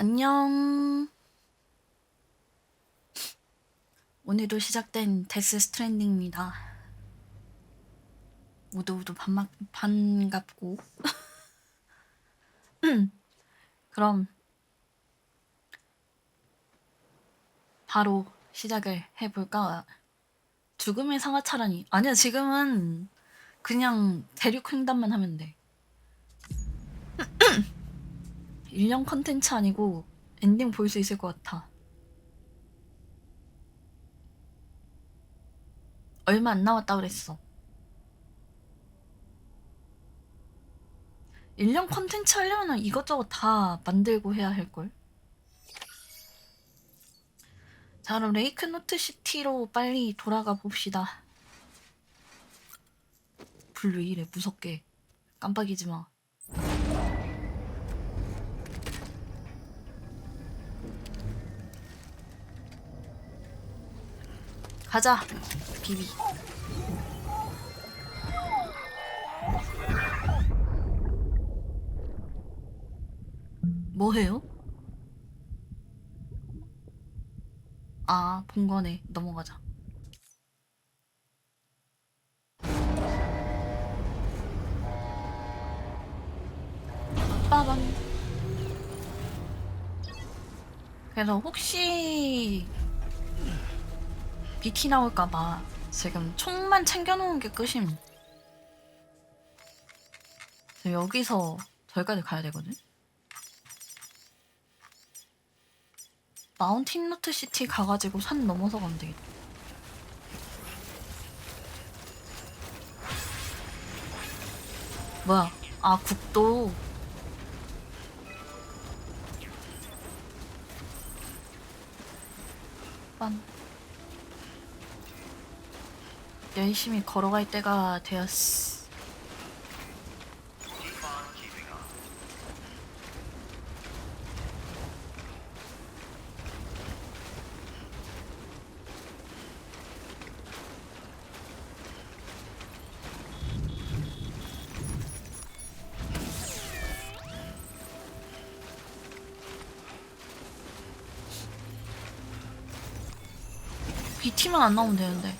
안녕. 오늘도 시작된 데스 스트랜딩입니다. 모두 반갑고 그럼 바로 시작을 해볼까? 죽음의 상하차라니. 아니야, 지금은 그냥 대륙 횡단만 하면 돼. 1년 컨텐츠 아니고 엔딩 볼 수 있을 것 같아. 얼마 안 남았다 그랬어. 1년 컨텐츠 하려면 이것저것 다 만들고 해야 할걸? 자, 그럼 레이크 노트 시티로 빨리 돌아가 봅시다. 불 왜 이래 무섭게. 깜빡이지 마. 가자, 비비. 뭐 해요? 아, 본 거네. 넘어가자. 빠밤. 그래서 혹시 BT 나올까봐 지금 총만 챙겨놓은 게 끝임. 여기서 저기까지 가야 되거든? 마운틴 노트 시티 가가지고 산 넘어서 가면 되겠다. 뭐야? 아, 국도. 빤. 열심히 걸어갈 때가 되었어. BT만 안 나오면 되는데.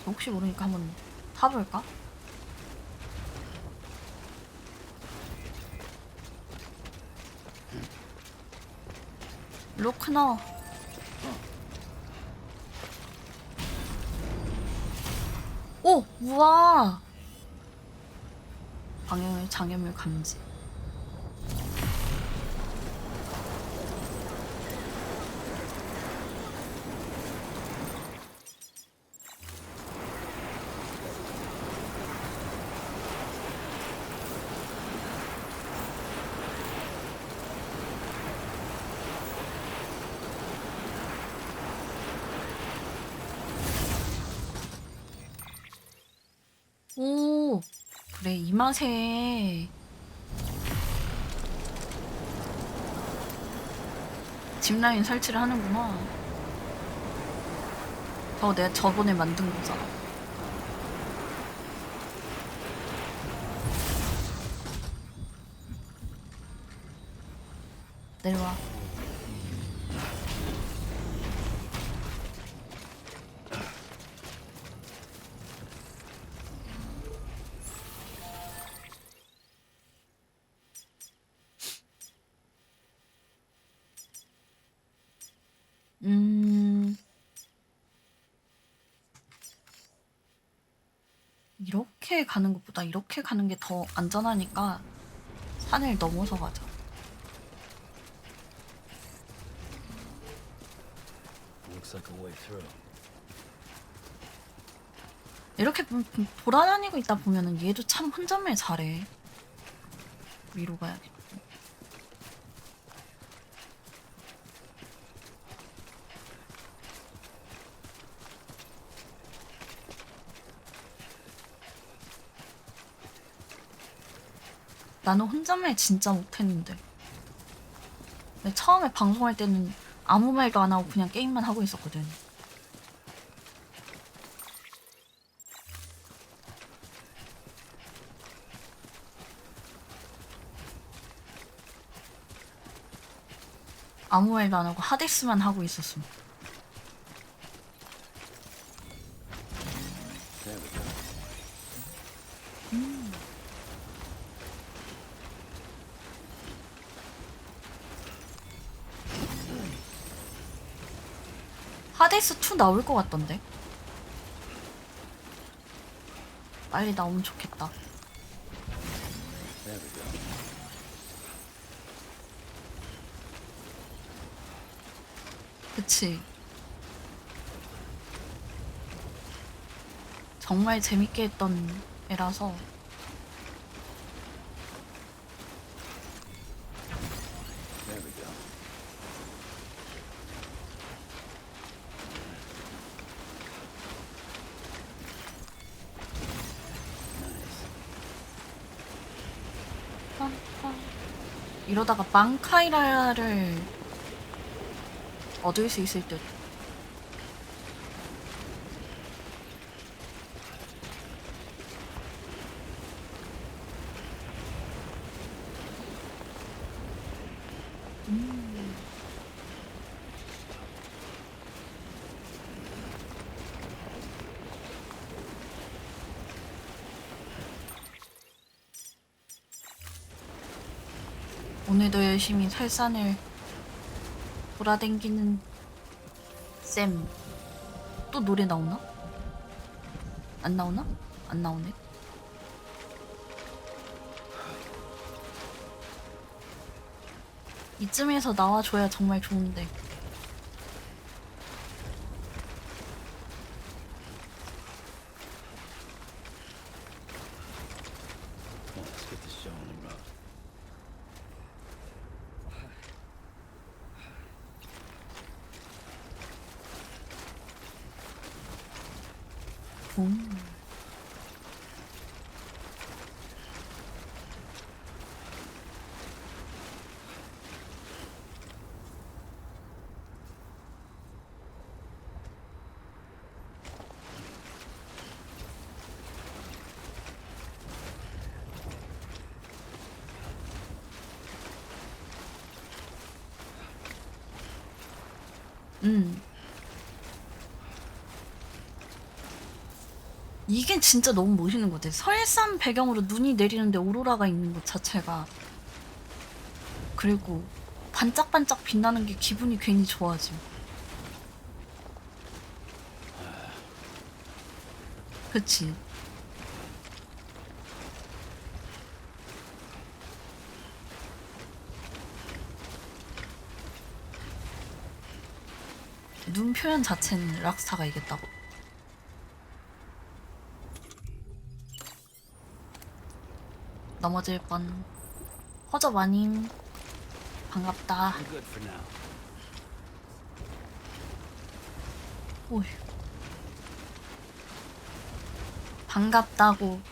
혹시 모르니까 한번 타볼까? 로크너. 오! 우와! 장애물 감지. 오! 그래, 이 맛에 짚라인 설치를 하는구나. 저거 내가 저번에 만든 거잖아. 내려와. 이렇게 가는 것보다 이렇게 가는 게 더 안전하니까 산을 넘어서 가자. 이렇게 돌아다니고 있다 보면은 얘도 참 혼잣말 잘해. 위로 가야겠다. 나는 혼잣말 진짜 못했는데. 처음에 방송할 때는 아무 말도 안 하고 그냥 게임만 하고 있었거든. 아무 말도 안 하고 하데스만 하고 있었음. 하데스 2 나올 것 같던데. 빨리 나오면 좋겠다. 그치. 정말 재밌게 했던 애라서. 이러다가 망카이라를 얻을 수 있을 듯. 오늘도 열심히 설산을 돌아댕기는 쌤. 또 노래 나오나? 안 나오나? 안 나오네. 이쯤에서 나와줘야 정말 좋은데. 이게 진짜 너무 멋있는 것 같아. 설산 배경으로 눈이 내리는데 오로라가 있는 것 자체가. 그리고 반짝반짝 빛나는 게 기분이 괜히 좋아짐. 그치? 눈 표현 자체는 락스타가 이겼다고. 넘어질 뻔. 허접 아님. 반갑다. 오휴. 반갑다고.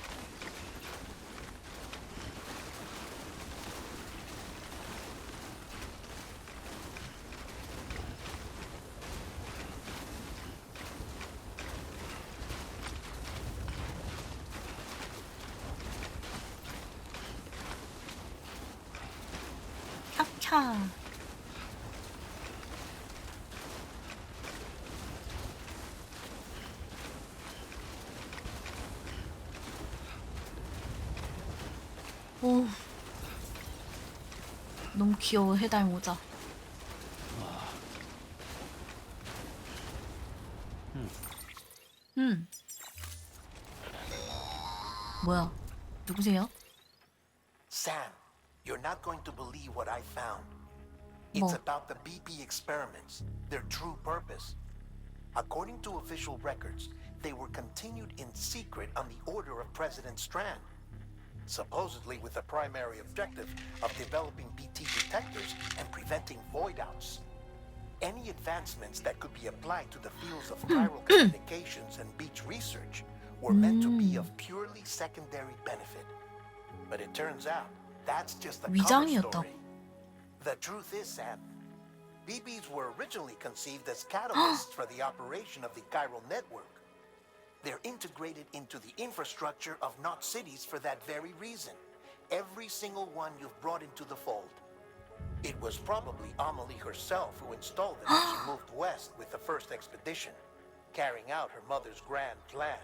캬캬. 오. 너무 귀여워, 해달 모자. 뭐야? 누구세요? Sam, you're not going to believe what I found. It's 뭐? about the BP experiments, their true purpose. According to official records, they were continued in secret on the order of President Strand, supposedly with the primary objective of developing BT detectors and preventing void-outs. Any advancements that could be applied to the fields of chiral communications and beach research were meant to be of purely secondary benefit. But it turns out that's just the cover 위장이었다고. story. The truth is, Sam, BBs were originally conceived as catalysts for the operation of the chiral network. They're integrated into the infrastructure of not cities for that very reason. Every single one you've brought into the fold. It was probably Amelie herself who installed them as she moved west with the first expedition, carrying out her mother's grand plan,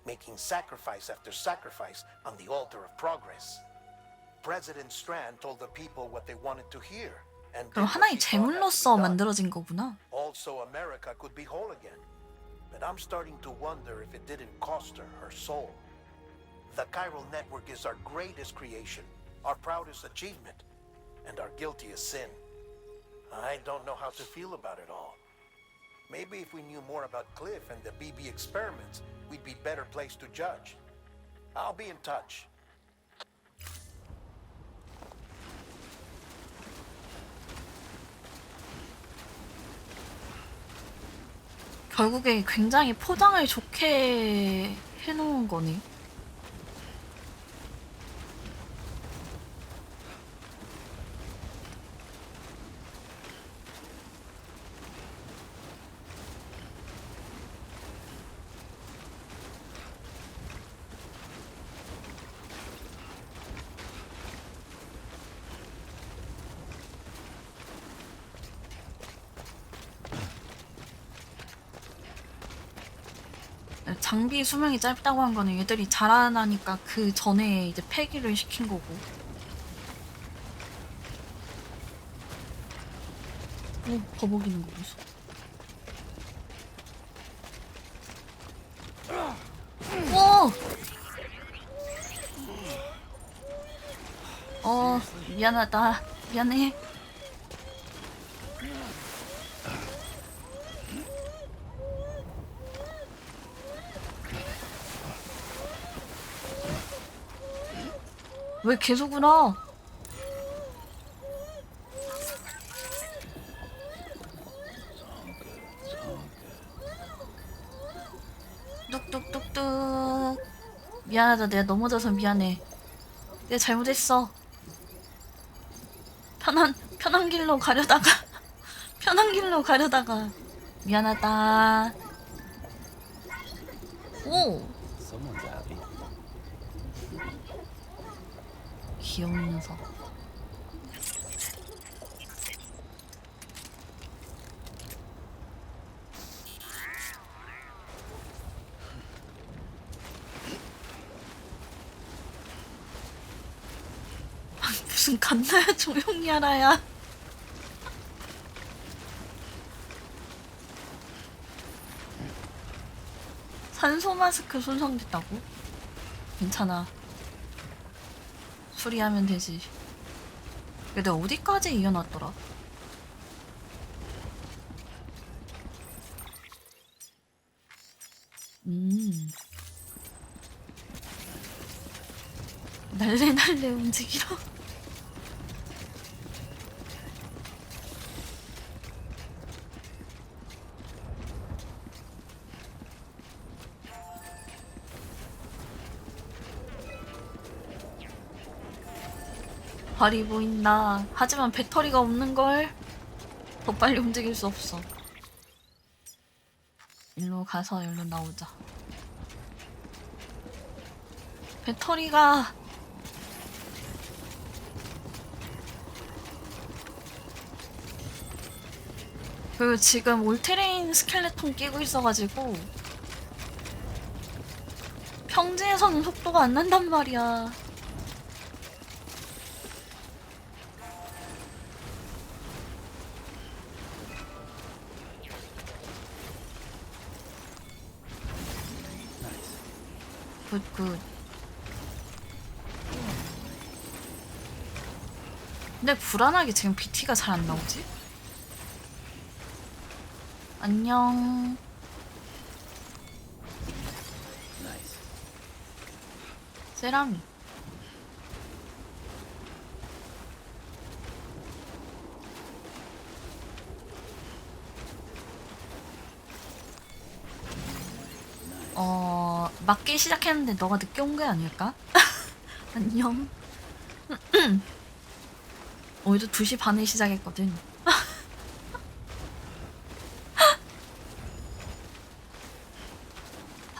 making sacrifice after sacrifice on the altar of progress. President Strand told the people what they wanted to hear, and 그럼 하나의 제물로서 만들어진 거구나. Also, America could be whole again. But I'm starting to wonder if it didn't cost her her soul. The chiral network is our greatest creation, our proudest achievement, and our guiltiest sin. I don't know how to feel about it all. Maybe if we knew more about Cliff and the BB experiments, we'd be better placed to judge. I'll be in touch. 결국에 굉장히 포장을 좋게 해놓은 거네. 장비 수명이 짧다고 한 거는 얘들이 자라나니까 그 전에 이제 폐기를 시킨 거고. 오, 버벅이는 거 보소. 오! 미안하다. 미안해. 왜 계속 울어? 뚝뚝뚝뚝. 미안하다. 내가 넘어져서 미안해. 내가 잘못했어. 편한 길로 가려다가 편한 길로 가려다가 미안하다. 오. 귀여운 녀석. 무슨 갓나야 조용히 하라야. 산소 마스크 손상됐다고? 괜찮아. 수리하면 되지. 근데 어디까지 이어놨더라? 날래날래 움직이러. 발이 보인다. 하지만 배터리가 없는걸. 더 빨리 움직일 수 없어. 일로 가서 일로 나오자. 배터리가 그 지금 올테레인 스켈레톤 끼고 있어가지고 평지에서는 속도가 안 난단 말이야. 굿. 근데 불안하게 지금 BT가 잘 안 나오지? 안녕. 세라미. 맞기 시작했는데 너가 늦게 온 게 아닐까? 안녕. 오늘도 2시 반에 시작했거든.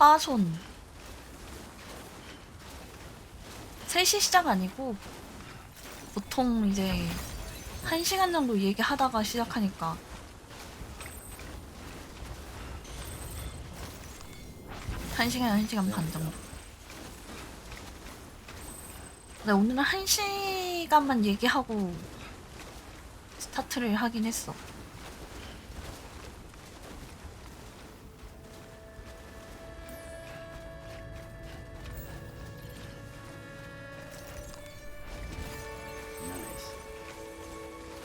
파손. 3시 시작 아니고 보통 이제 1시간 정도 얘기하다가 시작하니까. 한 시간 반 정도. 근데 오늘은 1시간만 얘기하고 스타트를 하긴 했어.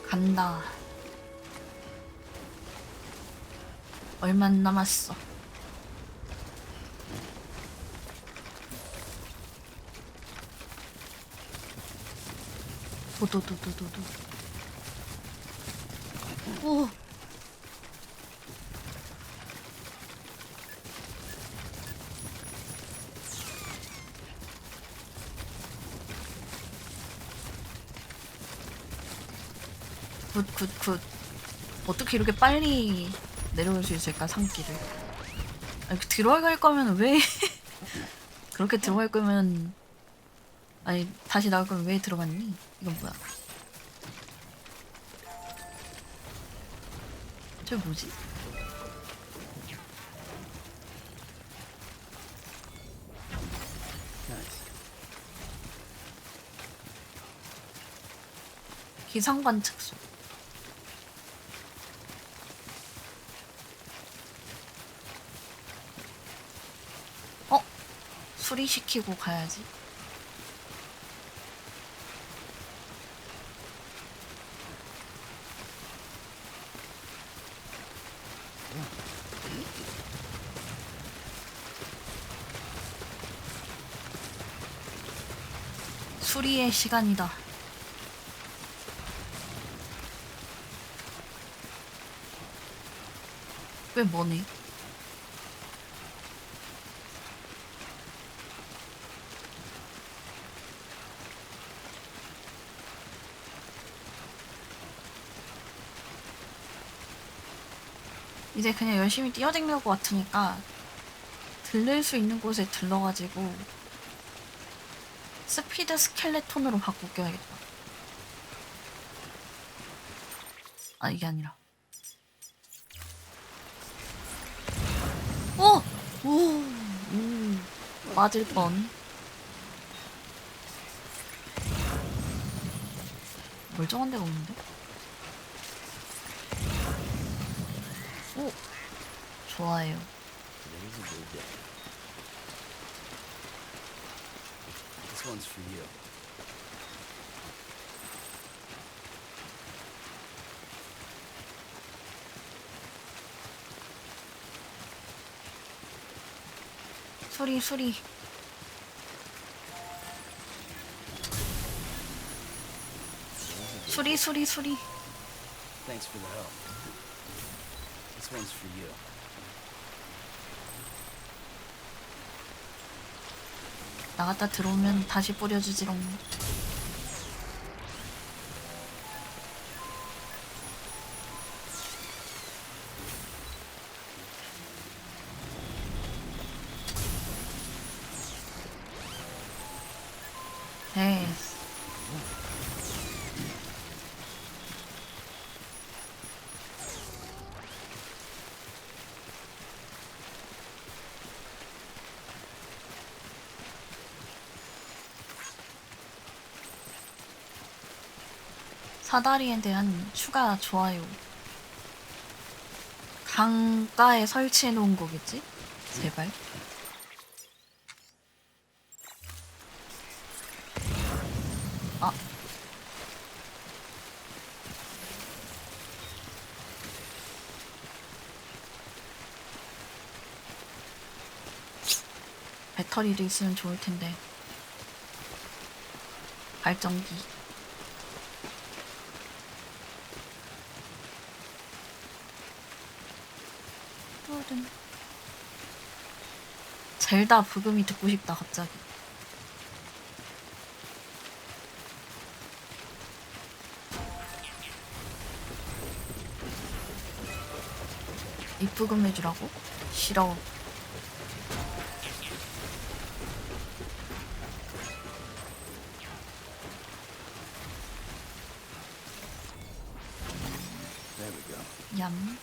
간다. 얼마 안 남았어. 도도도도도도. 오. 굿. 어떻게 이렇게 빨리 내려올 수 있을까, 산길을. 아니, 들어갈 거면 왜 그렇게 들어갈 거면, 아니 다시 나올 거면 왜 들어갔니? 이건 뭐야? 저 뭐지? 기상관측소. 수리시키고 가야지. 수리의 시간이다. 왜 뭐네? 이제 그냥 열심히 뛰어다닐 것 같으니까 들릴 수 있는 곳에 들러가지고 스피드 스켈레톤으로 바꿔야겠다. 아, 이게 아니라. 오! 맞을 뻔. 멀쩡한 데가 없는데? 오! 좋아요. This one's for you. 수리. 수리. Thanks for the help. This one's for you. 나갔다 들어오면 다시 뿌려주지롱. 됐어. 사다리에 대한 추가 좋아요. 강가에 설치해 놓은 거겠지? 제발. 아. 배터리도 있으면 좋을 텐데. 발전기. 젤다 부금이 듣고 싶다 갑자기. 입부금 해주라고? 싫어. 얌.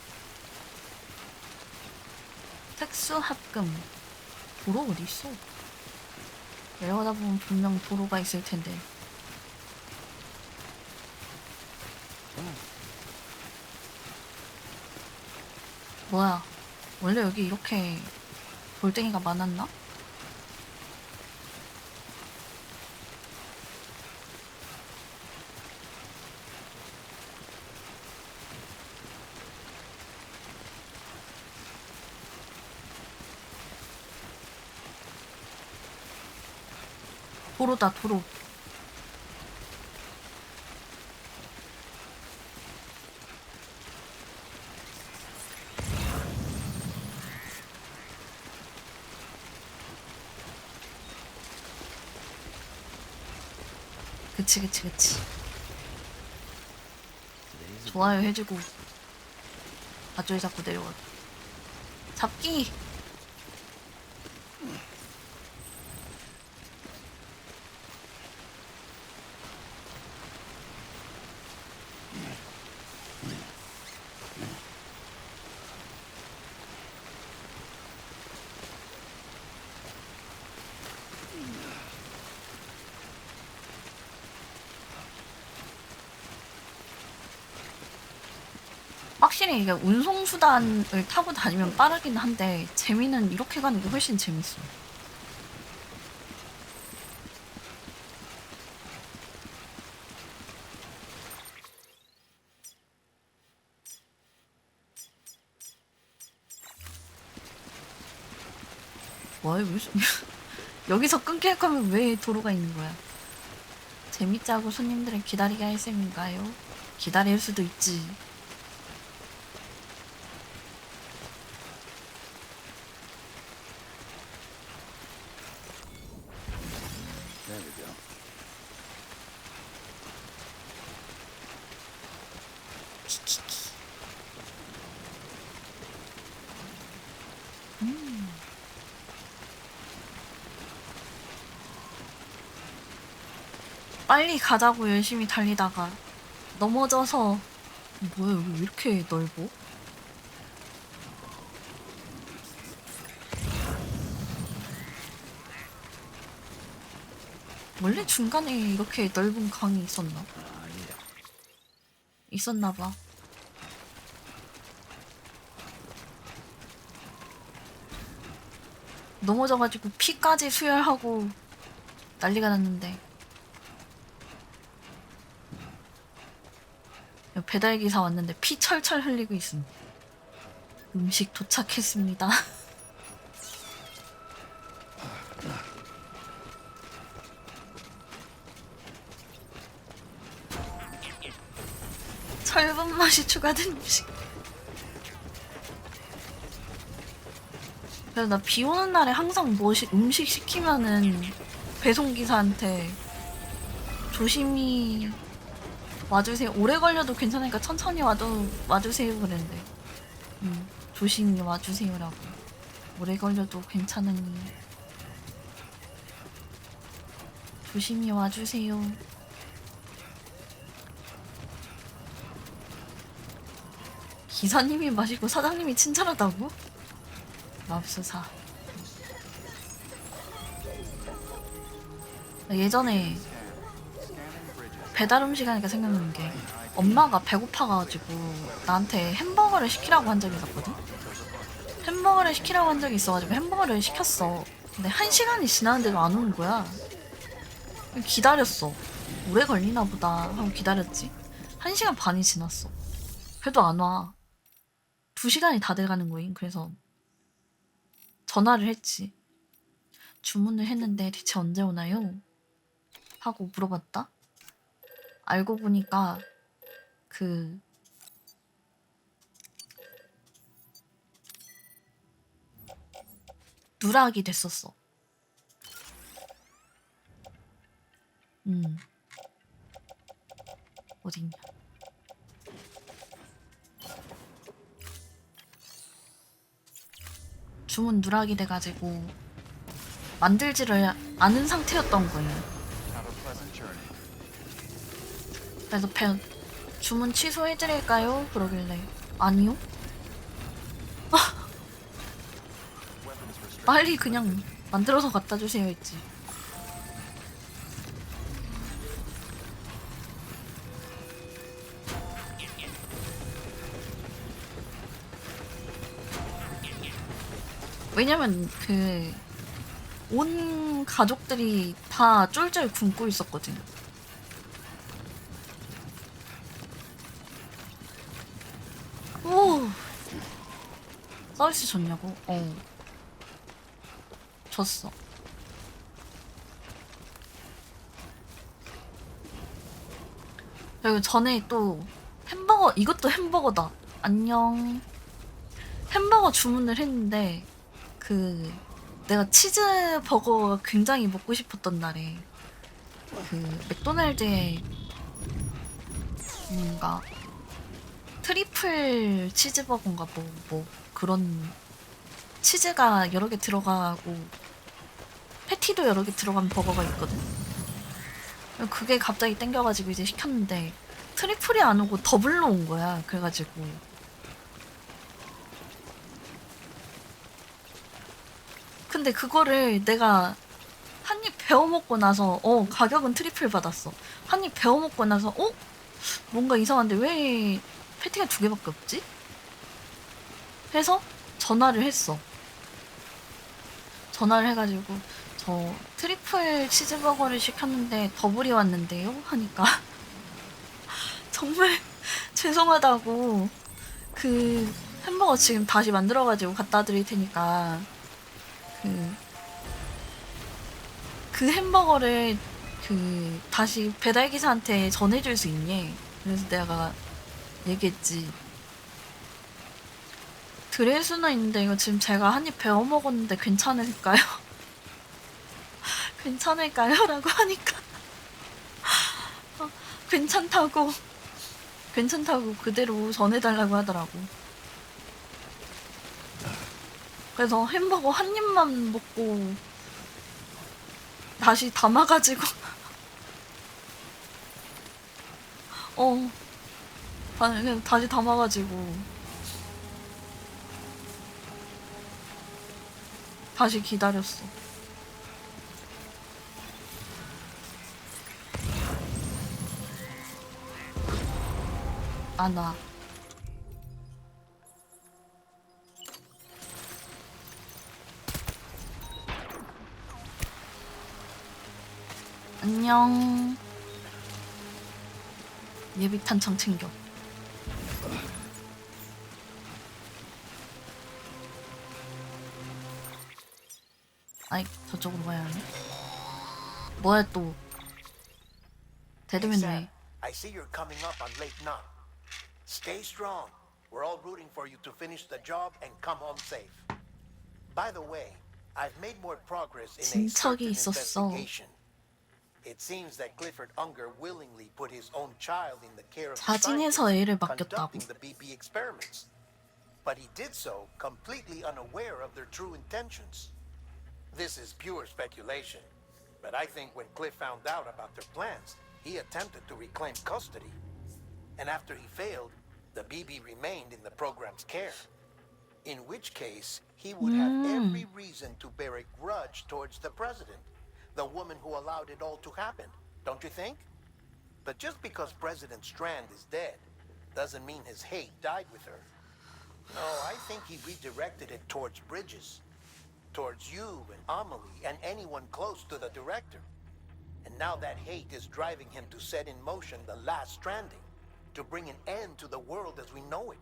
특수 합금. 도로 어디 있어? 내려가다 보면 분명 도로가 있을 텐데. 뭐야? 원래 여기 이렇게 돌덩이가 많았나? 도로다, 도로. 그치, 그치, 그치. 좋아요 해주고. 아저리 자꾸 내려와. 잡기! 확실히 이게 운송수단을 타고 다니면 빠르긴 한데 재미는 이렇게 가는 게 훨씬 재밌어. 뭐야, 여기서 끊길 거면 왜 도로가 있는 거야? 재밌지 않고 손님들을 기다리게 할 셈인가요? 기다릴 수도 있지. There we go. 빨리 가자고 열심히 달리다가 넘어져서. 뭐야, 여기 왜 이렇게 넓어? 원래 중간에 이렇게 넓은 강이 있었나? 있었나봐. 넘어져가지고 피까지 수혈하고 난리가 났는데. 배달기사 왔는데 피 철철 흘리고 있음. 음식 도착했습니다. 철분 맛이 추가된 음식. 그래서 나 비 오는 날에 항상 음식 시키면은 배송기사한테 조심히 와주세요. 오래 걸려도 괜찮으니까 천천히 와주세요 그랬는데. 조심히 와주세요라고. 오래 걸려도 괜찮으니 조심히 와주세요. 기사님이 마시고 사장님이 친절하다고? 맙소사. 예전에 배달 음식 하니까 생각나는 게, 엄마가 배고파가지고 나한테 햄버거를 시키라고 한 적이 있었거든? 햄버거를 시키라고 한 적이 있어가지고 햄버거를 시켰어. 근데 1시간이 지났는데도 안 오는 거야. 기다렸어. 오래 걸리나 보다 하고 기다렸지. 1시간 반이 지났어. 그래도 안 와. 2시간이 다 돼가는 거임. 그래서 전화를 했지. 주문을 했는데 대체 언제 오나요? 하고 물어봤다. 알고 보니까 누락이 됐었어. 어딨냐. 주문 누락이 돼가지고 만들지를 않은 상태였던 거예요. 그래서 주문 취소해드릴까요? 그러길래 아니요? 빨리 그냥 만들어서 갖다 주세요 했지. 왜냐면 온 가족들이 다 쫄쫄 굶고 있었거든. 오, 서비스 줬냐고? 줬어. 그리고 전에 또 햄버거, 이것도 햄버거다. 안녕. 햄버거 주문을 했는데 내가 치즈버거가 굉장히 먹고 싶었던 날에 맥도날드에 뭔가 트리플 치즈버거인가 뭐 그런 치즈가 여러 개 들어가고 패티도 여러 개 들어간 버거가 있거든. 그게 갑자기 땡겨가지고 이제 시켰는데 트리플이 안 오고 더블로 온 거야. 그래가지고 근데 그거를 내가 한 입 베어 먹고 나서 가격은 트리플 받았어. 한 입 베어 먹고 나서 뭔가 이상한데 왜 패티가 2개밖에 없지? 해서 전화를 했어. 전화를 해가지고 저 트리플 치즈버거를 시켰는데 더블이 왔는데요? 하니까 정말 죄송하다고 햄버거 지금 다시 만들어가지고 갖다 드릴 테니까 그 햄버거를 다시 배달기사한테 전해줄 수 있니? 그래서 내가 얘기했지. 드릴 수는 있는데 이거 지금 제가 한 입 베어 먹었는데 괜찮을까요? 괜찮을까요? 라고 하니까 괜찮다고 그대로 전해달라고 하더라고. 그래서 햄버거 한 입만 먹고 다시 담아가지고 그냥 다시 담아가지고 다시 기다렸어. 안 와. 안녕. 예비 탄창 챙겨. 아이, 저쪽으로 가야 하네. 뭐야 또. 대드맨 왜? I see you're coming up on late knock. Stay strong. We're all rooting for you to finish the job and come home safe. By the way, I've made more progress in a certain investigation. It seems that Clifford Unger willingly put his own child in the care of the scientists conducting the BB experiments. But he did so completely unaware of their true intentions. This is pure speculation, but I think when Cliff found out about their plans, he attempted to reclaim custody. And after he failed, the BB remained in the program's care. In which case, he would have every reason to bear a grudge towards the president, the woman who allowed it all to happen, don't you think? But just because President Strand is dead doesn't mean his hate died with her. No, I think he redirected it towards Bridges, towards you and Amelie and anyone close to the director. And now that hate is driving him to set in motion the last stranding, to bring an end to the world as we know it.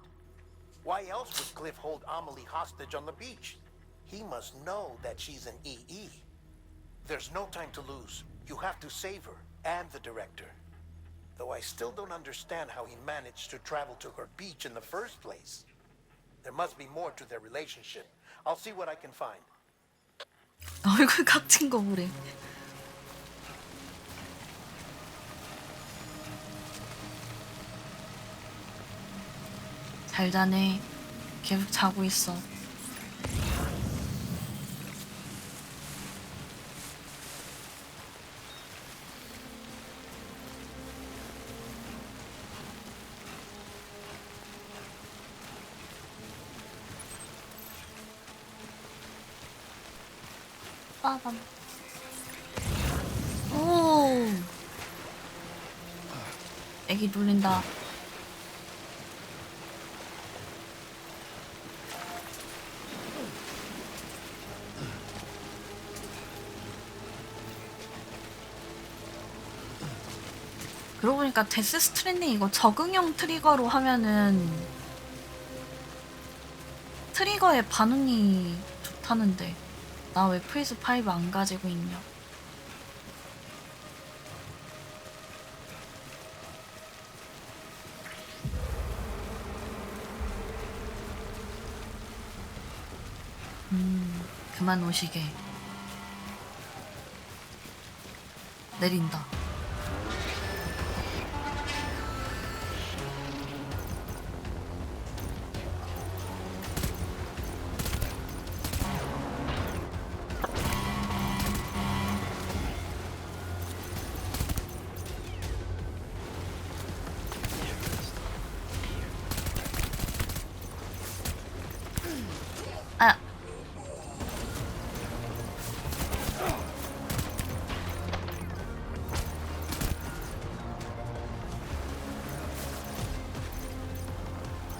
Why else would Cliff hold Amelie hostage on the beach? He must know that she's an EE. There's no time to lose. You have to save her and the director. Though I still don't understand how he managed to travel to her beach in the first place. There must be more to their relationship. I'll see what I can find. 얼굴 각진 거 보래. 잘 자네. 계속 자고 있어. 빠밤. 오. 애기 놀린다. 그러고 보니까 데스 스트랜딩 이거 적응형 트리거로 하면은 트리거의 반응이 좋다는데 나 왜 플스5 안 가지고 있냐. 그만 오시게. 내린다. 아.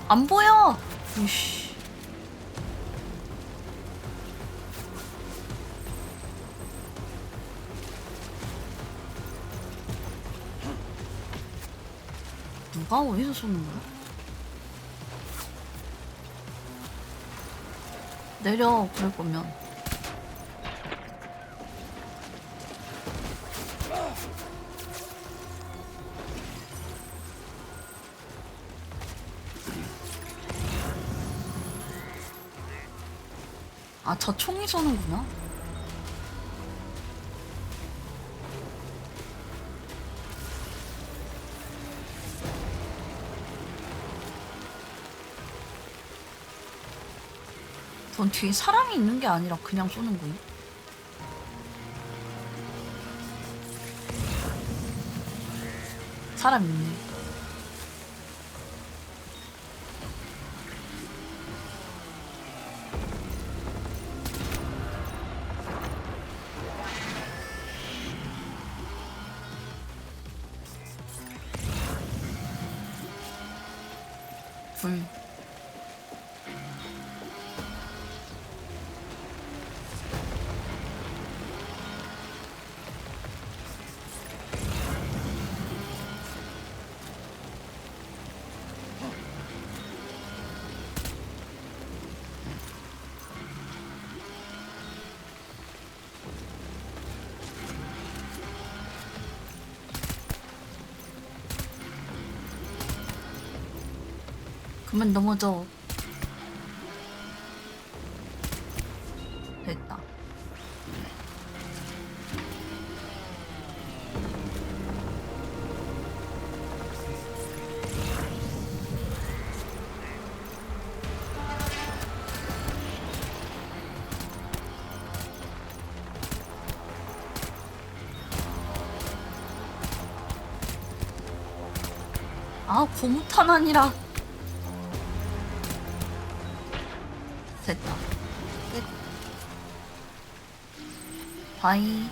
안 보여. 이씨. 누가 어디서 쏘는 거야? 내려, 그럴 거면. 아, 저 총이 쏘는구나. 전 뒤에 사람이 있는 게 아니라 그냥 쏘는 거임. 사람 있네. 불. 그만 넘어져. 됐다. 아, 고무탄 아니라. 됐다. 끝. 바이.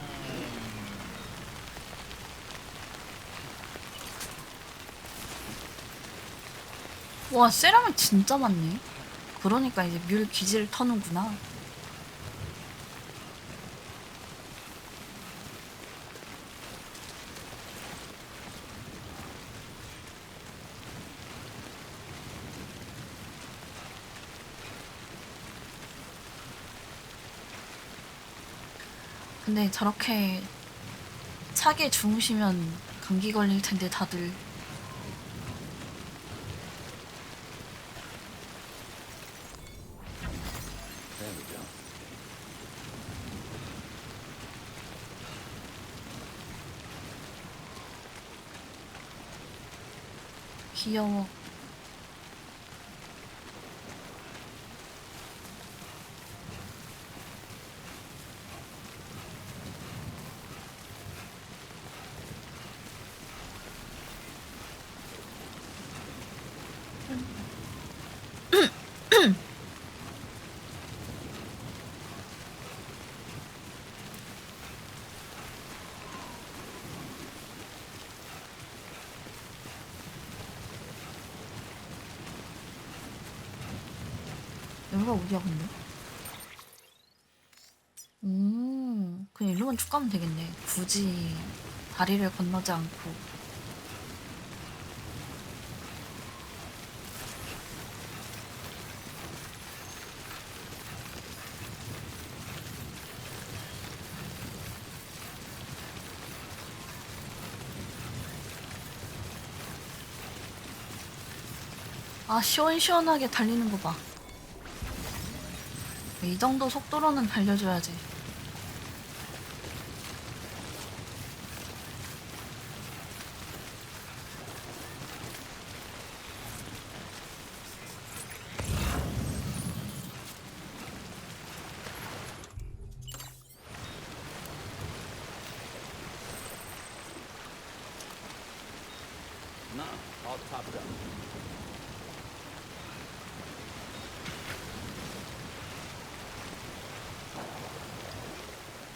와, 세라믹 진짜 많네. 그러니까 이제 뮬 기지를 터는구나. 근데 저렇게 차게 주무시면 감기 걸릴 텐데 다들. There we go. 귀여워. 여기가 어디야 근데? 그냥 일로만 쭉 가면 되겠네. 굳이 다리를 건너지 않고. 아, 시원시원하게 달리는 거 봐. 이 정도 속도로는 달려줘야지. No, I'll top it up.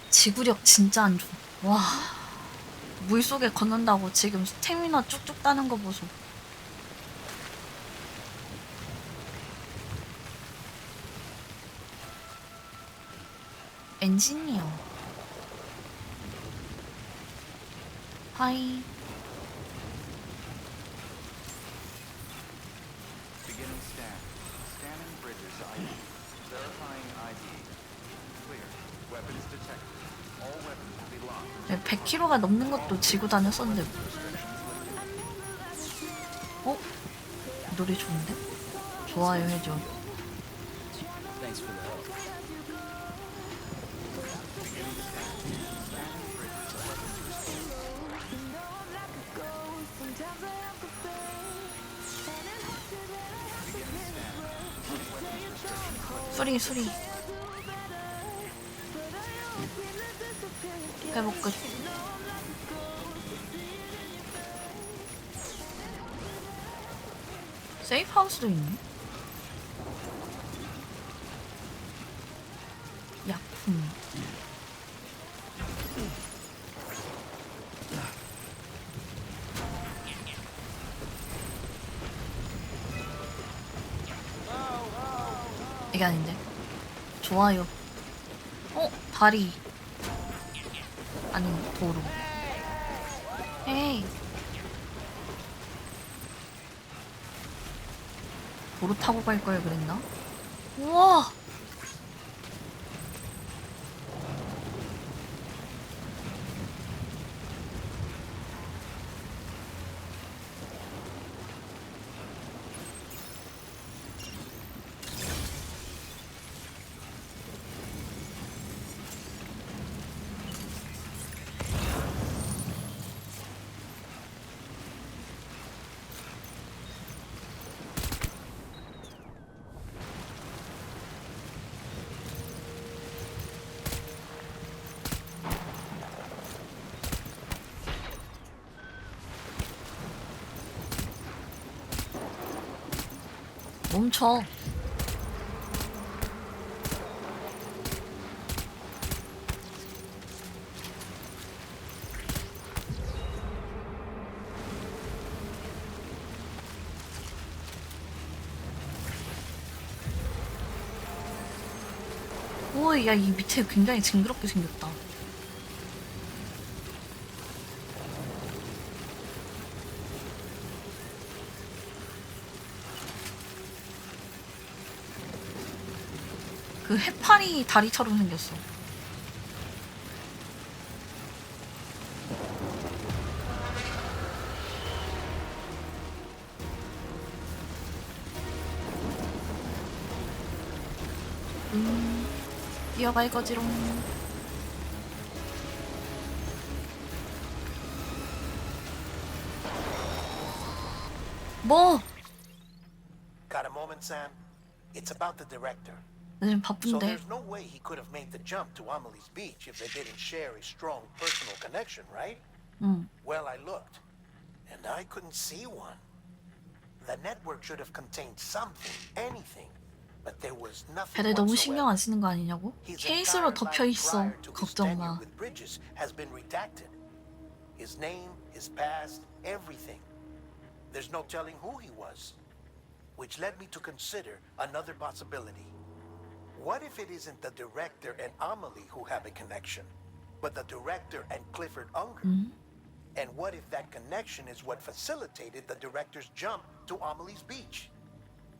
지구력 진짜 안 좋아. 와, 물속에 걷는다고 지금 스태미나 쭉쭉 따는 거 보소. 엔딩이야. 하이. Beginning scan. Scanning bridges ID. Verifying ID. Clear. Weapons detected. All weapons will be locked. 100km가 넘는 것도 지고 다녔었는데. 어? 노래 좋은데? 좋아요 해줘. Thanks for the help. 수리. 회복 끝. 세이프 하우스도 있네. 약품. 이게 아닌데. 좋아요. 다리. 아니, 도로. 에이. 도로 타고 갈 걸 그랬나? 우와! 멈춰. 오, 야, 이 밑에 굉장히 징그럽게 생겼다. 그 해파리 다리처럼 생겼어. 뛰어갈 거지롱. 뭐? Got a moment, Sam? It's about the director. 나 지금 So 바쁜데. there's no way he could have made the jump to Amelie's Beach if they didn't share a strong personal connection, right? 응. Well, I looked, and I couldn't see one. The network should have contained something, anything, but there was nothing 배들 너무 신경 whatsoever. 안 쓰는 거 아니냐고? His 케이스로 entire 덮여 life 있어. prior to his 걱정 tenure 마. with Bridges has been redacted. His name, his past, everything. There's no telling who he was, which led me to consider another possibility. What if it isn't the director and Amelie who have a connection, but the director and Clifford Unger? And what if that connection is what facilitated the director's jump to Amelie's beach?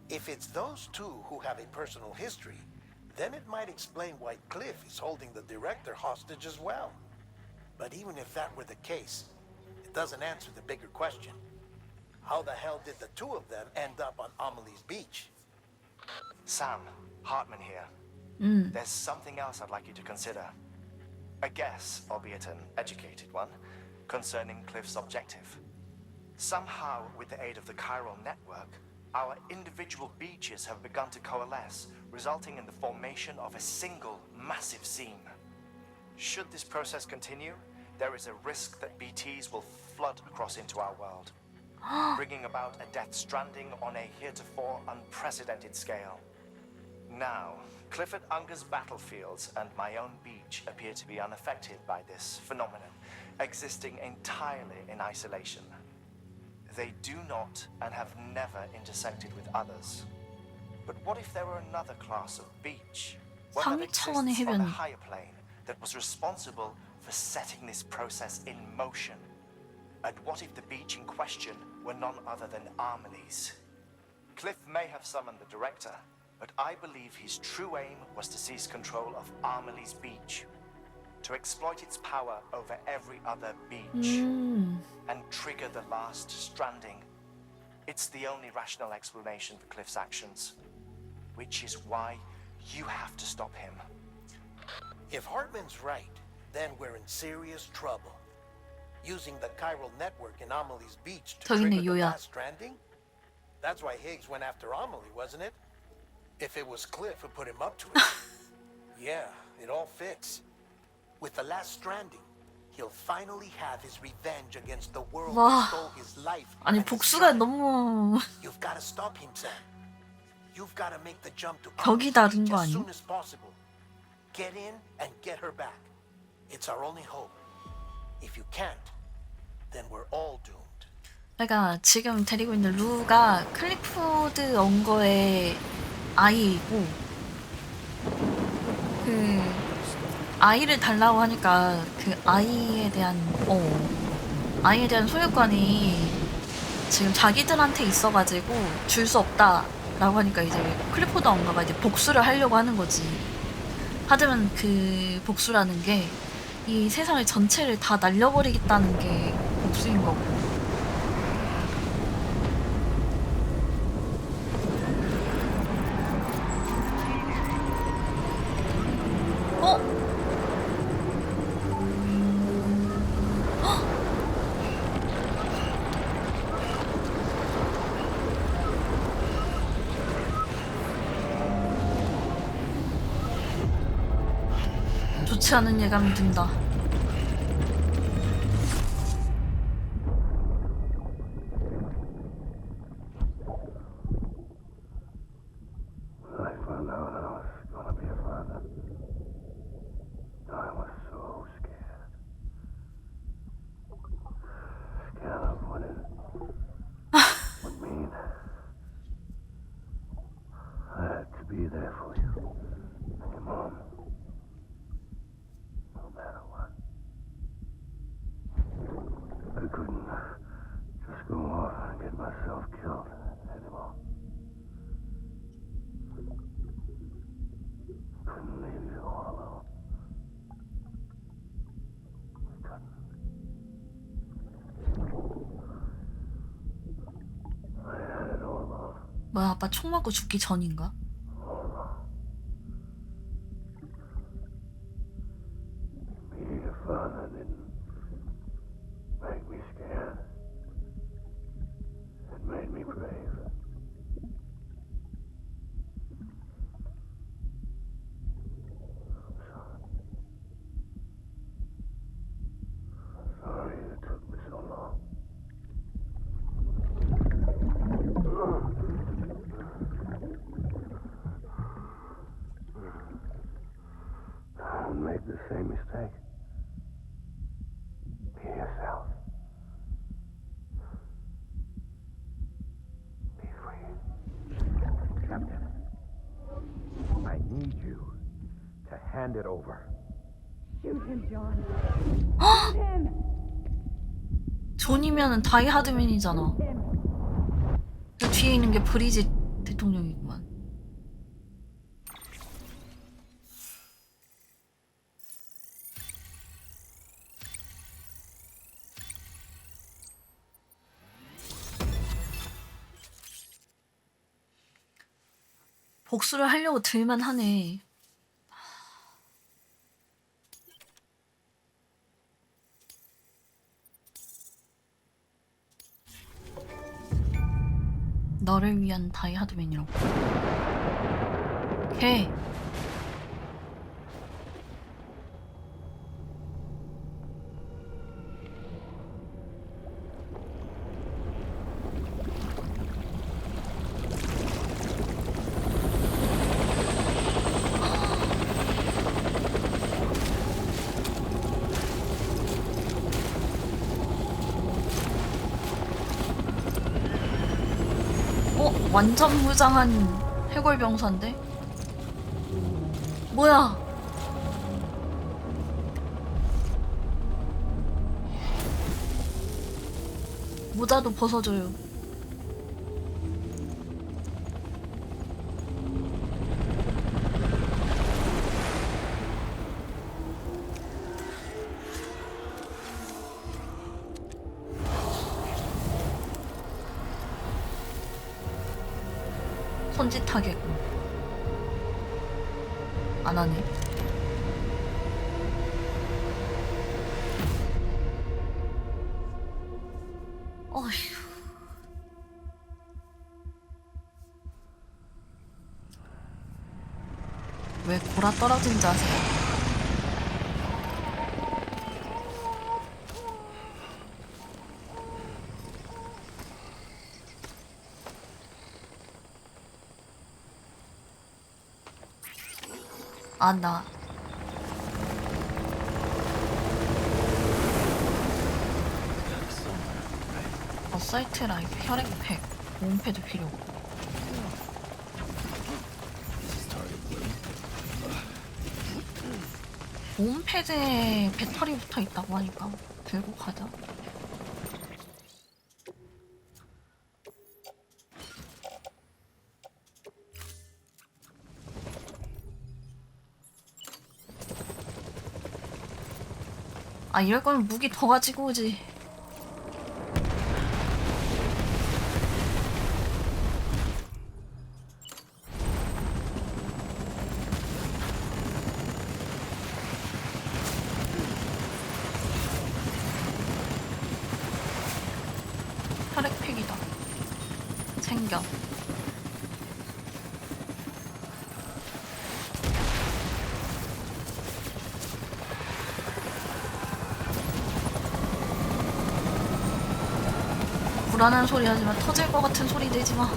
If it's those two who have a personal history, then it might explain why Cliff is holding the director hostage as well. But even if that were the case, it doesn't answer the bigger question. How the hell did the two of them end up on Amelie's beach? Sam, Hartman here. There's something else I'd like you to consider. A guess, albeit an educated one, concerning Cliff's objective. Somehow, with the aid of the chiral network, our individual beaches have begun to coalesce, resulting in the formation of a single massive seam. Should this process continue, there is a risk that BTs will flood across into our world, bringing about a death stranding on a heretofore unprecedented scale. Now, Clifford Unger's battlefields and my own beach appear to be unaffected by this phenomenon, existing entirely in isolation. They do not and have never intersected with others. But what if there were another class of beach, one that exists on a higher plane, that was responsible for setting this process in motion? And what if the beach in question were none other than Amelie's? Cliff may have summoned the director, but I believe his true aim was to seize control of Amelie's beach, to exploit its power over every other beach, and trigger the last stranding. It's the only rational explanation for Cliff's actions, which is why you have to stop him. If Hartman's right, then we're in serious trouble. Using the chiral network in Amelie's beach to trigger the last stranding? That's why Higgs went after Amelie, wasn't it? If it was Cliff who put him up to it. Yeah, it all fits. With the last stranding, he'll finally have his revenge against the world who stole his life. 아니 복수가 너무 You've got to stop him, Sam. You've got to make the jump to 격이 다른 거 as 아니야? soon as possible. Get in and get her back. It's our only hope. If you can't, then we're all doomed. 그러니까 지금 데리고 있는 루가 클리포드 언거의 아이이고 그 아이를 달라고 하니까 그 아이에 대한 소유권이 지금 자기들한테 있어가지고 줄 수 없다라고 하니까 이제 클리포드 언가가 이제 복수를 하려고 하는 거지. 하지만 그 복수라는 게 이 세상을 전체를 다 날려버리겠다는 게 복수인 거고. 좋지 않은 예감이 든다. 뭐야, 아빠 총 맞고 죽기 전인가? need you to hand it over. Shoot him, John. Shoot him. 존이면은 다이하드맨이잖아. 그 뒤에 있는 게 브리짓 대통령이구만. 복수를 하려고 들만 하네. 너를 위한 다이하드맨이라고. 걔. 완전 무장한 해골병사인데? 뭐야? 모자도 벗어줘요. 손짓하겠고 안 하네. 어휴. 왜 골아 떨어진 자세야? 아, 나. 어사이트 라이프, 혈액팩, 보온패드 필요고. 보온패드에 배터리 붙어 있다고 하니까 들고 가자. 아, 이럴 거면 무기 더 가지고 오지. 혈액팩이다. 챙겨. 불안한 소리 하지만 터질 것 같은 소리 내지 마.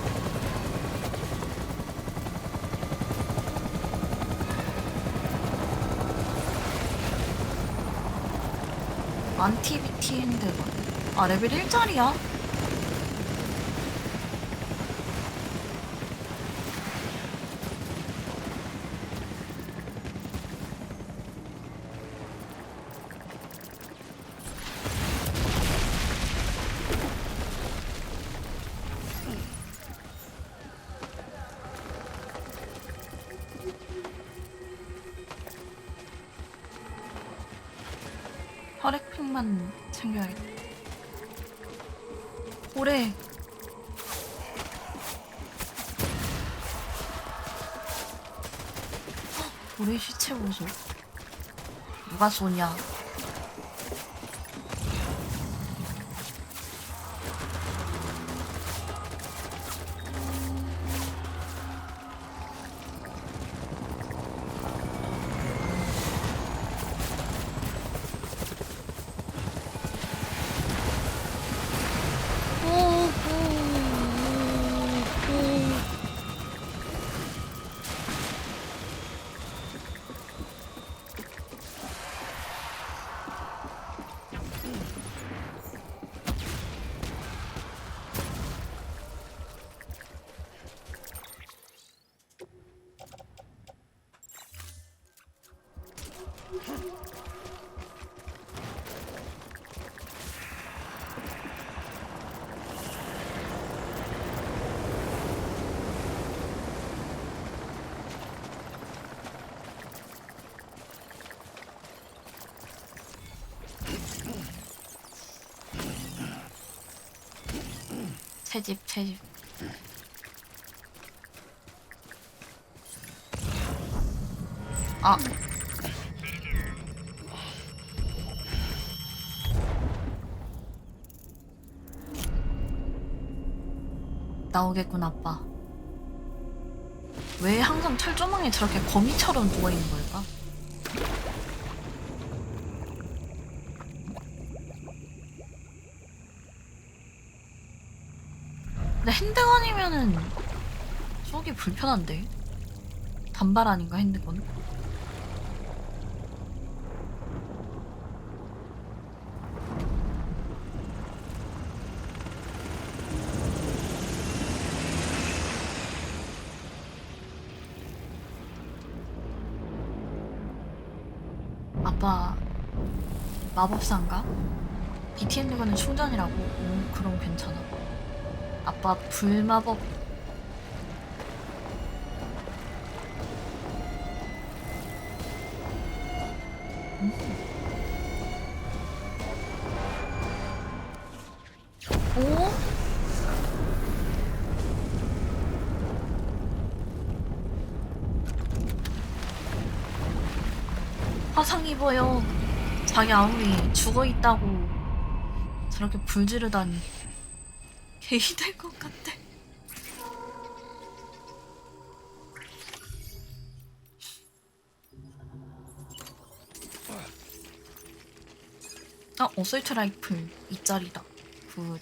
안티비티 핸드건. 아, 레벨 1짜리야? 혈액팩만 챙겨야겠다. 고래. 고래 시체 보소. 누가 쏘냐? 채집. 아. 나오겠군, 아빠. 왜 항상 철조망에 저렇게 거미처럼 누워있는 걸까? 근데 핸드건이면은 쏘기 불편한데? 단발 아닌가, 핸드건? 아빠 마법사인가? BTN 누가는 충전이라고? 오, 그럼 괜찮아. 아빠 불마법. 오? 화상 입어요. 자기 아무리 죽어 있다고 저렇게 불 지르다니 개이 될 것 같아. 아, 어설트 라이플 2짜리다. 굿.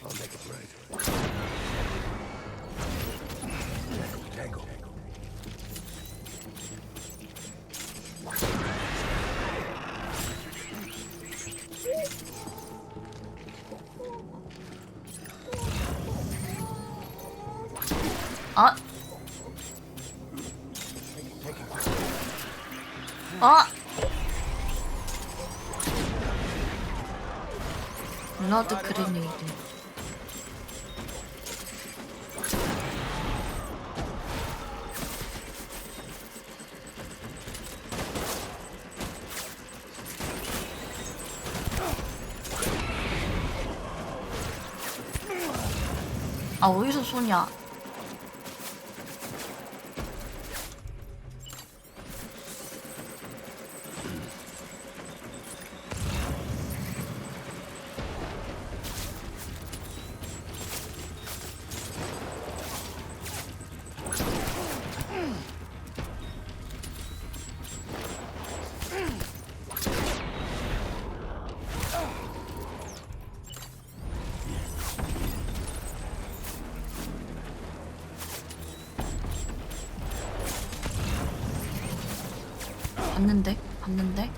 I'll make it right. Tango. 아! 아! 블러드 그레네이드. 아, 어디서 쏘냐? 봤는데?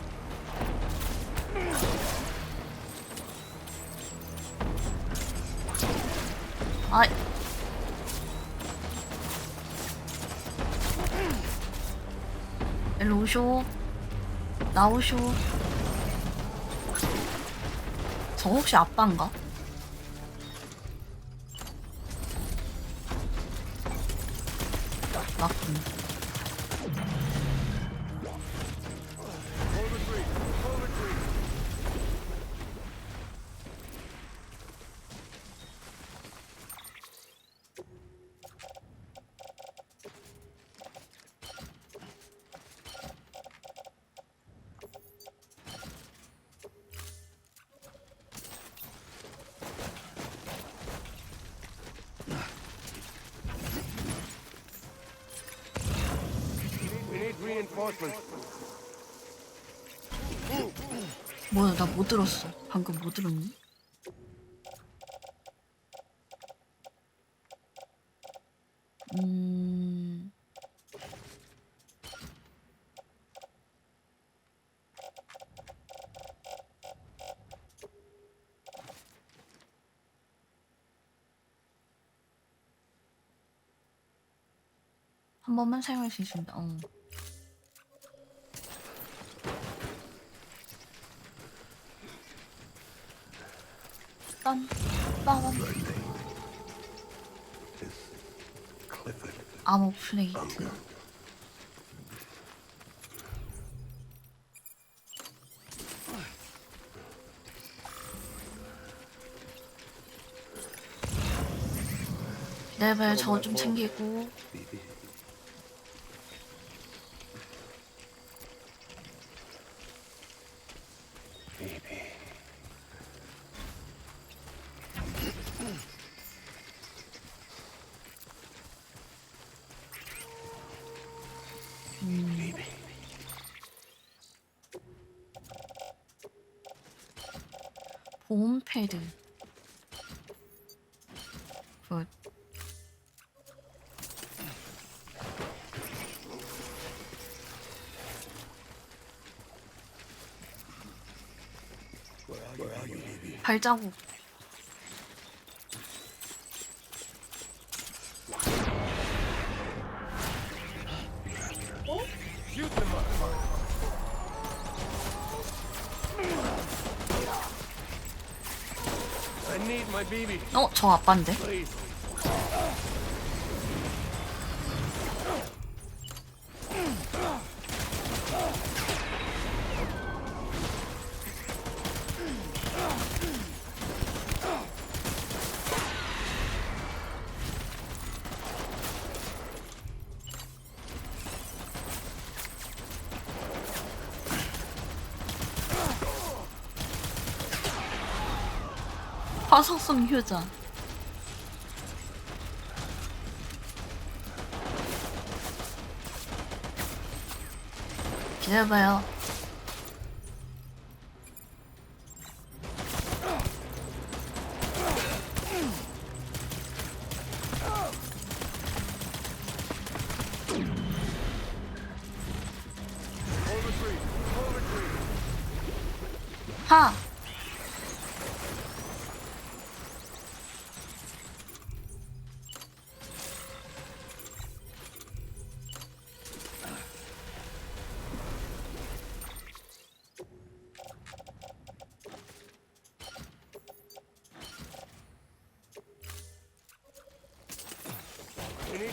아, 일로 오쇼. 나오쇼. 저 혹시 아빠인가? 맞군. 뭐야, 나 못 들었어. 방금 뭐 들었니? 한 번만 사용할 수 있습니다. 딴 빠밤. 암호 플레이트. 레벨 저거 좀 챙기고. 보온 패드. 굿. 발자국. I need my baby. 저 아빠인데. Please. 화석성 효자. 기다려봐요. 하!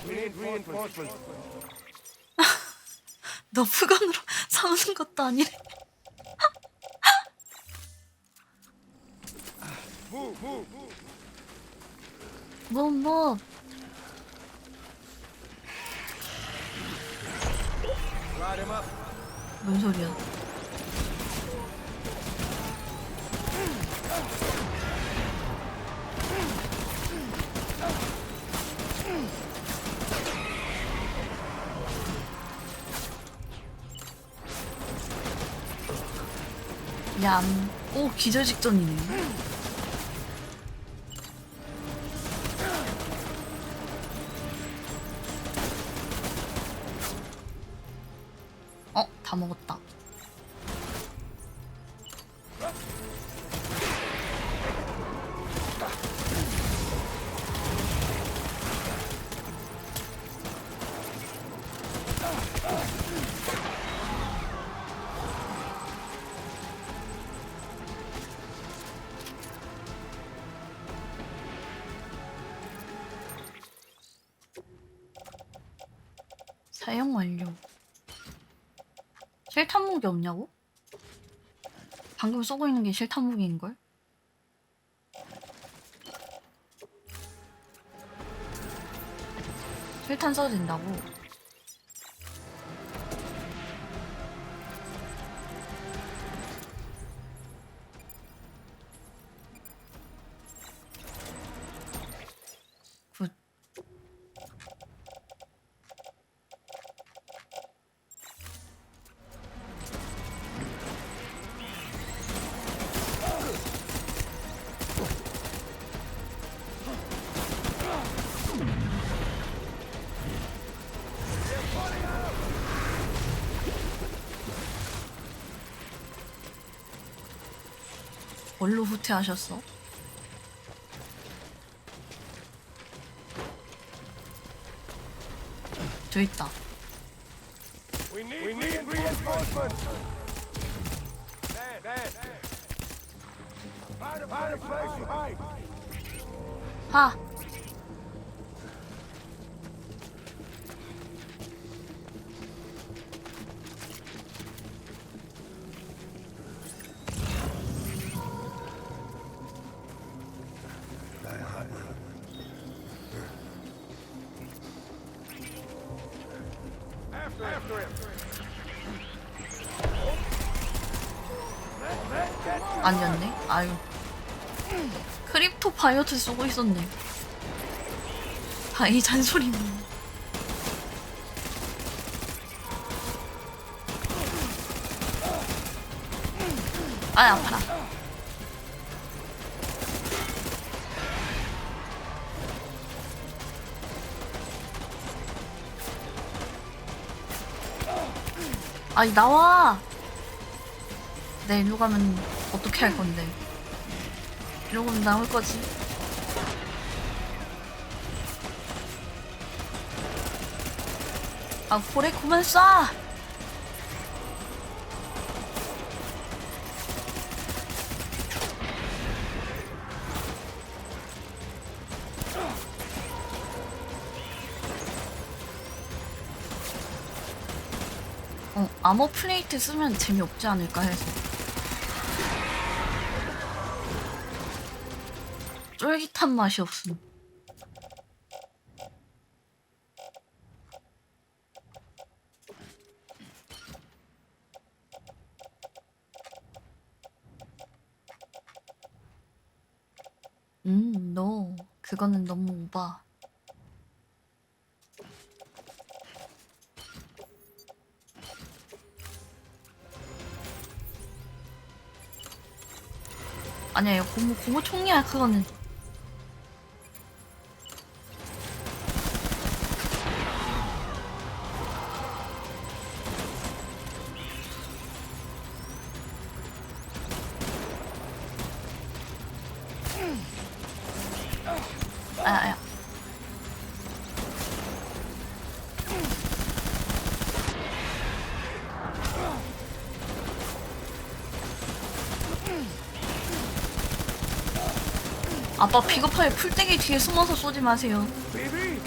We need reinforcements. 너 푸건으로 싸우는 것도 아니래. 뭐. 뭔 소리야? 얌. 오, 기절 직전이네. 다 먹었다. 사용 완료. 실탄 무기 없냐고? 방금 쏘고 있는 게 실탄 무기인걸? 실탄 써도 된다고? 굿. 뭘로 후퇴하셨어? 저 있다. We need reinforcements. Find a place to hide. 하. After him. 아니었네. 아유. 크립토 바이오트 쓰고 있었네. 아, 이 잔소리네. 아, 아파라. 아니, 나와! 내 일로 가면 어떻게 할 건데? 이러고 나올 거지. 아, 고래 그만 쏴! 아머 플레이트 쓰면 재미없지 않을까 해서. 쫄깃한 맛이 없음. 너 그거는 너무 오바. 아니야, 이거 고무 총이야, 그거는. 아야. 아빠 비겁하게 풀떼기 뒤에 숨어서 쏘지 마세요. Baby.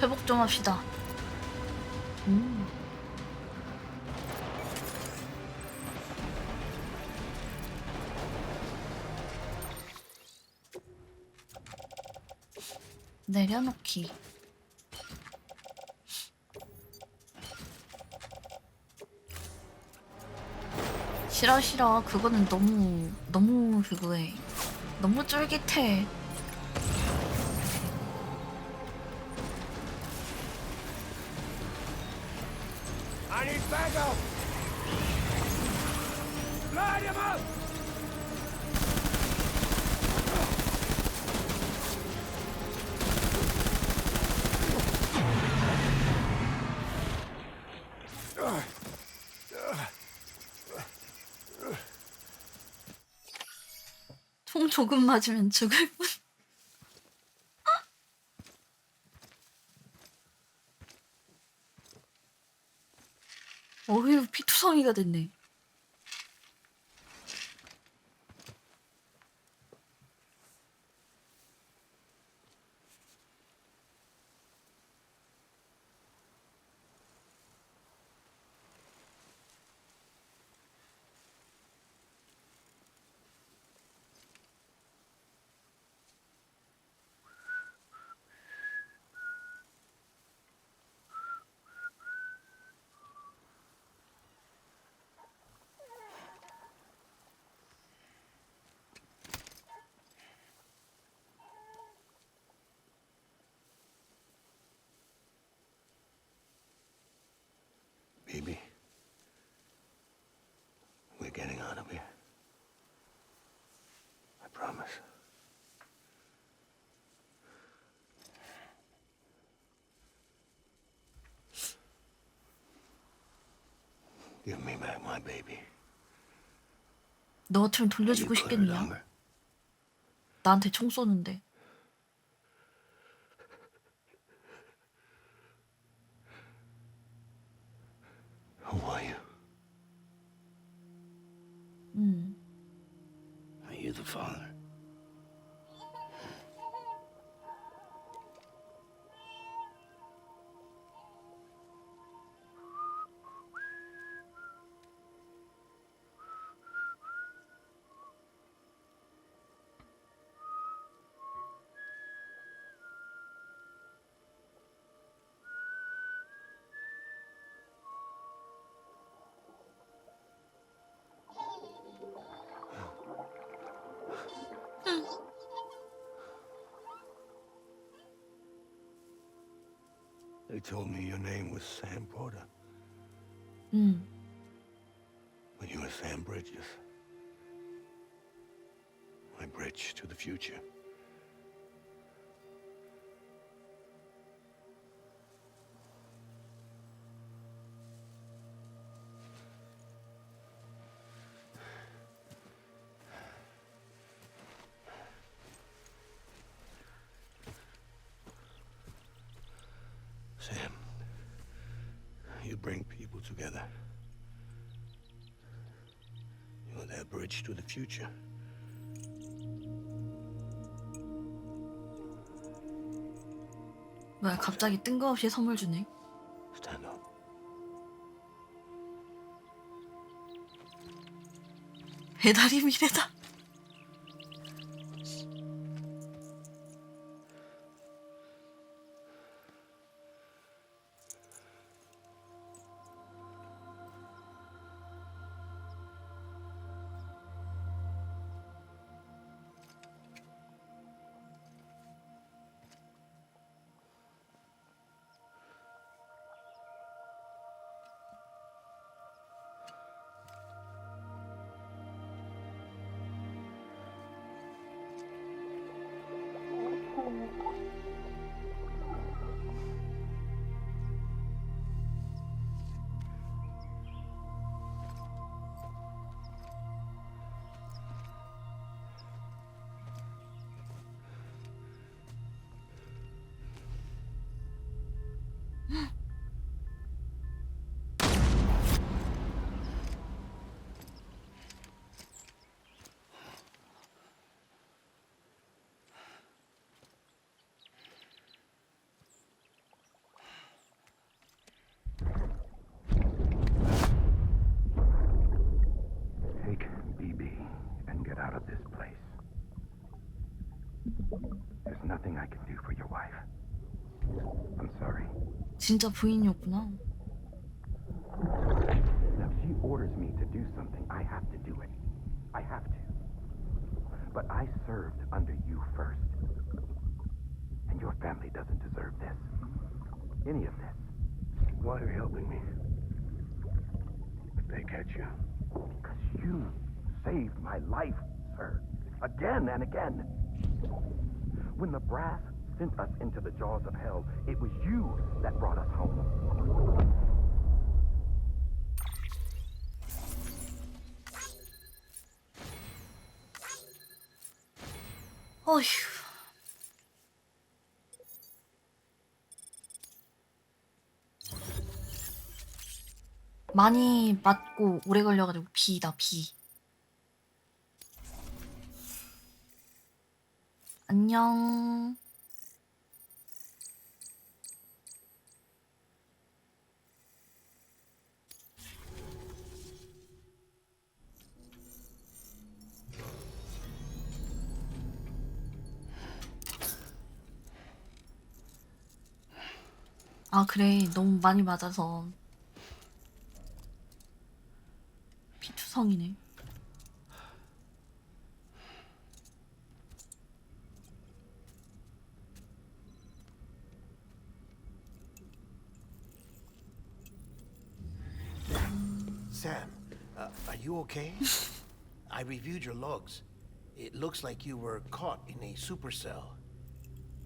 회복 좀 합시다. 내려놓기. 싫어. 그거는 너무 그거해. 너무 쫄깃해. I need backup. Light him up. 총 조금 맞으면 죽을 뿐. 어휴, 피투성이가 됐네. Baby. We're getting out of here. I promise. Give me back my baby. 너 같으면 You 돌려주고 put it 싶겠냐? on her. 나한테 총 쏘는데. Who are you? Are you the father? They told me your name was Sam Porter. But you were Sam Bridges. My bridge to the future. Sam, you bring people together. You're their bridge to the future. 뭐야 갑자기 뜬금없이 선물 주네. Stand up. 배달이 미래다. Take BB and get out of this place. There's nothing I can do for your wife. I'm sorry. 진짜 부인이었구나. Now, if she orders me to do something, I have to do it. I have to. But I served under you first. And your family doesn't deserve this. Any of this. Why are you helping me? If they catch you. Because you saved my life, sir. Again and again. When the brass sent us into the jaws of hell, it was you that brought us home. 어휴. 많이 맞고 오래 걸려가지고 비다 비. 안녕. 아 그래 너무 많이 맞아서 피투성이네. Sam, are you okay? I reviewed your logs. It looks like you were caught in a supercell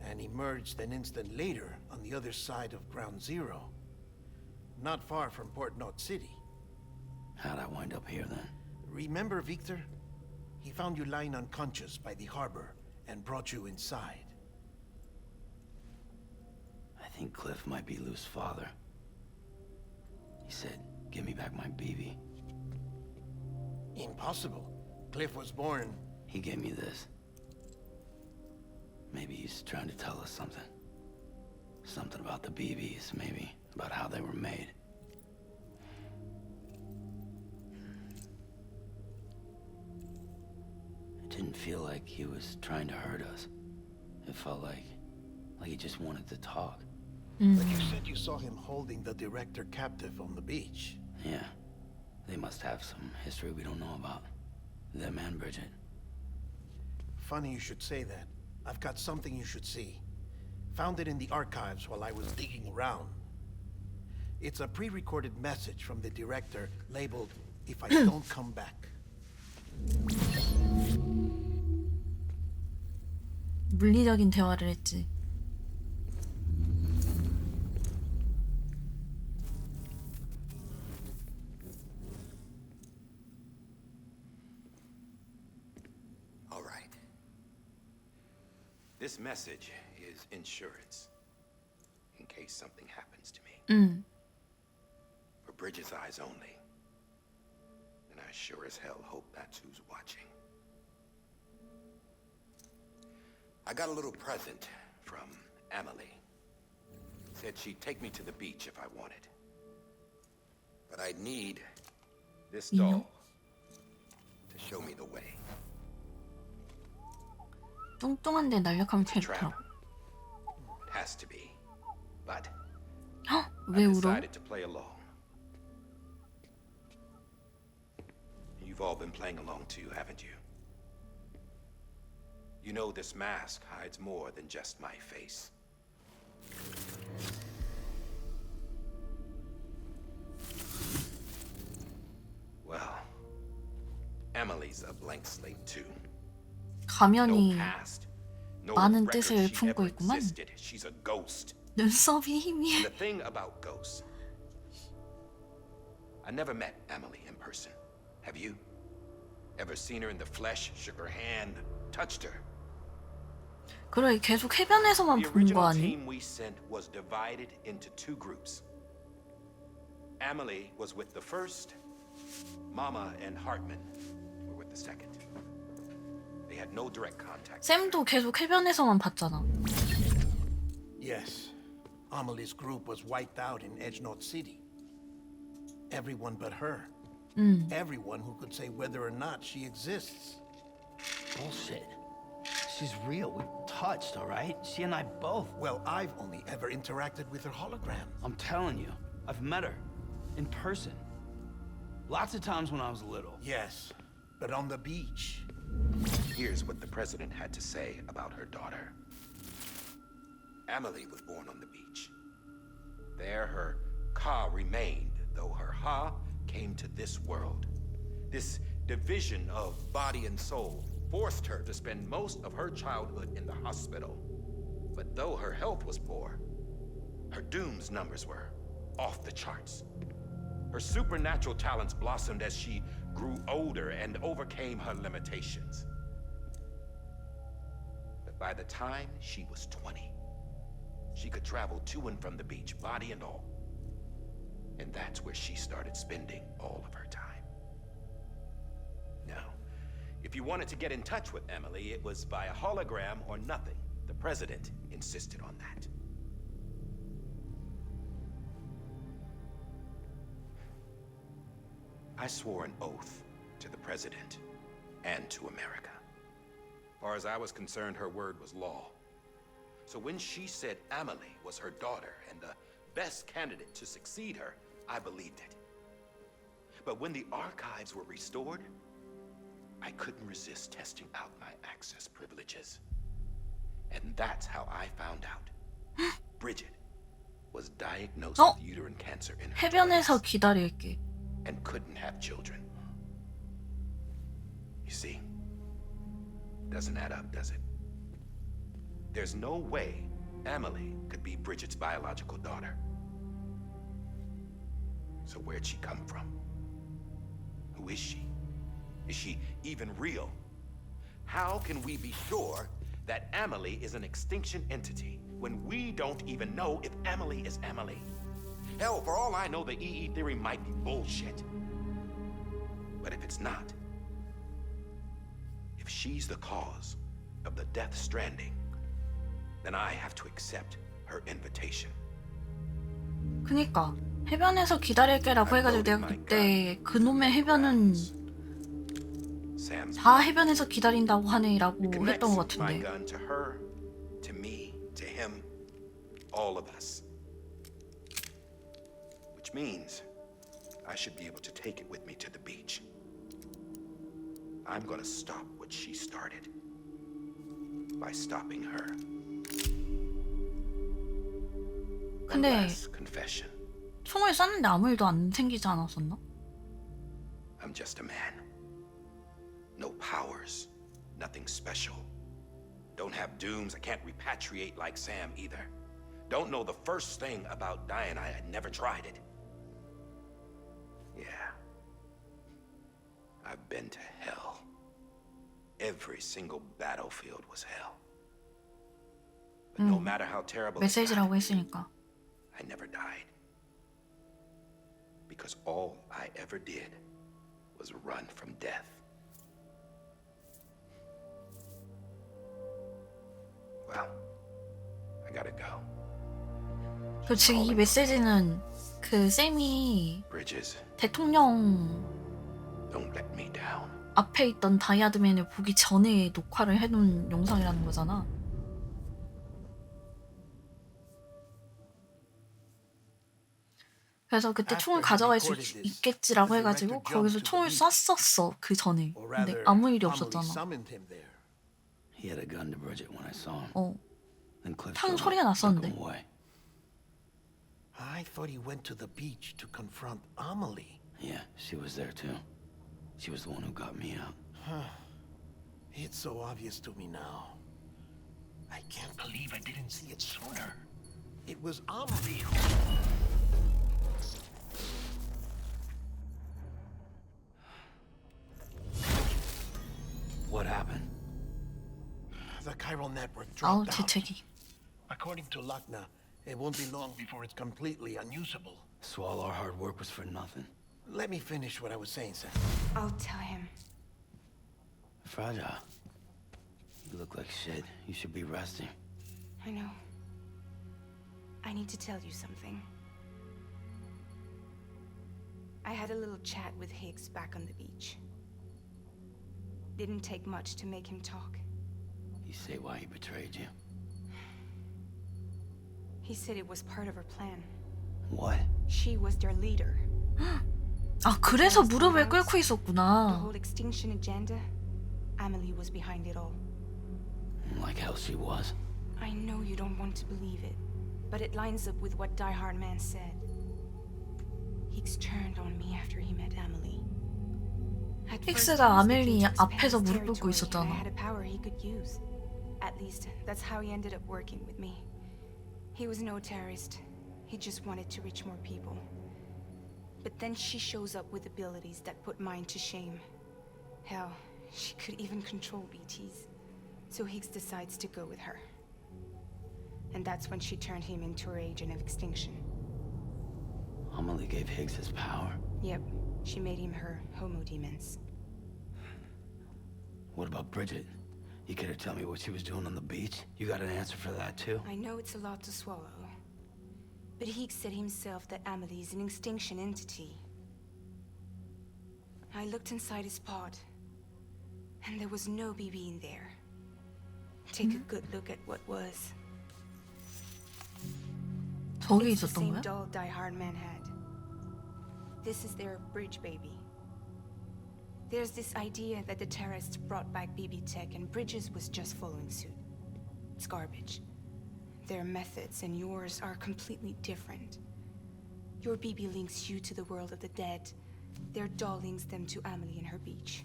and emerged an instant later on the other side of Ground Zero. Not far from Port Knot City. How'd I wind up here then? Remember Victor? He found you lying unconscious by the harbor and brought you inside. I think Cliff might be Lou's father. He said, "Give me back my BB." Impossible. Cliff was born... He gave me this. Maybe he's trying to tell us something. Something about the BBs, maybe. About how they were made. It didn't feel like he was trying to hurt us. It felt like he just wanted to talk. But you said you saw him holding the director captive on the beach. Yeah. They must have some history we don't know about. Them and Bridget. Funny you should say that. I've got something you should see. Found it in the archives while I was digging around. It's a pre-recorded message from the director labeled, "If I don't come back." 물리적인 대화를 했지. All right. This message is insurance. In case something happens to me. For Bridget's eyes only. And I sure as hell hope that's who's watching. I got a little present from Emily. Said she'd take me to the beach if I wanted. But I'd need this doll to show me the way. 뚱뚱한데 날렵한 It's a 캐릭터. trap. It has to be. But 헉, I 왜 울어? decided to play along. You've all been playing along too, haven't you? You know this mask hides more than just my face. Well, Emily's a blank slate too. No 가면이 past, no 많은 record 뜻을 she 품고 ever 있구만. existed. She's a ghost. 눈썹이 희미해. The thing about ghosts, I never met Emily in person. Have you? Ever seen her in the flesh, shook her hand, touched her? 그래, 계속 해변에서만 The 본 거 original 아니? team we sent was divided into two groups. Emily was with the first. Mama and Hartman were with the second. They had no direct contact. 샘도 계속 해변에서만 봤잖아. Yes. Amelie's group was wiped out in Edgenorth City. Everyone but her. Everyone who could say whether or not she exists. Bullshit. She's real. We touched, all right? She and I both. Well, I've only ever interacted with her hologram. I'm telling you, I've met her. In person. Lots of times when I was little. Yes, but on the beach. Here's what the president had to say about her daughter. Emily was born on the beach. There her ka remained, though her ha came to this world. This division of body and soul forced her to spend most of her childhood in the hospital. But though her health was poor, her dooms numbers were off the charts. Her supernatural talents blossomed as she grew older and overcame her limitations. But by the time she was 20, she could travel to and from the beach, body and all. And that's where she started spending all of her time. Now, if you wanted to get in touch with Emily, it was via hologram or nothing. The president insisted on that. I swore an oath to the president and to America. As far as I was concerned, her word was law. So when she said Emily was her daughter and the best candidate to succeed her, I believed it. But when the archives were restored, I couldn't resist testing out my access privileges. And that's how I found out. Bridget was diagnosed with uterine cancer in her 해변에서 20s 기다릴게. and couldn't have children. You see, doesn't add up, does it? There's no way Emily could be Bridget's biological daughter. So where'd she come from? Who is she? Is she even real? How can we be sure that Amelie is an extinction entity when we don't even know if Amelie is Amelie? Hell, for all I know, the EE theory might be bullshit. But if it's not, if she's the cause of the death stranding, then I have to accept her invitation. 그니까 해변에서 기다릴게라고 해가지고 내가 그때 그놈의 해변은 다 해변에서 기다린다고 하네라고 했던 것 같은데. My gun to her, to me, to him, all of us. Which means I should be able to take it with me to the beach. I'm gonna stop what she started by stopping her. 근데 confession. 총을 쐈는데 아무 일도 안 생기지 않았었나? I'm just a man. No powers, nothing special. Don't have dooms, I can't repatriate like Sam either. Don't know the first thing about dying, I had never tried it. Yeah. I've been to hell. Every single battlefield was hell. But no matter how terrible it 메시지라고 got, 했으니까. I never died. Because all I ever did was run from death. Well, I gotta go. 그 지금 이 메시지는 그 쌤이 Bridges, 대통령 don't let me down. 앞에 있던 다이아드맨을 보기 전에 녹화를 해놓은 영상이라는 거잖아. 그래서 그때 총을 가져갈 수 있겠지라고 해가지고 거기서 총을 쐈었어 그 전에. 근데 아무 일이 없었잖아. He had a gun to Bridget when I saw him. 어. Then Cliff 탕 showed 소리가 up, took 났었는데. him away. I thought he went to the beach to confront Amelie. Yeah, she was there too. She was the one who got me out. It's so obvious to me now. I can't believe I didn't see it sooner. It was Amelie who... What happened? The chiral network 아우 dropped out. 재채기. According to Lakna, it won't be long before it's completely unusable. So all our hard work was for nothing. Let me finish what I was saying, Sam. I'll tell him. Fragile. You look like shit. You should be resting. I know. I need to tell you something. I had a little chat with Higgs back on the beach. Didn't take much to make him talk. You say why he betrayed you? He said it was part of her plan. What? She was their leader. 아 그래서 무릎을 꿇고 The 있었구나. whole extinction agenda, Amelie was behind it all. Like hell she was. I know you don't want to believe it, but it lines up with what Die Hard Man said. Higgs turned on me after he met Amelie. At first, 힉스가 he was 아멜리 looking to expand 앞에서 his 무릎 꿇고 territory, and I 있었잖아. had a power he could use. At least, that's how he ended up working with me. He was no terrorist. He just wanted to reach more people. But then she shows up with abilities that put mine to shame. Hell, she could even control BTs. So Higgs decides to go with her. And that's when she turned him into her agent of extinction. Amelie gave Higgs his power. Yep, she made him her homo demons. What about Bridget? You care to tell me what she was doing on the beach? You got an answer for that too? I know it's a lot to swallow. But Higgs said himself that Amelie is an extinction entity. I looked inside his pod, and there was no BB in there. Take a good look at what was. 저기 It's the 있었던 same 거야? doll Die Hard Man had. This is their bridge baby. There's this idea that the terrorists brought back BB tech and Bridges was just following suit. It's garbage. Their methods and yours are completely different. Your BB links you to the world of the dead. Their doll links them to Amelie and her beach.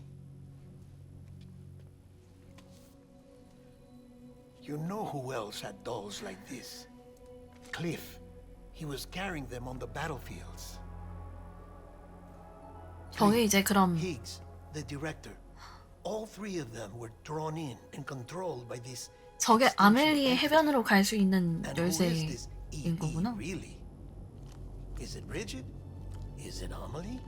You know who else had dolls like this? Cliff. He was carrying them on the battlefields. 저게 이제 그럼 Higgs, the director. all three of them were drawn in and controlled by this. 저게 아멜리의 해변으로 갈 수 있는 And who is this 열쇠인 거구나. really? Is it Bridget? Is it Amelie?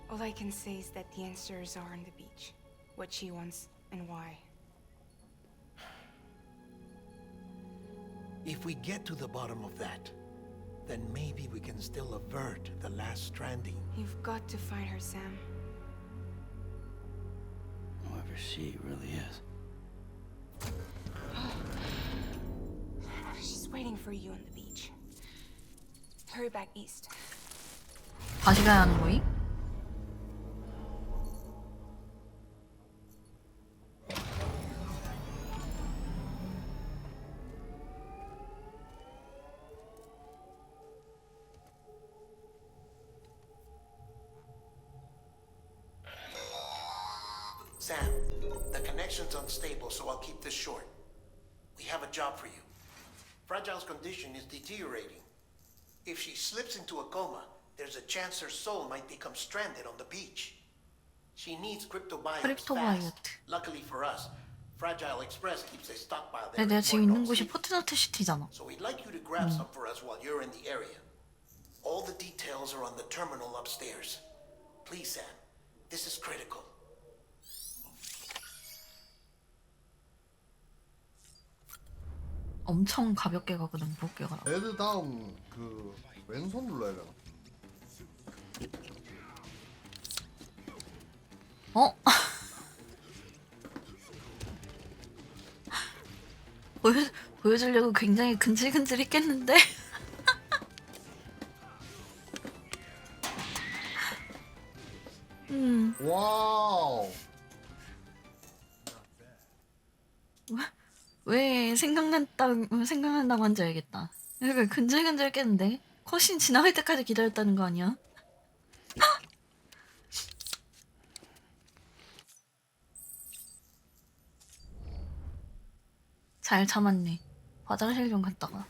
All I can say is that the answers are on the beach. What she wants and why. If we get to the bottom of that, then maybe we can still avert the last stranding. You've got to find her, Sam. Whoever she really is. She's waiting for you on the beach. Hurry back east. 다시 가야 하는 거임? Sam, the connection's unstable, so I'll keep this short. We have a job for you. Fragile's condition is deteriorating. If she slips into a coma, there's a chance her soul might become stranded on the beach. She needs cryptobiotes 크립토바이오트. fast. Luckily for us, Fragile Express keeps a stockpile there. 내가 지금 있는 for 곳이 safety. 포트나트 시티잖아. So we'd like you to grab some for us while you're in the area. All the details are on the terminal upstairs. Please, Sam. This is critical. 엄청 가볍게 가거든, 무겁게 가라. 레드 다음 그 왼손 눌러야 되나? 어? 보여주려고 굉장히 근질근질했겠는데? 와우. 왜 생각난다고 한지 알겠다. 그러니까 근질근질했겠는데? 컷신 지나갈 때까지 기다렸다는 거 아니야? 잘 참았네. 화장실 좀 갔다가.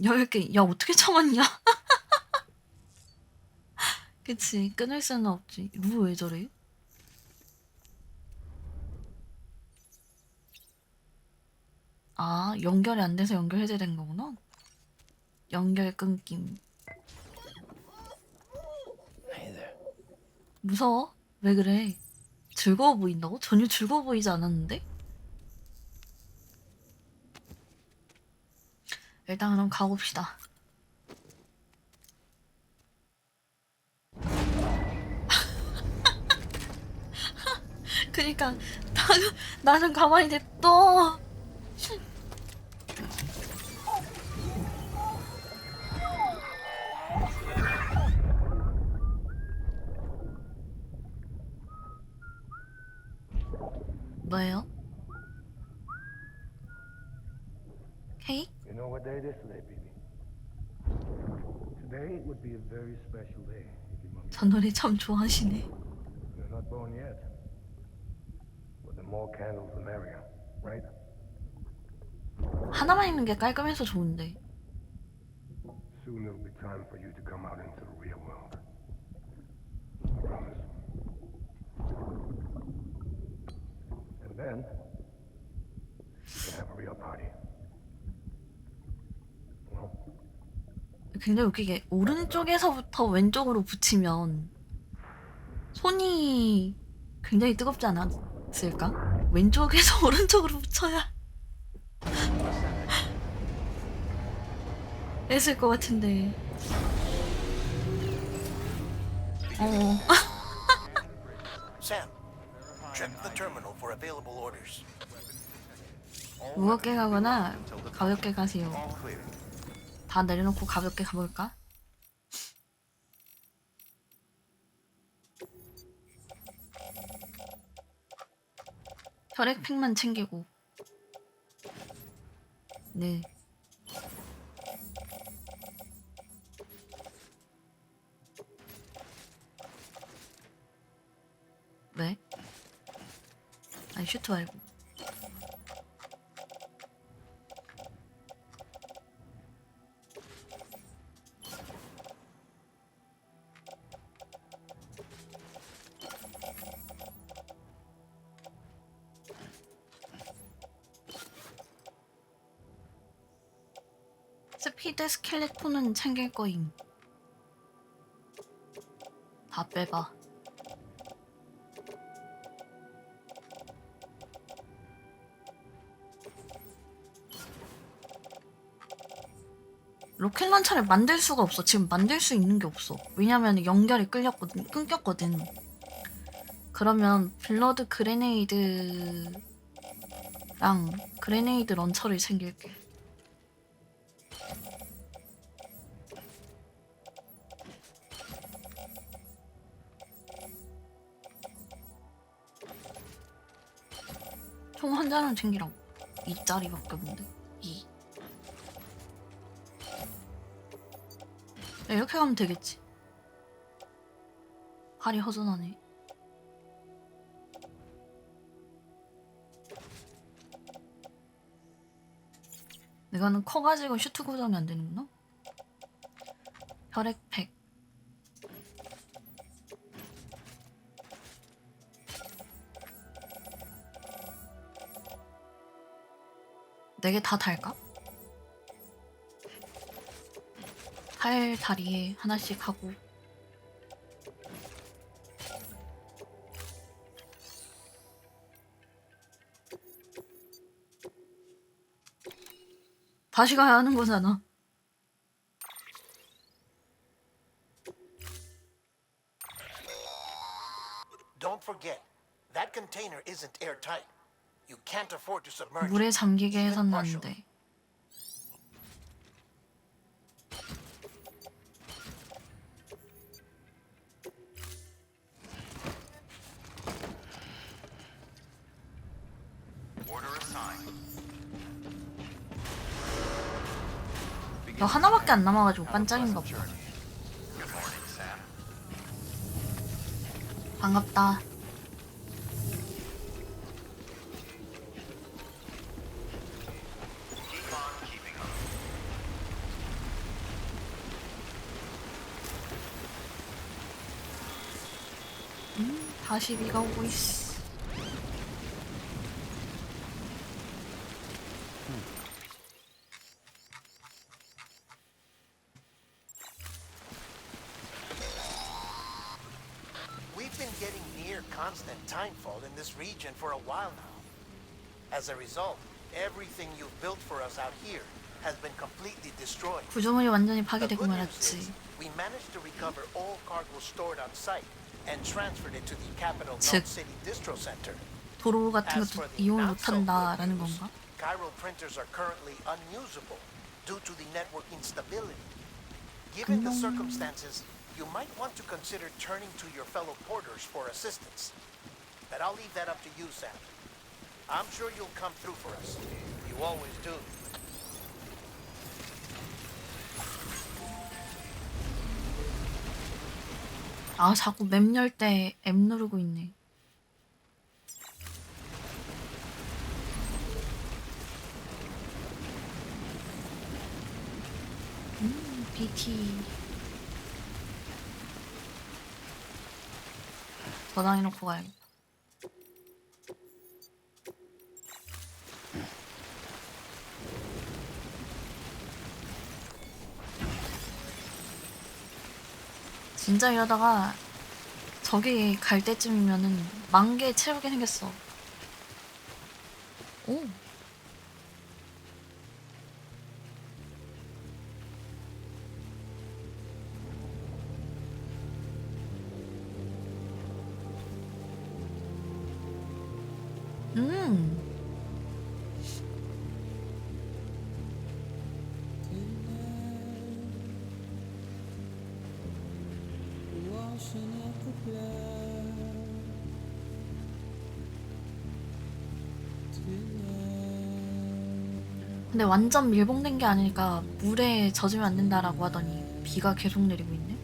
10개. 야, 어떻게 참았냐? 그치. 끊을 수는 없지. 루 왜 저래? 아, 연결이 안 돼서 연결해야 되는 거구나. 연결 끊김. Hey there. 무서워? 왜 그래? 즐거워 보인다고? 전혀 즐거워 보이지 않았는데? 일단 그럼 가봅시다. 그니까 나는 가만히 냅둬. 뭐예요? 케이크? You know what day it is today, baby? Today would be a very special day if your mom. 저 노래 참 좋아하시네. You're not born yet. But the more candles, the merrier, right? 하나만 있는 게 깔끔해서 좋은데. Soon it'll be time for you to come out into the real world. I promise. And then we can have a real party. Well, 굉장히 웃기게 오른쪽에서부터 왼쪽으로 붙이면 손이 굉장히 뜨겁지 않았을까? 왼쪽에서 오른쪽으로 붙여야 했을 것 같은데. Sam, check the terminal for available orders. 무겁게 가거나 가볍게 가세요. All clear. 다 내려놓고 가볍게 가볼까? 혈액팩만 챙기고. 네. 왜? 아니 슈트 말고. 스피드 스켈레톤은 챙길 거임. 다 빼봐. 로켓 런처를 만들 수가 없어. 지금 만들 수 있는 게 없어. 왜냐면 연결이 끊겼거든. 그러면 블러드 그레네이드랑 그레네이드 런처를 챙길게. 총 한 잔은 챙기라고. 2짜리밖에 없는데. 2. 이렇게 가면 되겠지. 팔이 허전하네. 이거는 커가지고 슈트 고정이 안 되는구나. 혈액팩. 네 개 다 달까? 팔 다리에 하나씩 하고. 다시 가야 하는 거잖아. Don't forget, that container isn't airtight. You can't afford to submerge 물에 it, 잠기게 even 해선 partially. 나는데. 너 하나밖에 안 남아가지고 반짝인가 보다. 반갑다. 다시 비가 오고 있어. We've been getting near constant timefall in this region for a while now. As a result, everything you've built for us out here has been completely destroyed. 구조물이 완전히 The 파괴되고 good news is, 말았지. we managed to recover all cargo stored on site and transferred it to the capital 즉, North City Distro Center. 도로 같은 As 것도 for the 이용을 not so good 못한다라는 news, 건가? Chiral printers are currently unusable due to the network instability. Given the circumstances, you might want to consider turning to your fellow porters for assistance. But I'll leave that up to you, Sam. I'm sure you'll come through for us. You always do. 아, 자꾸 맵 열 때 M 누르고 있네. BT. 저장해놓고 가야겠다. 진짜 이러다가 저기 갈 때쯤이면은 10,000개 채우게 생겼어. 오. 근데 완전 밀봉된 게 아니니까 물에 젖으면 안 된다라고 하더니 비가 계속 내리고 있네.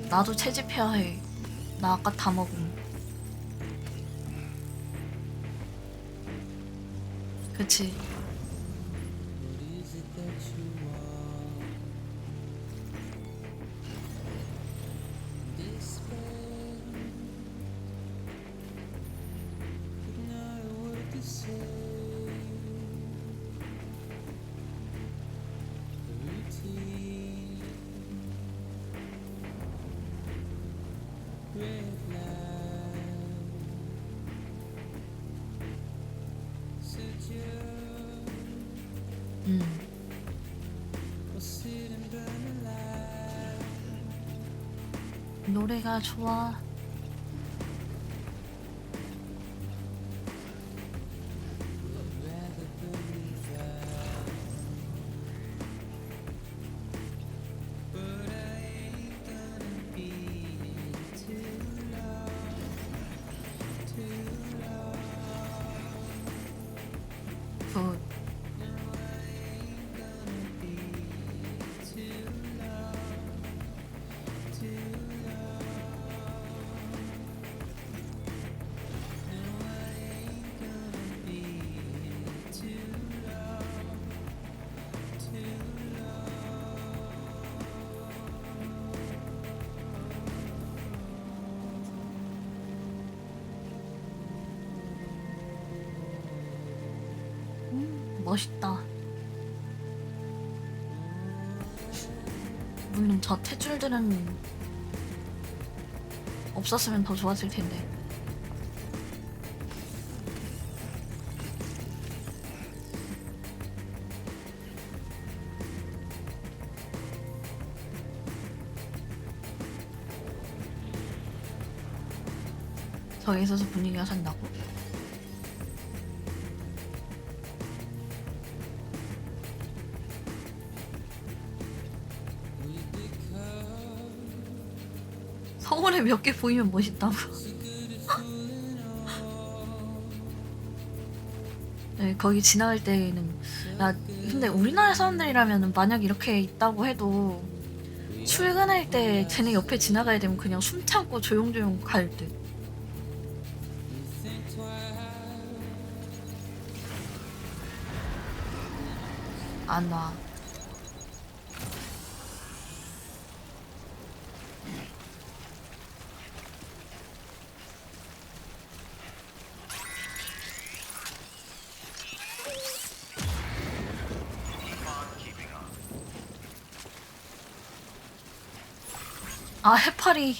나도 채집해야 해. 나 아까 다 먹음. 그치. 노래가 좋아. 굿. 멋있다. 물론 저 탯줄들은 없었으면 더 좋았을 텐데. 저기 있어서 분위기가 산다고? 서울에 몇 개 보이면 멋있다고. 네, 거기 지나갈 때는 야 근데 우리나라 사람들이라면 만약 이렇게 있다고 해도 출근할 때 쟤네 옆에 지나가야 되면 그냥 숨 참고 조용조용 갈 듯. 안 와. 아, 해파리.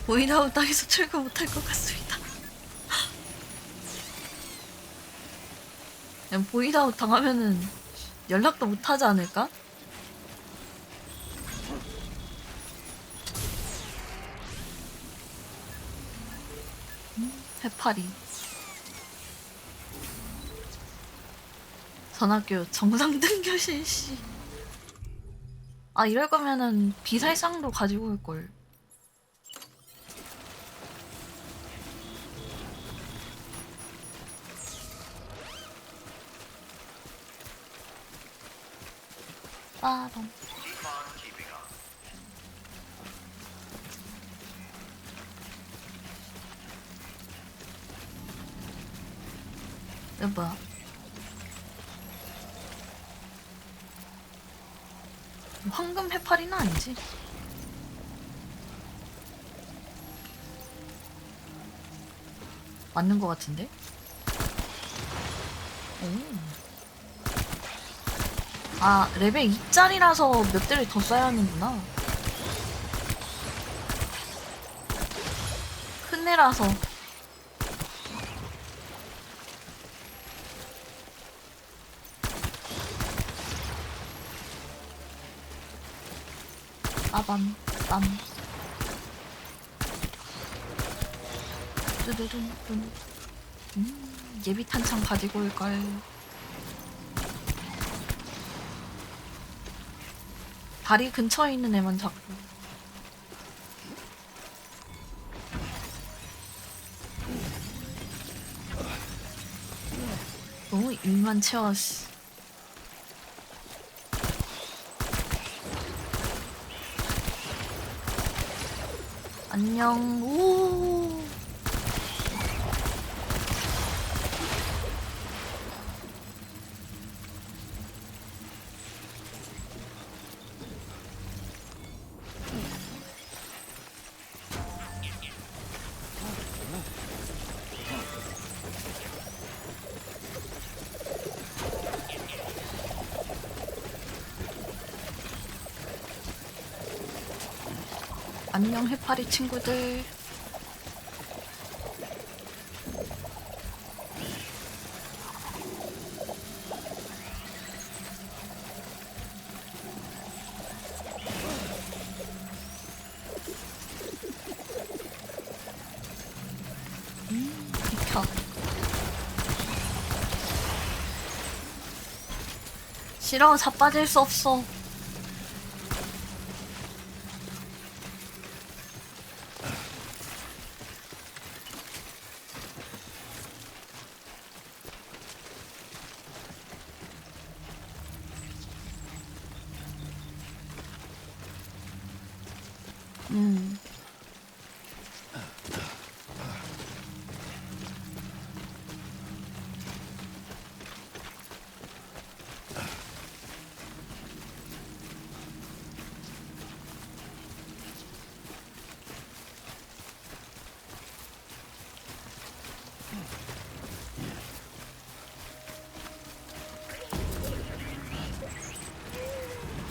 보이다운 땅에서 출근 못할 것 같습니다. 그냥 보이다운 당하면은 연락도 못하지 않을까? 해파리. 전학교 정상등교 실시. 아, 이럴 거면은 비살상도 가지고 올걸. 빠밤. 이거 뭐야? 황금 해파리는 아니지? 맞는 것 같은데? 오. 아, 레벨 2짜리라서 몇 대를 더 쏴야 하는구나. 큰 애라서. 빠밤, 빰. 뚜두둔. 예비 탄창 가지고 올걸. 다리 근처에 있는 애만 잡고. 너무 일만 채웠어. 안녕. 오. 안녕 해파리 친구들. 비켜. 싫어, 자빠질 수 없어.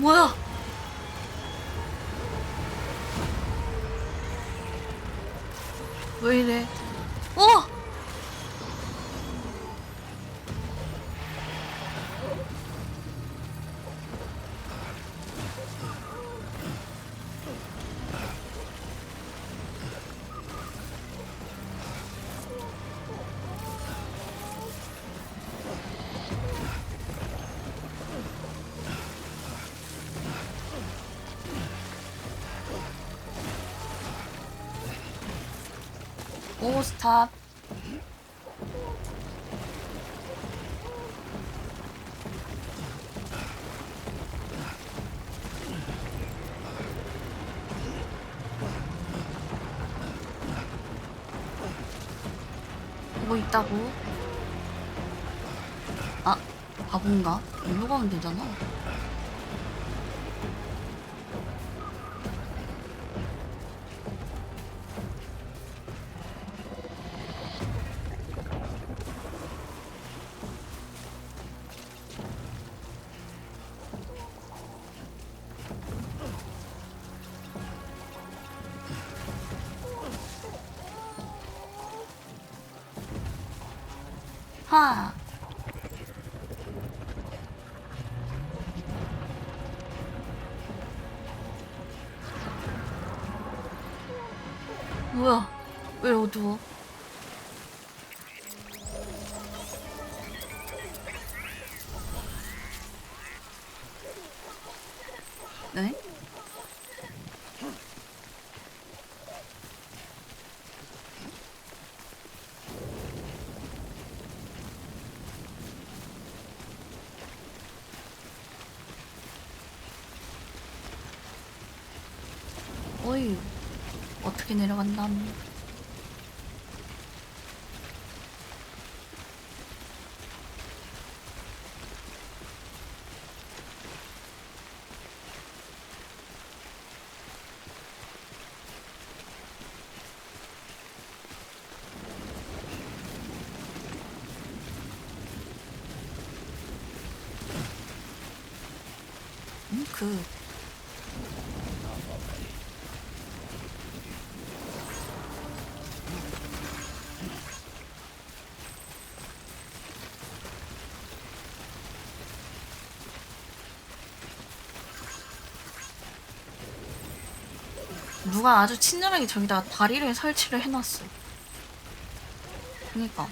뭐야? 왜 이래? 어! 오, 스탑. 뭐 있다고? 아, 바본가? 일로 가면 되잖아. 하. 뭐야? 왜 어두워? 네? 어이, 어떻게 내려간담? 누가 아주 친절하게 저기다가 다리를 설치를 해놨어. 그니까.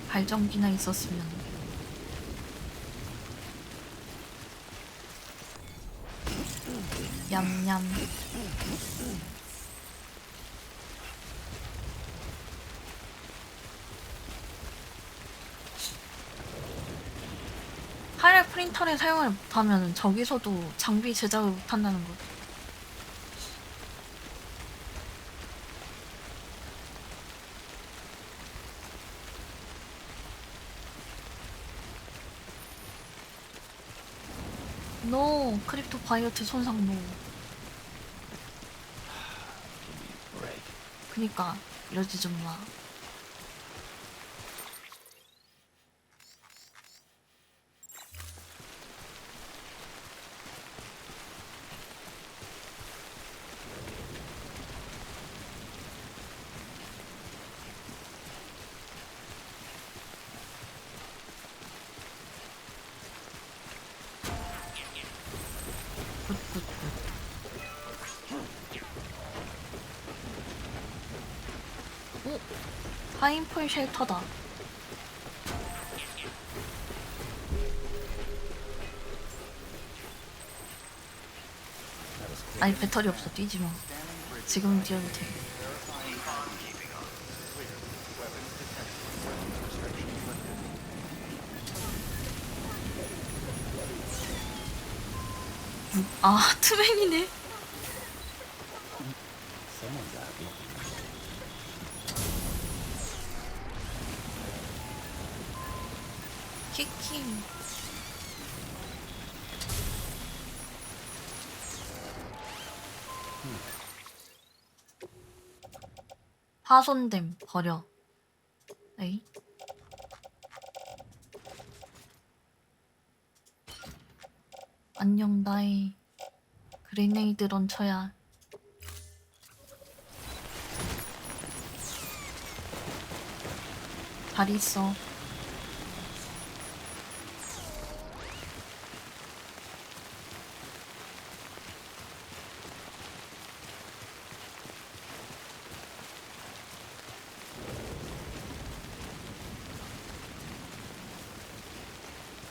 발전기나 있었으면. 냠냠. 하이랄 프린터를 사용을 못하면 저기서도 장비 제작을 못한다는 거. 노 크립토 바이오트 손상 노. 그니까 이러지 좀 마. 오! 파인풀 쉘터다. 아니 배터리 없어. 뛰지마. 지금 뛰어도 돼. 아 투맨이네. 키키. 파손됨 버려. 에이. 안녕 나의 그레네이드 런처야. 잘 있어.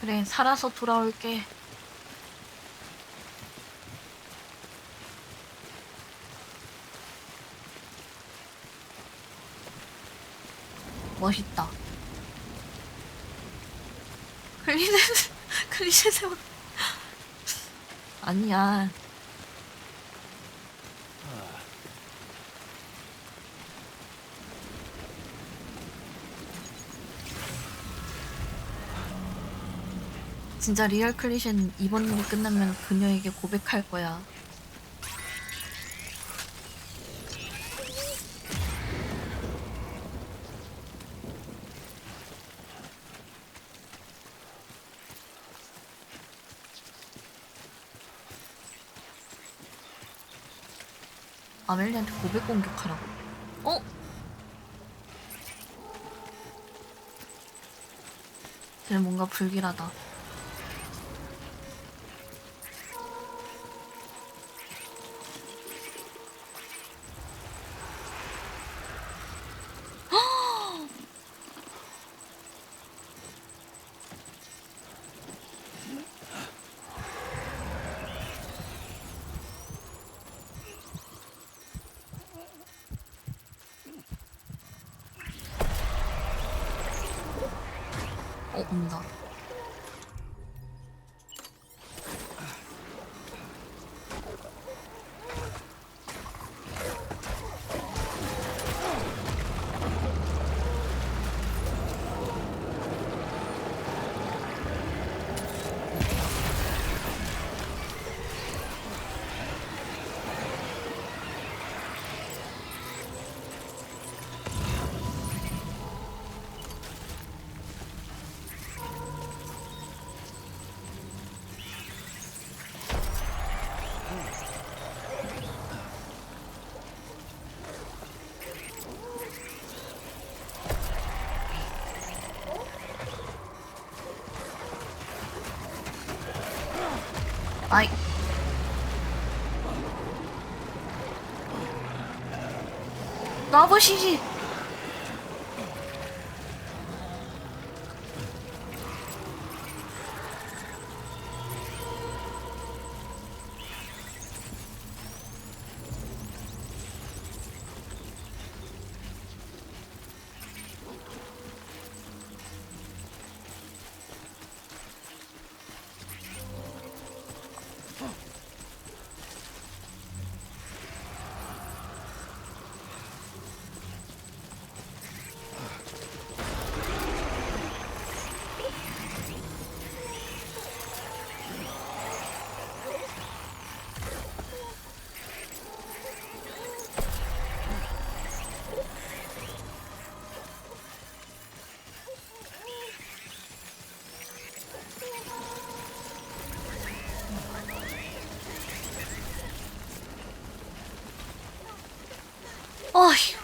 그래 살아서 돌아올게. 멋있다. 클리셰 아니야. 진짜 리얼 클리셰는 이번 일이 끝나면 그녀에게 고백할 거야. 아멜리한테 고백 공격하라고. 어? 쟤는 뭔가 불길하다. 온다. 아이. 놔보시지. 어휴.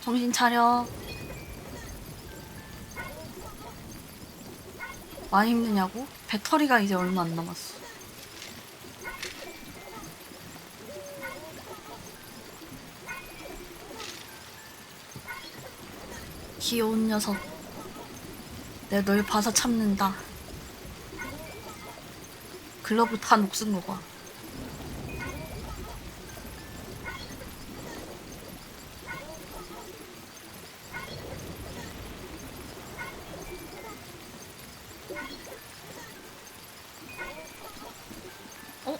정신 차려. 많이 힘드냐고? 배터리가 이제 얼마 안 남았어. 귀여운 녀석. 내가 널 봐서 참는다. 글러브 다 녹슨 거 봐.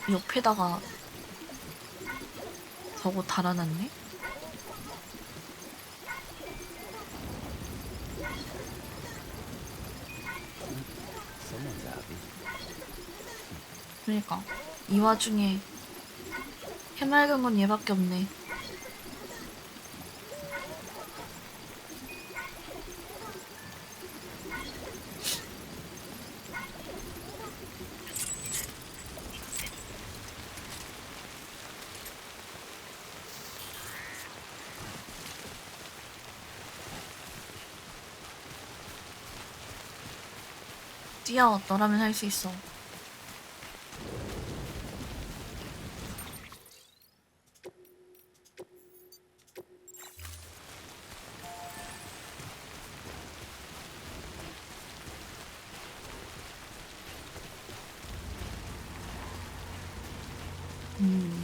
옆에다가 저거 달아놨네? 그러니까 이 와중에 해맑은 건 얘밖에 없네. 뛰어, 너라면 할 수 있어.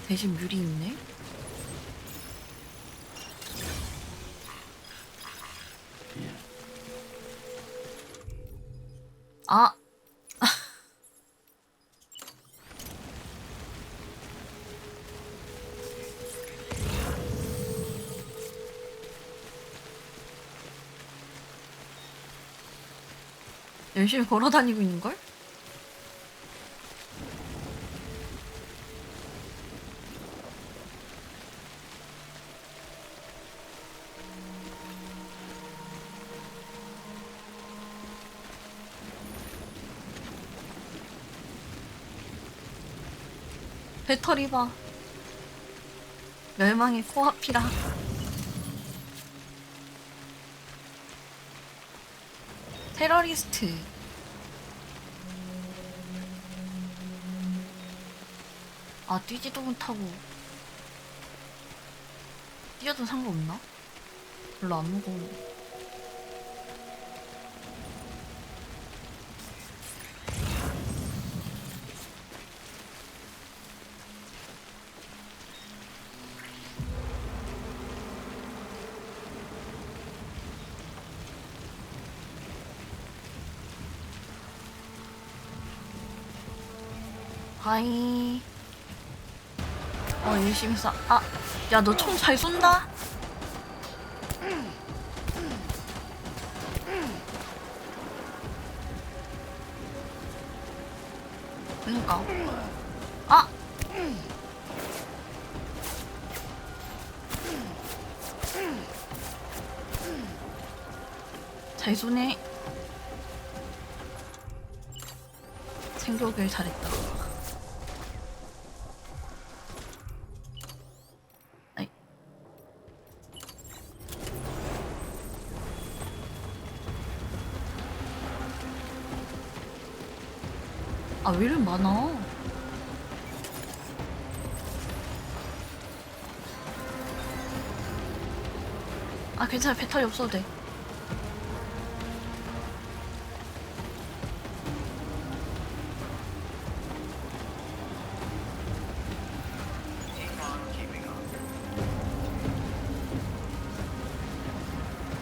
대신 뮤리 있네. 아. 열심히 걸어다니고 있는걸? 배터리 봐. 멸망의 코앞이라. 테러리스트. 아, 뛰지도 못하고. 뛰어도 상관없나? 별로 안 무거워. 하이. 열심히 쏴. 아, 야, 너 총 잘 쏜다? 그러니까. 아! 잘 쏘네. 생각을 잘했다. 아이. 아, 왜 이렇게 많아? 아, 괜찮아. 배터리 없어도 돼.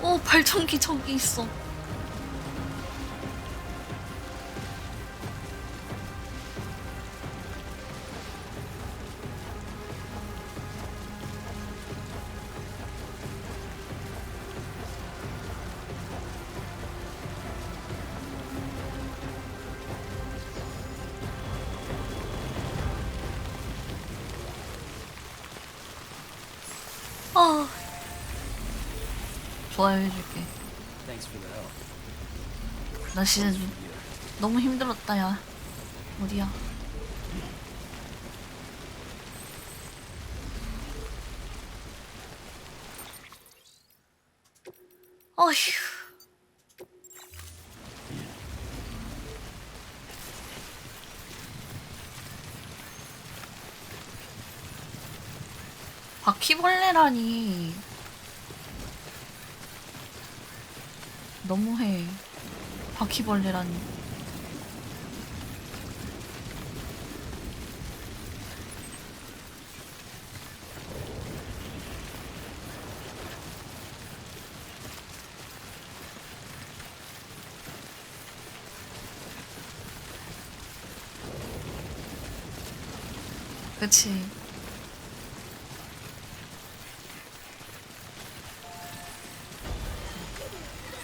오, 발전기 저기 있어. 좋아요 해줄게. 나 진짜 너무 힘들었다 야. 어디야? 어휴. 바퀴벌레라니. 너무해. 바퀴벌레라니. 그치.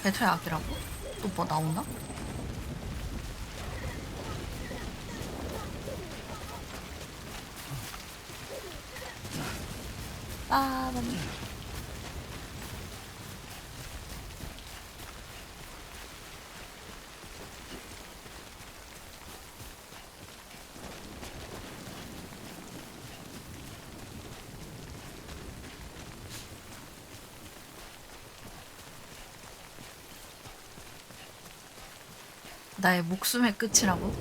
배터리 아끼라고? 또 뭐 나오나? 빠밤. 나의 목숨의 끝이라고?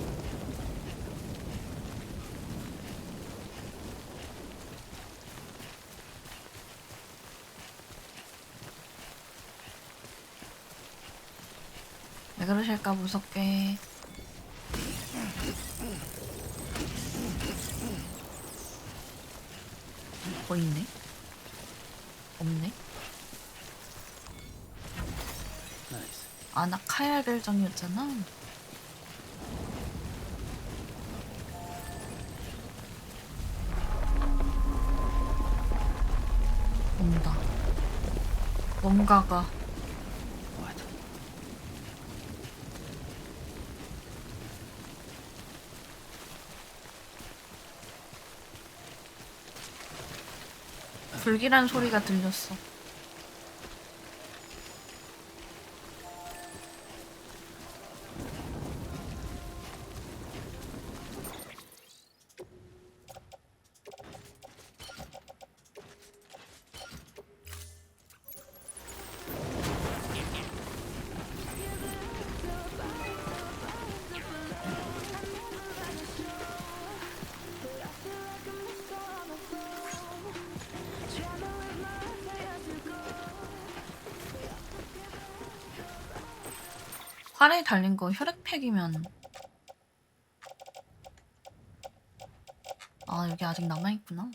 왜 그러실까 무섭게. 뭐 있네? 없네? 아, 나 카야 결정이었잖아. 온다. 뭔가가. 불길한 소리가 들렸어. 활에 달린 거 혈액팩이면. 아, 여기 아직 남아있구나.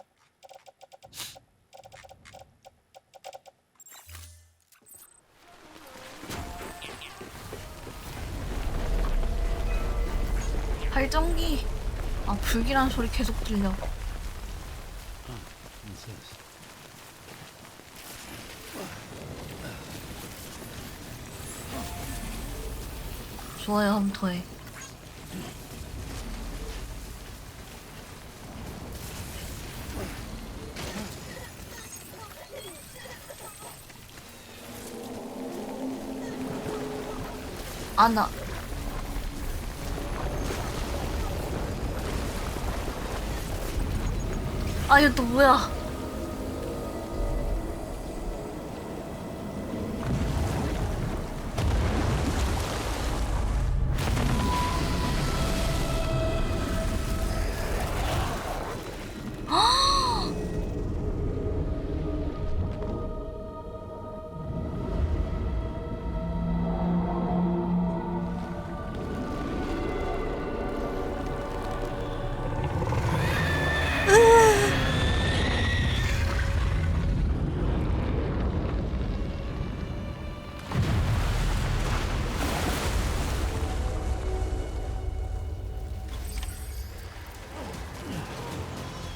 발전기. 아, 불길한 소리 계속 들려. 좋아요, 한번 더 해. 아, 나. 아, 이거 또 뭐야?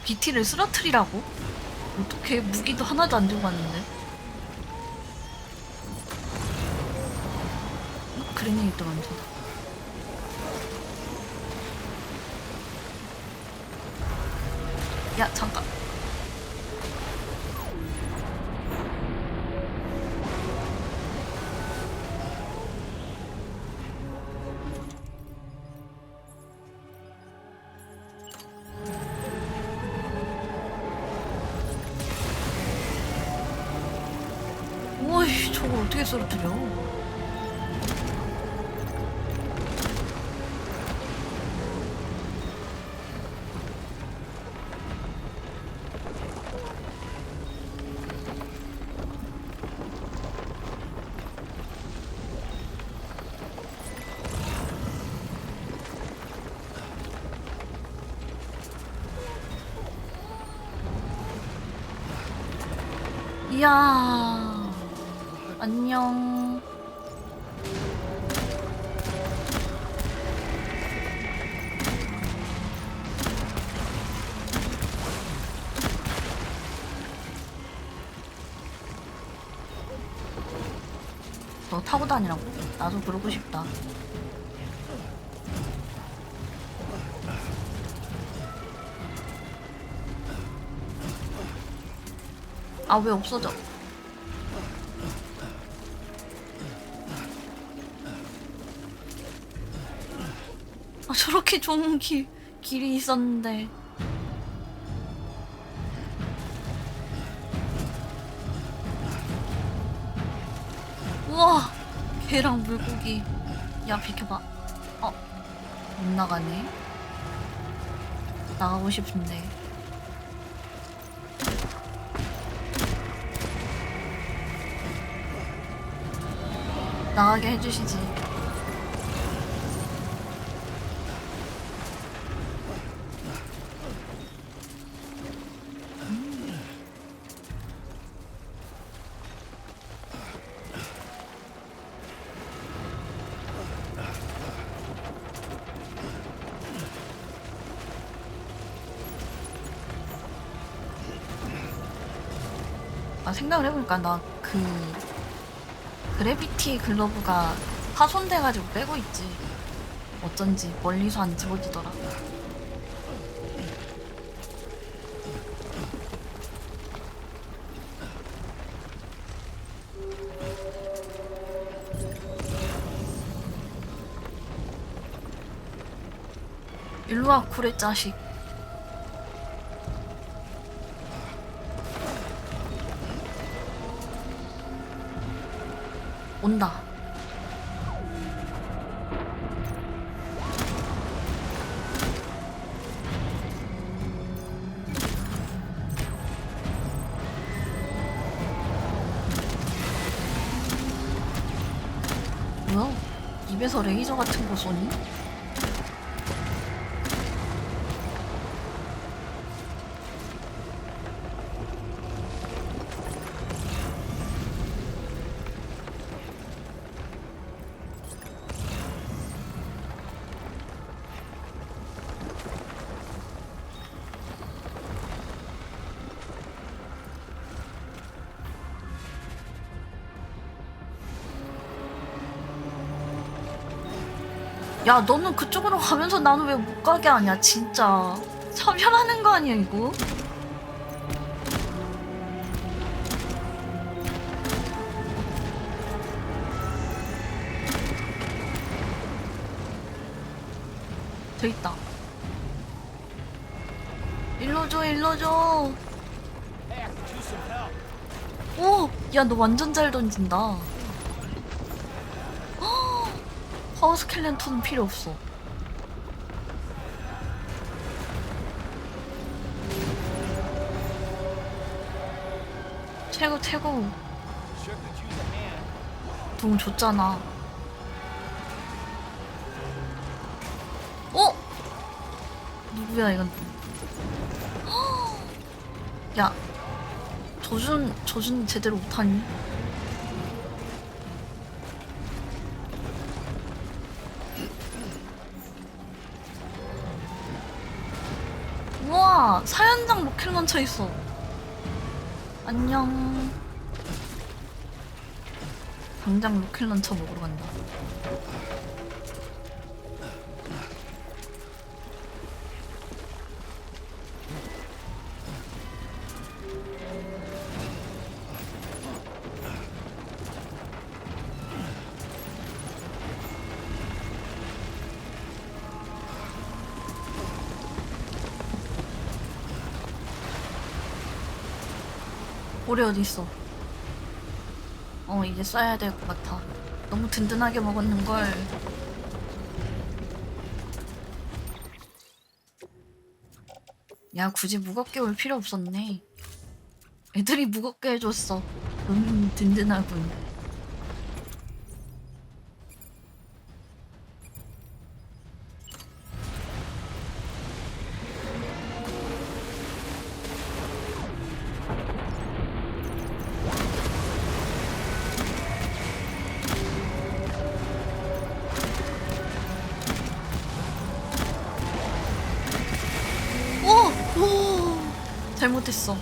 BT를 쓰러뜨리라고? 어떻게 무기도 하나도 안 들고 왔는데? 그랜이 또 많잖아. 야, 잠깐. 저걸 어떻게 쓰러뜨려? 이야, 안녕. 너 타고 다니라고. 나도 그러고 싶다. 아, 왜 없어져? 아, 저렇게 좋은 길이 있었는데. 우와, 개랑 물고기. 야, 비켜봐. 못 나가네. 나가고 싶은데. 나가게 해주시지. 아, 생각을 해보니까 나 그래비티 글러브가 파손돼가지고 빼고 있지. 어쩐지 멀리서 안 집어지더라. 일로와, 구레 자식. 온다. 뭐야? 입에서 레이저 같은 거 쏘니? 야, 너는 그쪽으로 가면서 나는 왜 못 가게 하냐, 진짜. 차별하는 거 아니야, 이거? 돼 있다. 일로 줘, 일로 줘. 오! 야, 너 완전 잘 던진다. 파워 스켈렌톤은 필요 없어. 최고, 최고. 돈 줬잖아. 어? 누구야, 이건? 야, 조준 제대로 못하니? 우와, 사연장 로켓 런처 있어. 안녕. 당장 로켓 런처 먹으러 간다. 올해 어디 있어? 이제 써야 될 것 같아. 너무 든든하게 먹었는걸. 야, 굳이 무겁게 올 필요 없었네. 애들이 무겁게 해줬어. 너무 든든하군. 잘못했어.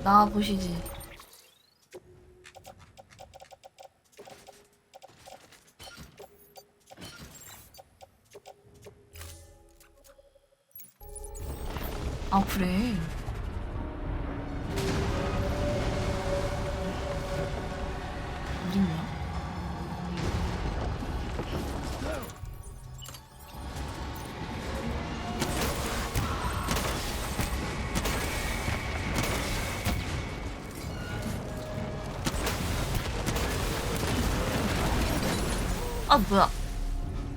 나와 보시지. 아, 그래. 어딨냐? 아, 뭐야.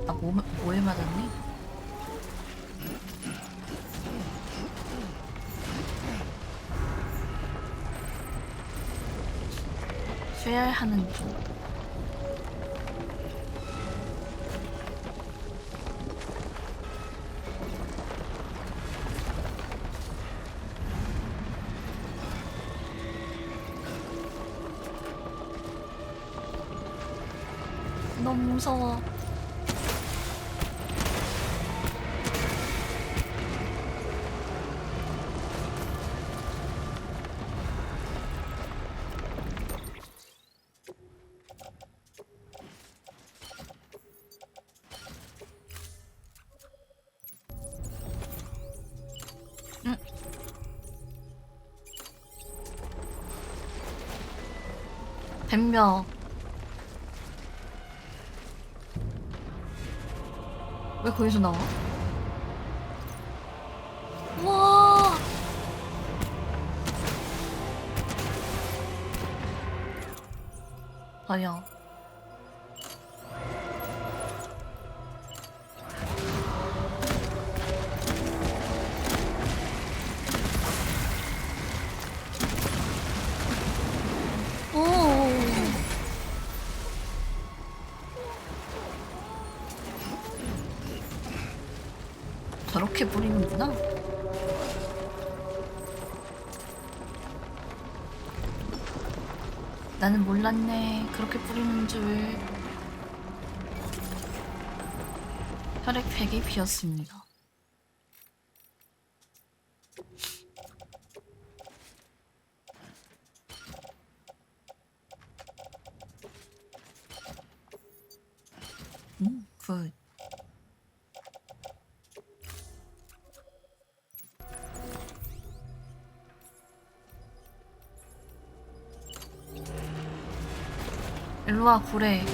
나 뭐에 맞았니? 쇠할하는 중. 너무 무서워. 뱀며. 왜 거기서 나와? 와. 아니야. 저렇게 뿌리는구나. 나는 몰랐네. 그렇게 뿌리는 줄. 혈액팩이 비었습니다. 굿. 일로와, 고래.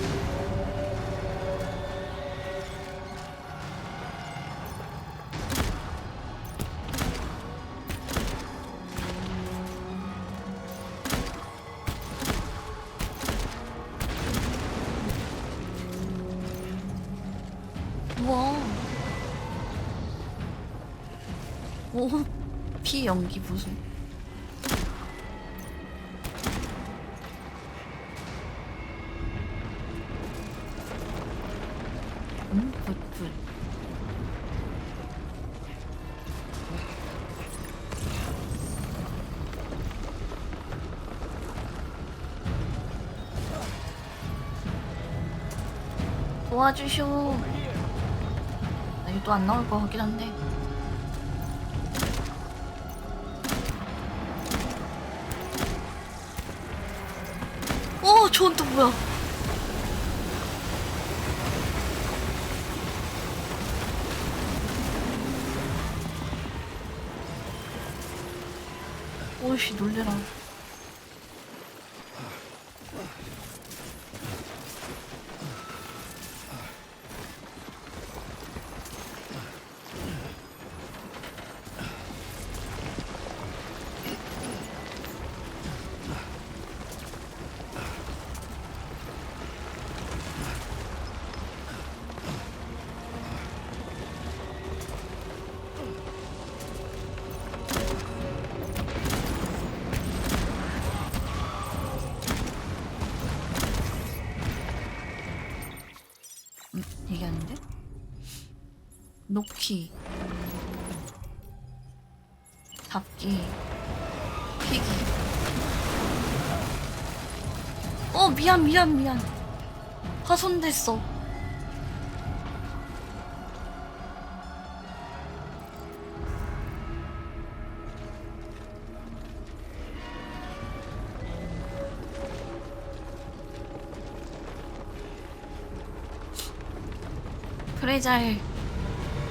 우와. 오, 피 연기 보소. 굿굿. 도와주쇼. 나 이거 또 안 나올 것 같긴 한데. 저건 또 뭐야? 오씨 놀래라. 이게 아닌데? 놓기, 잡기, 피기. 미안. 파손됐어. 그래 잘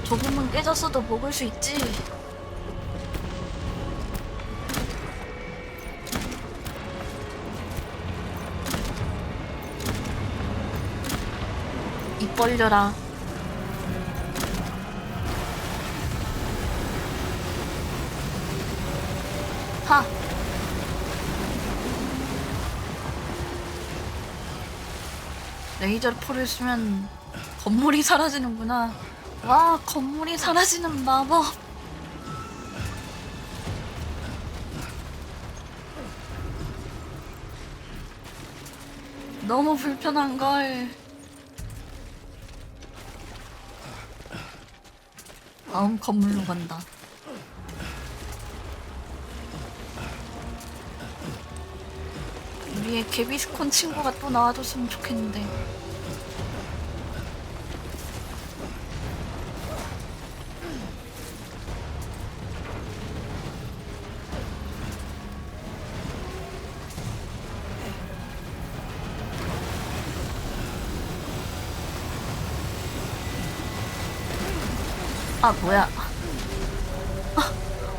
조금만 깨졌어도 먹을 수 있지. 입 벌려라. 하. 레이저 포를 쓰면 건물이 사라지는구나. 와, 건물이 사라지는 마법. 너무 불편한걸. 다음 건물로 간다. 우리의 개비스콘 친구가 또 나와줬으면 좋겠는데. 아 뭐야.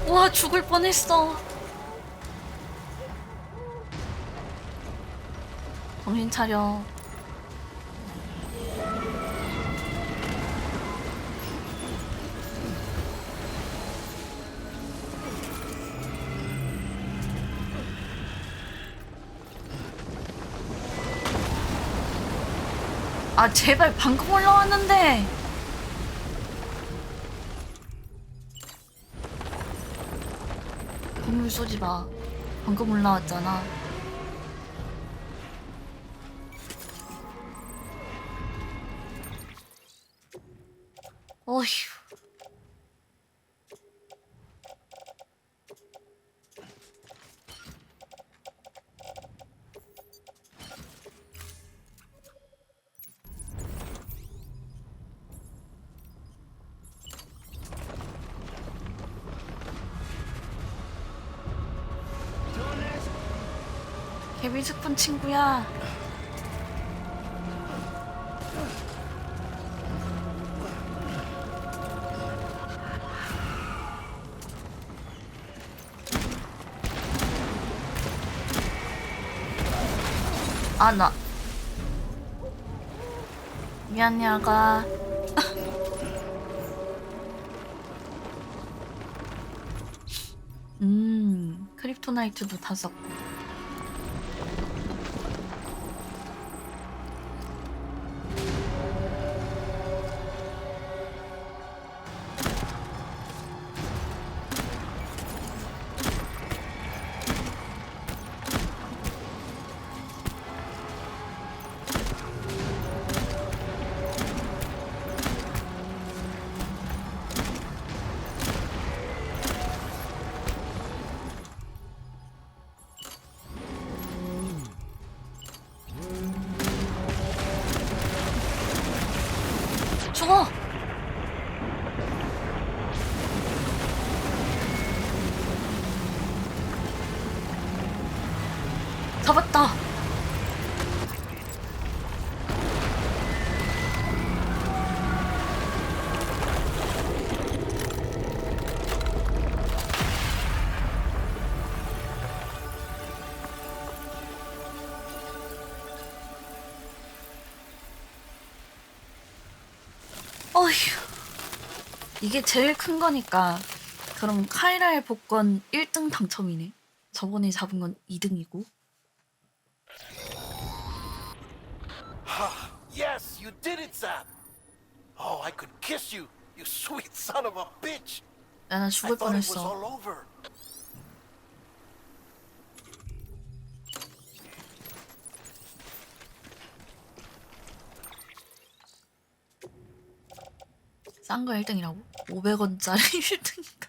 와 죽을 뻔했어. 정신 차려. 아 제발 방금 올라왔는데. 건물 쏘지 마. 방금 올라왔잖아. 어휴. 개미스푼 친구야. 아, 나 미안해 아가. 크립토나이트도 다 썼고. 죽어! 잡았다! 이게 제일 큰 거니까 그럼 카이라의 복권 1등 당첨이네. 저번에 잡은 건 2등이고. Yes, you did it, Sam. Oh, I could kiss you, you sweet son of a bitch. 나 I 죽을 thought it was 뻔했어. all over. 싼 거 1등이라고? 500원짜리 1등인가?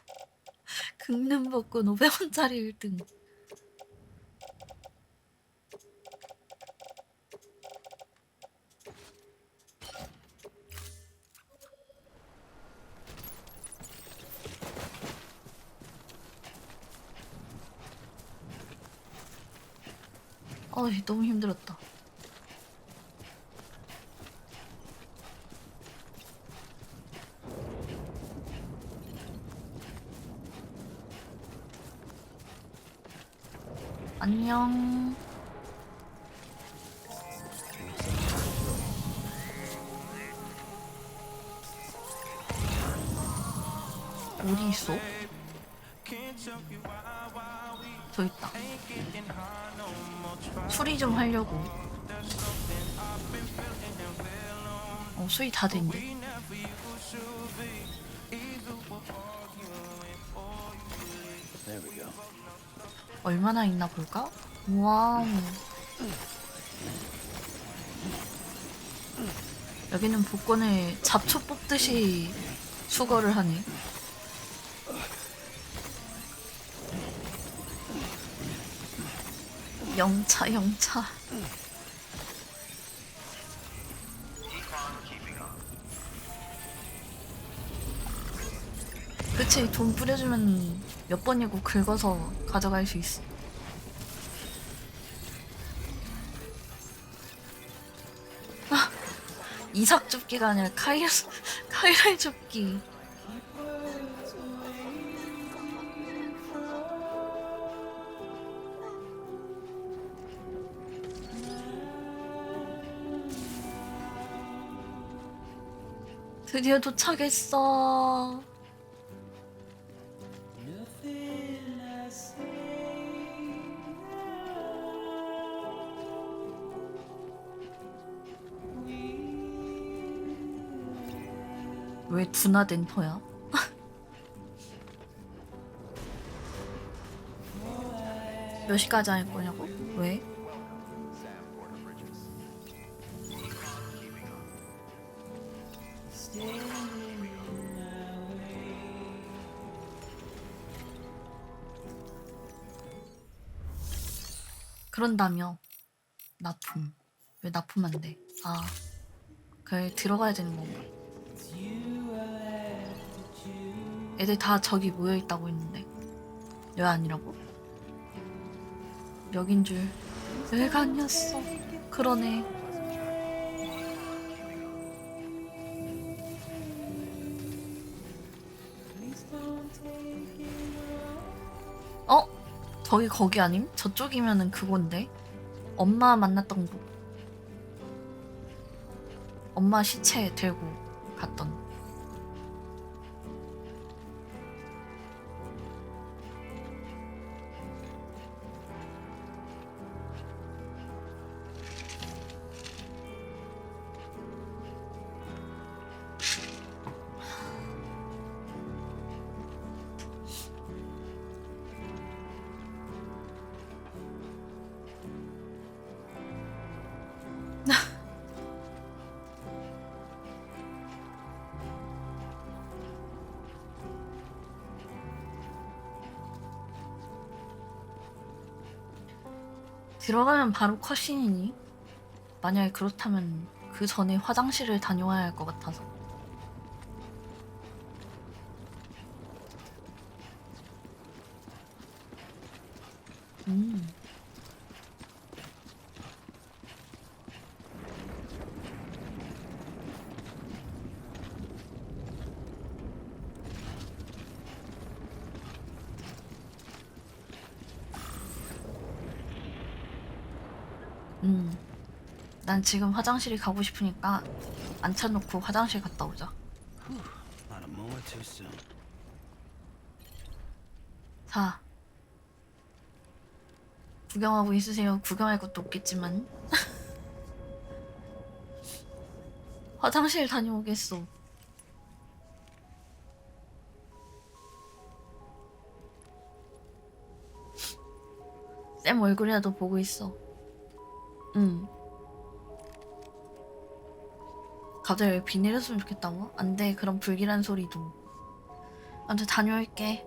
긁는 복권 500원짜리 1등. 너무 힘들었다. 안녕. 어디 있어? 저 있다. 수리 좀 하려고. 수리 다 된대. 얼마나 있나 볼까? 와우. 여기는 복권을 잡초 뽑듯이 수거를 하네. 영차. 그치, 돈 뿌려주면 몇 번이고 긁어서 가져갈 수 있어. 이삭 줍기가 아니라 카이라의 줍기. 드디어 도착했어. 왜 둔화된 터야? 몇 시까지 할 거냐고? 왜? 그런다며. 납품. 왜 납품 안 돼? 그래, 들어가야 되는 건가? 애들 다 저기 모여있다고 했는데 여기 아니라고? 여긴 줄. 여기가 아니었어. 그러네. 저기 거기 아님? 저쪽이면은 그건데? 엄마 만났던 곳. 엄마 시체 들고 갔던. 들어가면 바로 컷신이니? 만약에 그렇다면 그 전에 화장실을 다녀와야 할 것 같아서. 난 지금 화장실이 가고 싶으니까 앉혀놓고 화장실 갔다 오자. Not a moment too soon. 4. 구경하고 있으세요. 구경할 것도 없겠지만. 화장실 다녀오겠소. 쌤 얼굴이라도 보고 있어. 응. 갑자기 왜 비 내렸으면 좋겠다고? 안 돼. 그런 불길한 소리도. 아무튼 다녀올게.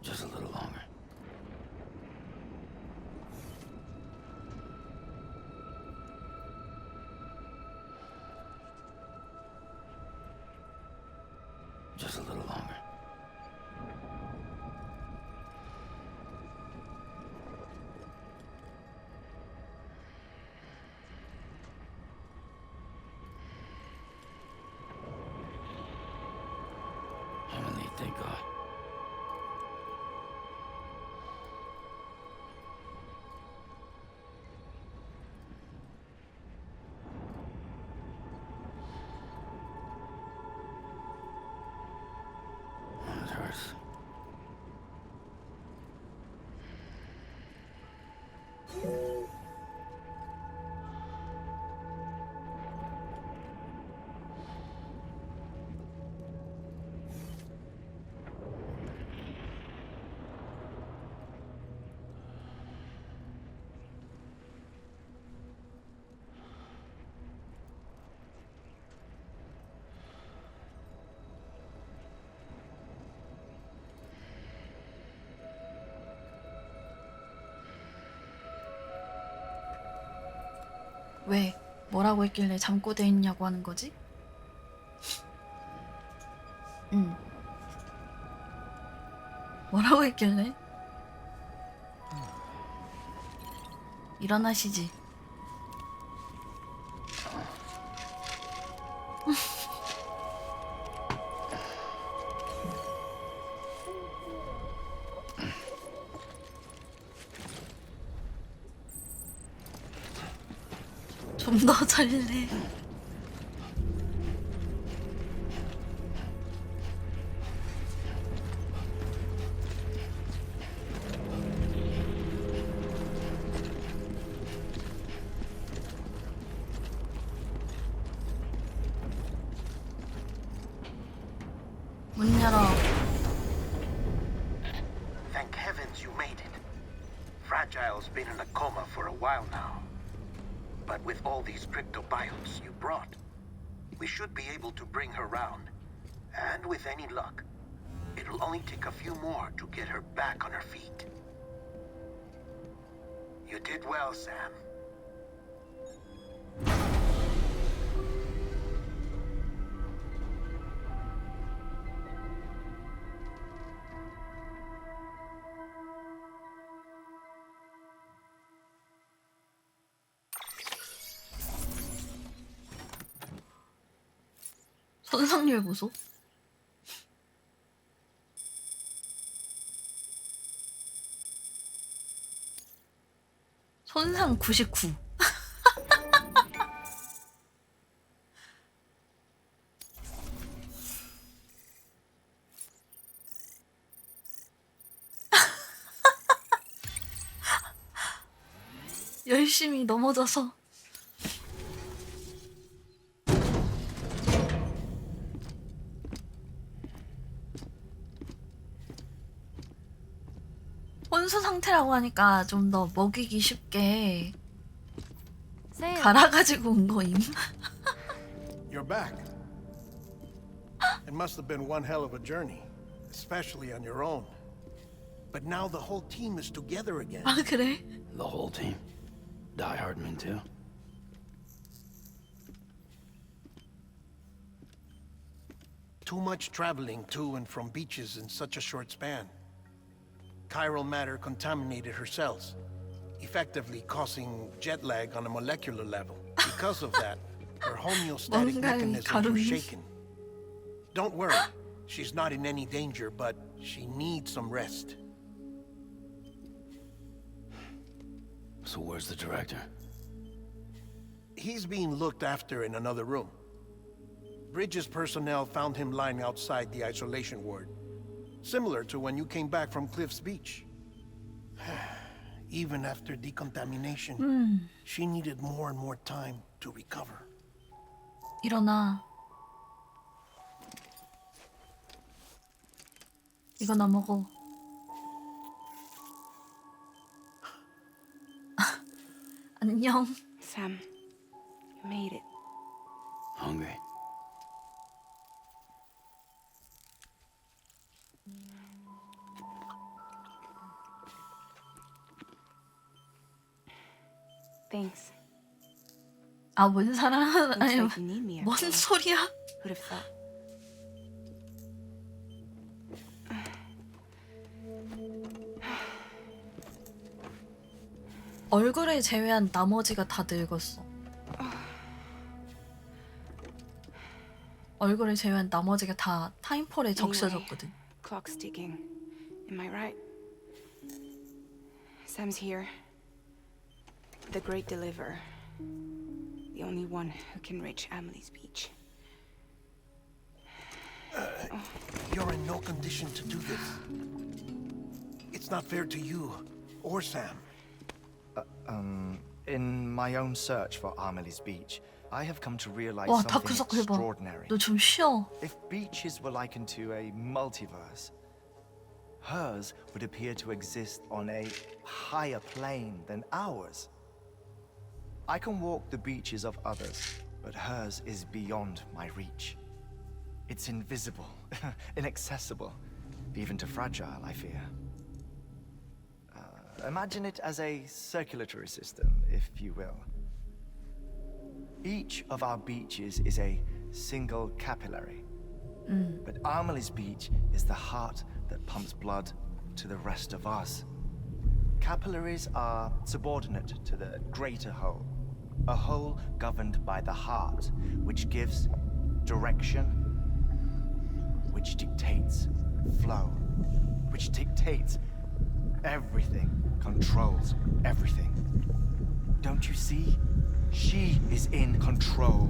Just a little longer. Just a little longer. Emily, thank God. It hurts. 왜? 뭐라고 했길래 잠꼬대 했냐고 하는 거지? 뭐라고 했길래? 일어나시지. 좀 더 잘래. 문 열어. Thank heavens you made it. Fragile's been in a coma for a while now. But with all these cryptobiotes you brought, we should be able to bring her round. And with any luck, it'll only take a few more to get her back on her feet. You did well, Sam. 손상률 보소. 손상 99. 열심히 넘어져서. 혼수 상태라고 하니까 좀 더 먹이기 쉽게 갈아가지고 온 거임. You're back. It must have been one hell of a journey, especially on your own. But now the whole team is together again. 아 그래? The whole team. Die Hardman too. Too much traveling to and from beaches in such a short span. Chiral matter contaminated her cells, effectively causing jet lag on a molecular level. Because of that, her homeostatic mechanisms were shaken. Don't worry, she's not in any danger, but she needs some rest. So where's the director? He's being looked after in another room. Bridges personnel found him lying outside the isolation ward. Similar to when you came back from Cliff's Beach. Even after decontamination, she needed more and more time to recover. 일어나. 이거나 먹어. 안녕. Sam, you made it. Hungry. Thanks. 아, 뭔 사람? Looks 아니, like you need me. 뭔 after all. 소리야? Who'd have thought? 얼굴을 제외한 나머지가 다 늙었어. 얼굴을 제외한 나머지가 다 타임폴에 적셔졌거든. Clock's ticking. Am I right? Sam's here. The great deliverer. The only one who can reach Amelie's beach. You're in no condition to do this. It's not fair to you or Sam. In my own search for Amelie's beach, I have come to realize 와, something 다크서클 봐. extraordinary. 너 좀 쉬어. If beaches were likened to a multiverse, hers would appear to exist on a higher plane than ours. I can walk the beaches of others, but hers is beyond my reach. It's invisible, inaccessible, even to Fragile, I fear. Imagine it as a circulatory system, if you will. Each of our beaches is a single capillary. But Amelie's beach is the heart that pumps blood to the rest of us. Capillaries are subordinate to the greater whole, a whole governed by the heart, which gives direction, which dictates flow, which dictates everything, controls everything. Don't you see? She is in control.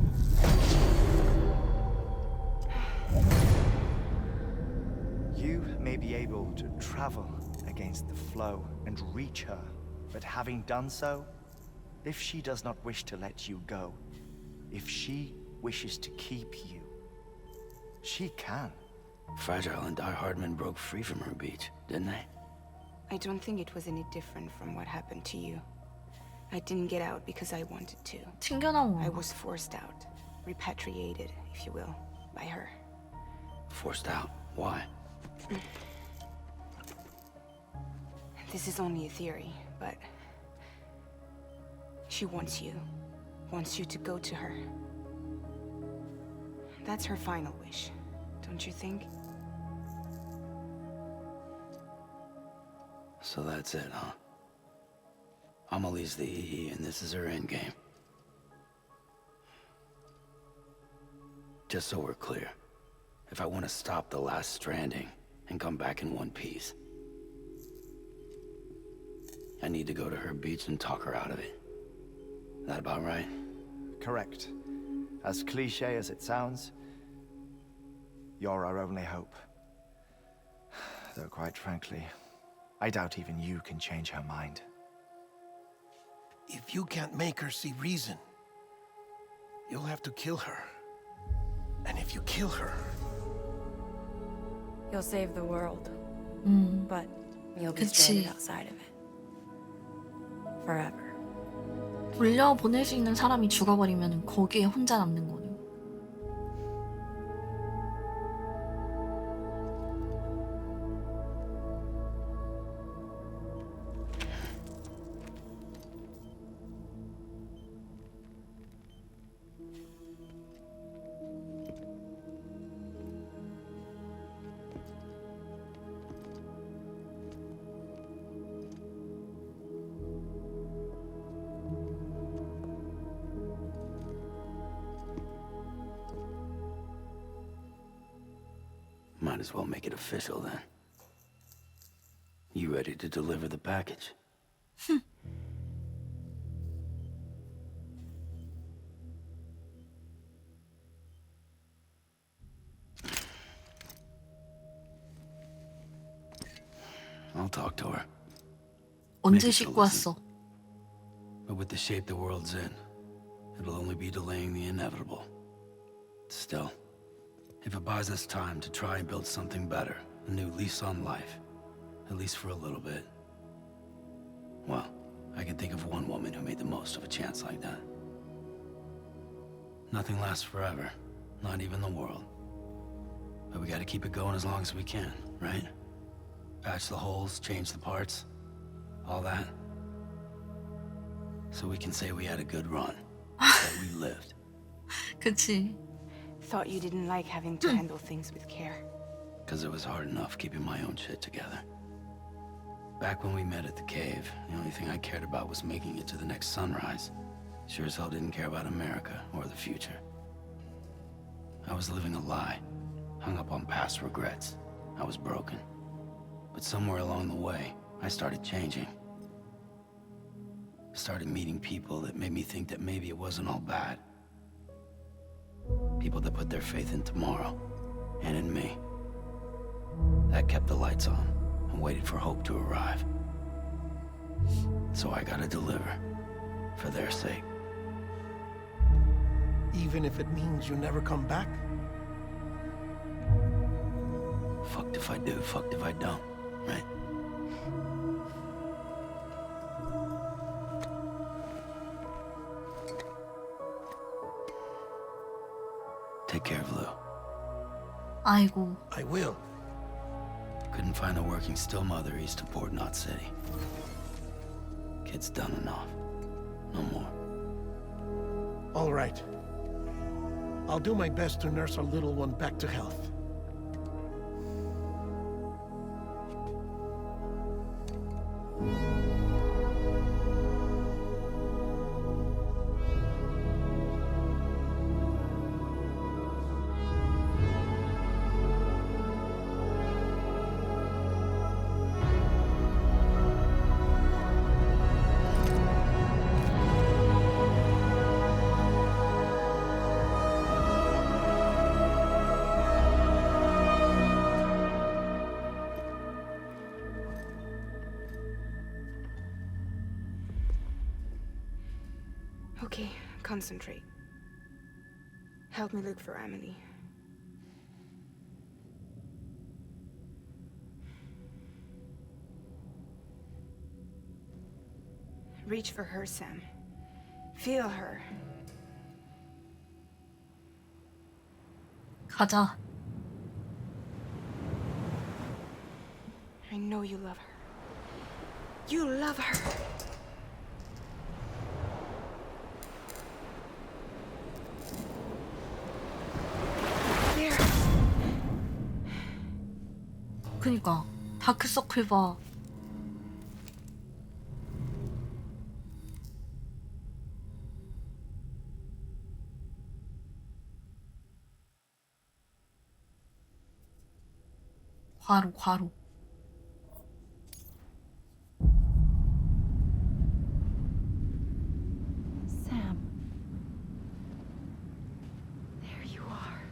You may be able to travel against the flow and reach her, but having done so, if she does not wish to let you go, if she wishes to keep you, she can. Fragile and Die Hardman broke free from her beach, didn't they? I don't think it was any different from what happened to you. I didn't get out because I wanted to. 튕겨나온 I 건가? was forced out, repatriated, if you will, by her. Forced out. Why? This is only a theory, but she wants you to go to her. That's her final wish, don't you think? So that's it, huh? Amelie's the EE, and this is her endgame. Just so we're clear, if I want to stop the last stranding and come back in one piece, I need to go to her beach and talk her out of it. That about right? Correct. As cliche as it sounds, you're our only hope. Though quite frankly, I doubt even you can change her mind. If you can't make her see reason, you'll have to kill her. And if you kill her, You'll save the world, but you'll be 그치. stranded outside of it. Forever. 돌려보낼 수 있는 사람이 죽어버리면 거기에 혼자 남는 거네. Might as well make it official then. You ready to deliver the package? I'll talk to her. 언제 씻고 왔어? But with the shape the world's in, it'll only be delaying the inevitable. Still, if it buys us time to try and build something better, a new lease on life, at least for a little bit, well, I can think of one woman who made the most of a chance like that. Nothing lasts forever, not even the world. But we gotta keep it going as long as we can, right? Patch the holes, change the parts, all that. So we can say we had a good run, that we lived. 그치. Thought you didn't like having to handle things with care. Because it was hard enough keeping my own shit together. Back when we met at the cave, the only thing I cared about was making it to the next sunrise. Sure as hell didn't care about America or the future. I was living a lie, hung up on past regrets. I was broken. But somewhere along the way, I started changing. Started meeting people that made me think that maybe it wasn't all bad. People that put their faith in tomorrow, and in me. That kept the lights on, and waited for hope to arrive. So I gotta deliver, for their sake. even if it means you never come back? Fucked if I do, fucked if I don't, right? Take care of Lou. 아이고. I will. Couldn't find a working still mother east of Port Knot City. Kid's done enough. No more. All right. I'll do my best to nurse our little one back to health. Okay, concentrate. Help me look for Emily. Reach for her, Sam. Feel her. 가자. I know you love her. You love her. There. 그니까 다크서클 봐. 과로 과로. Sam. There you are.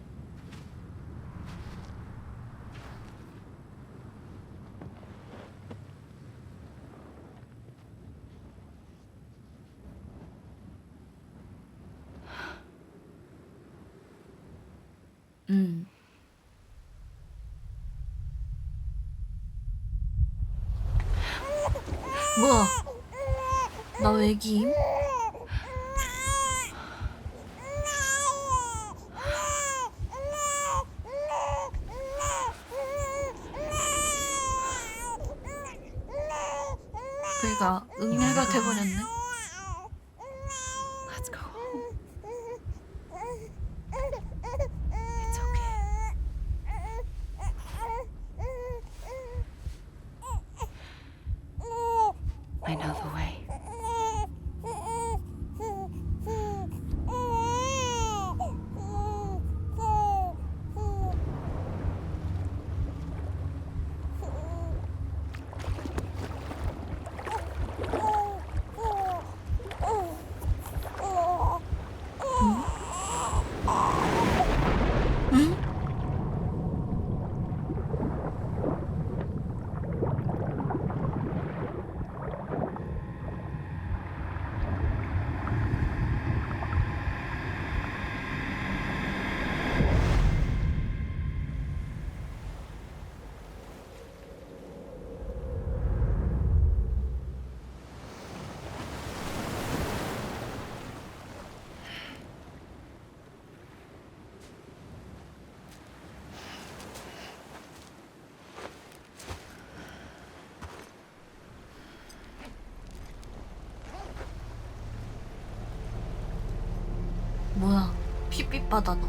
뭐야? 나 왜김? 그니까 응애가 돼버렸네. Let's go home. It's okay. I know the way. 뭐야? 핏빛 바다 너.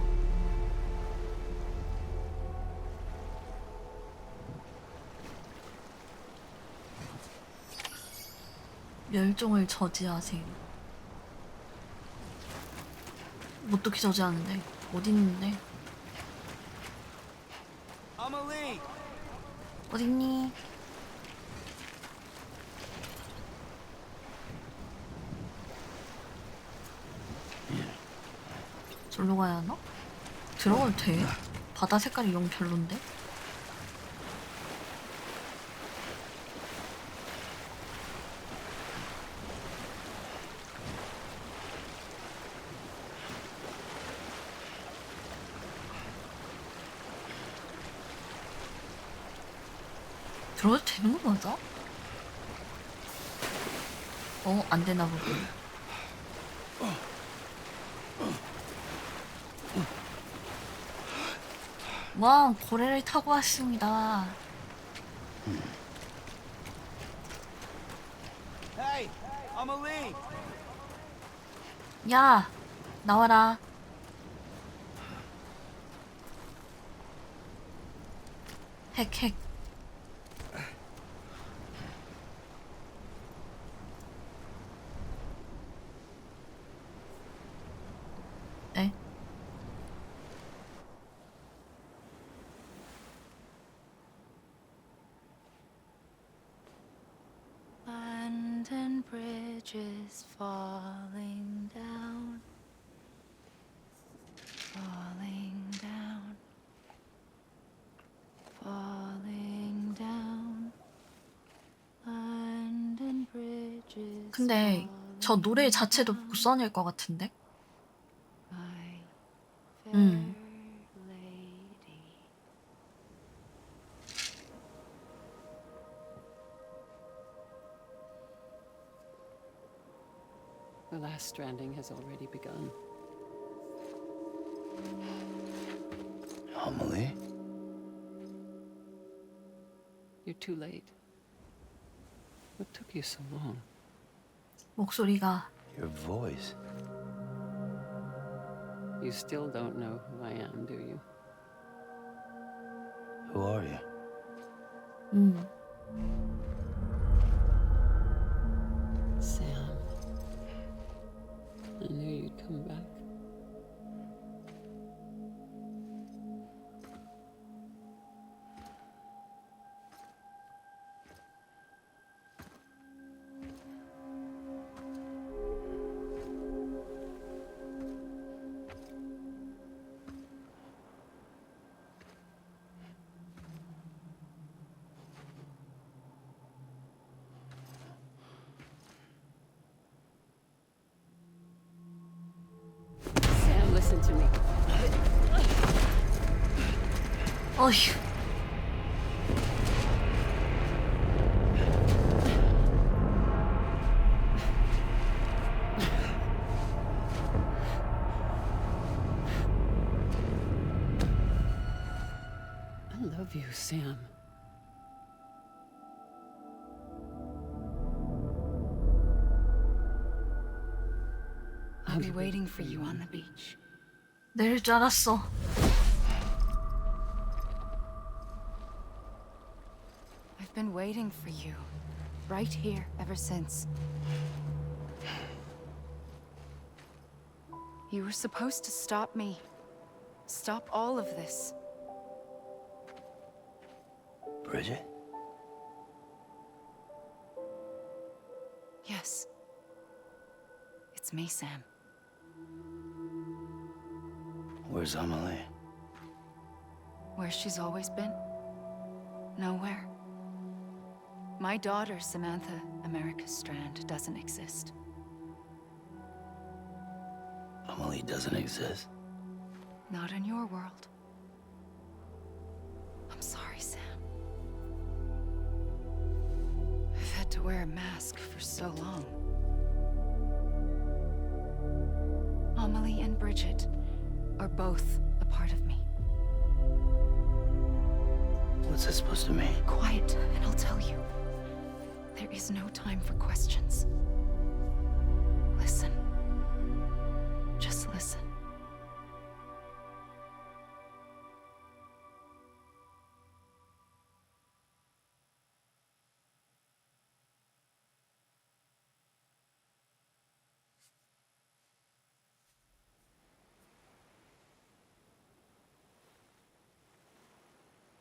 멸종을 저지하세요. 어떻게 저지하는데? 어디 있는데? Amelie! 어딨니? 절로 가야 하나? 들어가도 돼? 바다 색깔이 영 별론데? 들어가도 되는 거 맞아? 안 되나 보고. 와, 고래를 타고 왔습니다. Hey, Amelie! 야, 나와라. 핵. 에? London Bridge is falling down. Falling down. Falling down. London Bridge is 근데 저 노래 자체도 보선일 것 같은데? my fair lady. The last stranding has already begun. Amelie? You're too late. What took you so long? 목소리가 Your voice. You still don't know who I am, do you? Who are you? Sam. I knew you'd come back. Sam, listen to me. 어휴. I love you, Sam. I'll be waiting for you on the beach. 내릴 줄 알았어. I've been waiting for you, right here, ever since. You were supposed to stop me. Stop all of this. Bridget? Yes. It's me, Sam. Where's Amelie? Where she's always been? Nowhere. My daughter, Samantha America Strand, doesn't exist. Amelie doesn't exist. Not in your world. I'm sorry, Sam. I've had to wear a mask for so long. Amelie and Bridget are both a part of me. What's that supposed to mean? Quiet, and I'll tell you. There is no time for questions. Listen. Just listen.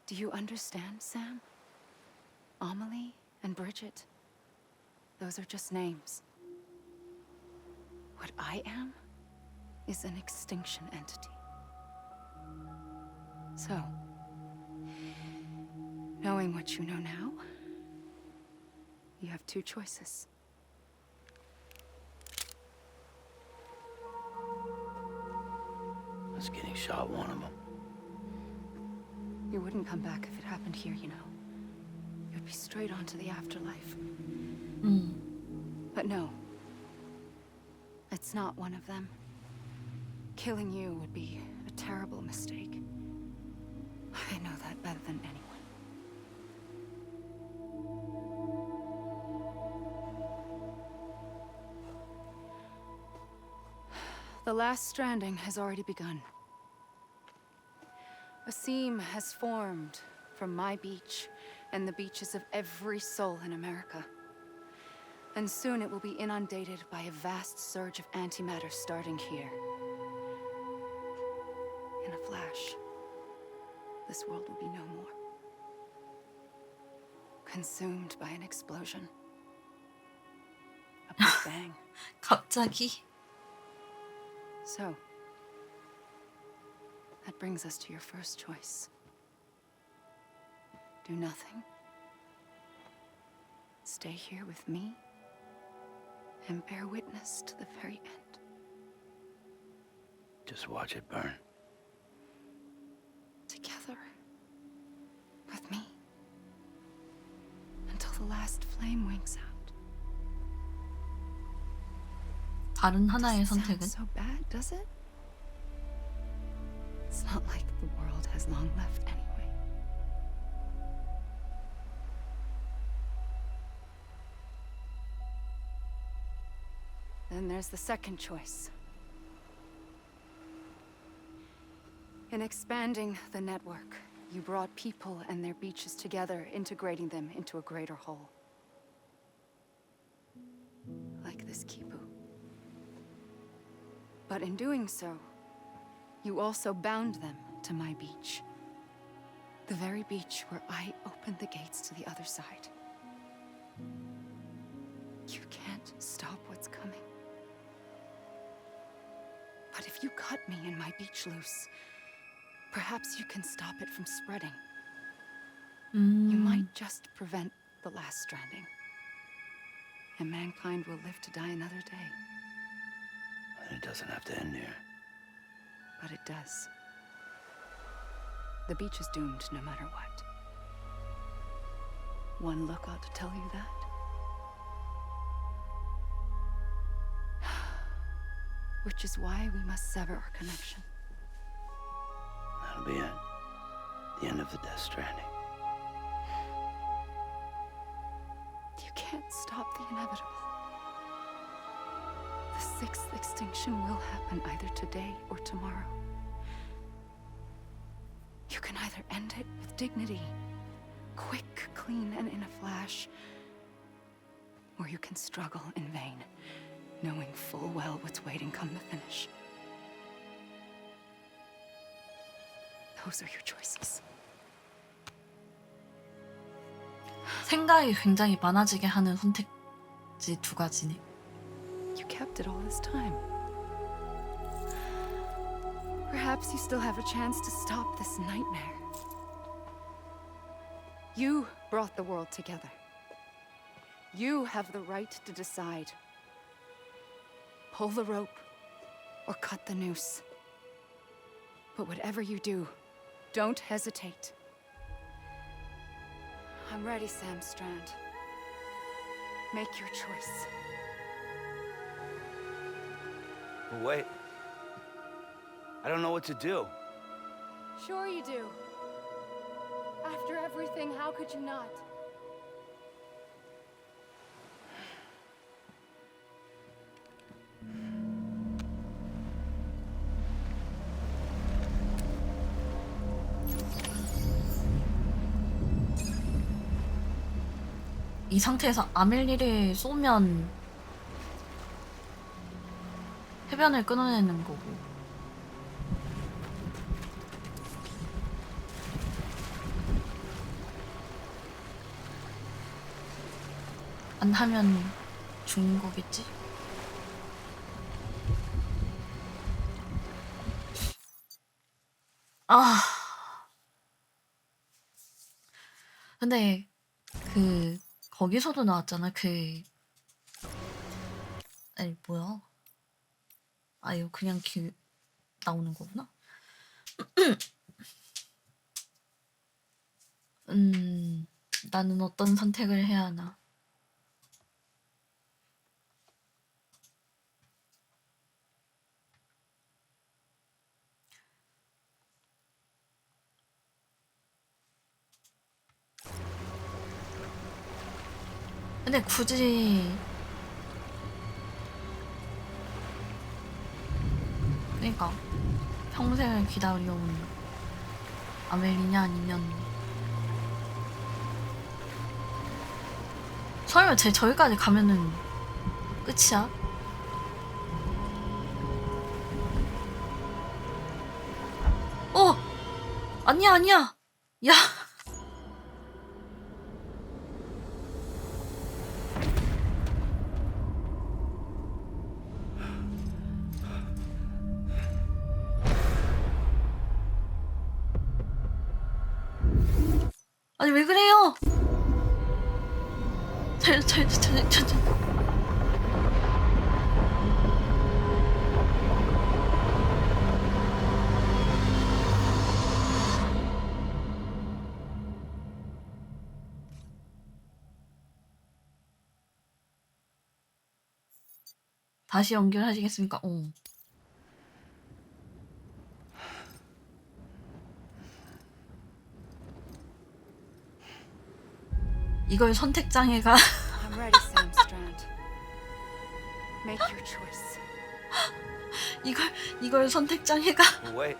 Do you understand, Sam? Amelie and Bridget, those are just names. What I am is an extinction entity. So, knowing what you know now, you have two choices. Was getting shot one of them. You wouldn't come back if it happened here, you know. You'd be straight on to the afterlife. But no. It's not one of them. Killing you would be a terrible mistake. I know that better than anyone. The last stranding has already begun. A seam has formed from my beach and the beaches of every soul in America. And soon it will be inundated by a vast surge of antimatter starting here. In a flash, this world will be no more. Consumed by an explosion. A big bang. 갑자기? So, that brings us to your first choice. Do nothing. Stay here with me and bear witness to the very end. Just watch it burn. Together. With me. Until the last flame winks out. 다른 하나의 Doesn't sound 선택은? so bad, does it? It's not like the world has long left anyway. Then there's the second choice. In expanding the network, you brought people and their beaches together, integrating them into a greater whole. Like this Kipu. But in doing so, you also bound them to my beach. The very beach where I opened the gates to the other side. You can't stop what's coming. But if you cut me and my beach loose, perhaps you can stop it from spreading. You might just prevent the last stranding. And mankind will live to die another day. And it doesn't have to end here. But it does. The beach is doomed no matter what. One look ought to tell you that. Which is why we must sever our connection. That'll be it. The end of the Death Stranding. You can't stop the inevitable. The sixth extinction will happen either today or tomorrow. You can either end it with dignity, quick, clean, and in a flash, or you can struggle in vain, knowing full well what's waiting come the finish. Those are your choices. 생각이 굉장히 많아지게 하는 선택지 두 가지네. You kept it all this time. Perhaps you still have a chance to stop this nightmare. You brought the world together. You have the right to decide. Pull the rope or cut the noose. But whatever you do, don't hesitate. I'm ready, Sam Strand. Make your choice. But wait. I don't know what to do. Sure you do. After everything, how could you not? 이 상태에서 아멜리를 쏘면 해변을 끊어내는 거고, 안 하면 죽는 거겠지? 아, 근데 거기서도 나왔잖아. 아니 뭐야? 아 이거 그냥 나오는 거구나. 나는 어떤 선택을 해야 하나? 근데 굳이 그러니까 평생을 기다려온 아멜이냐 아니면 설마 저기까지 가면은 끝이야? 아니야 야 아니 왜 그래요? 다시 연결하시겠습니까? 이걸 선택장애가 I'm ready, Sam Strand. Make your choice. 이걸 선택장애가 Wait.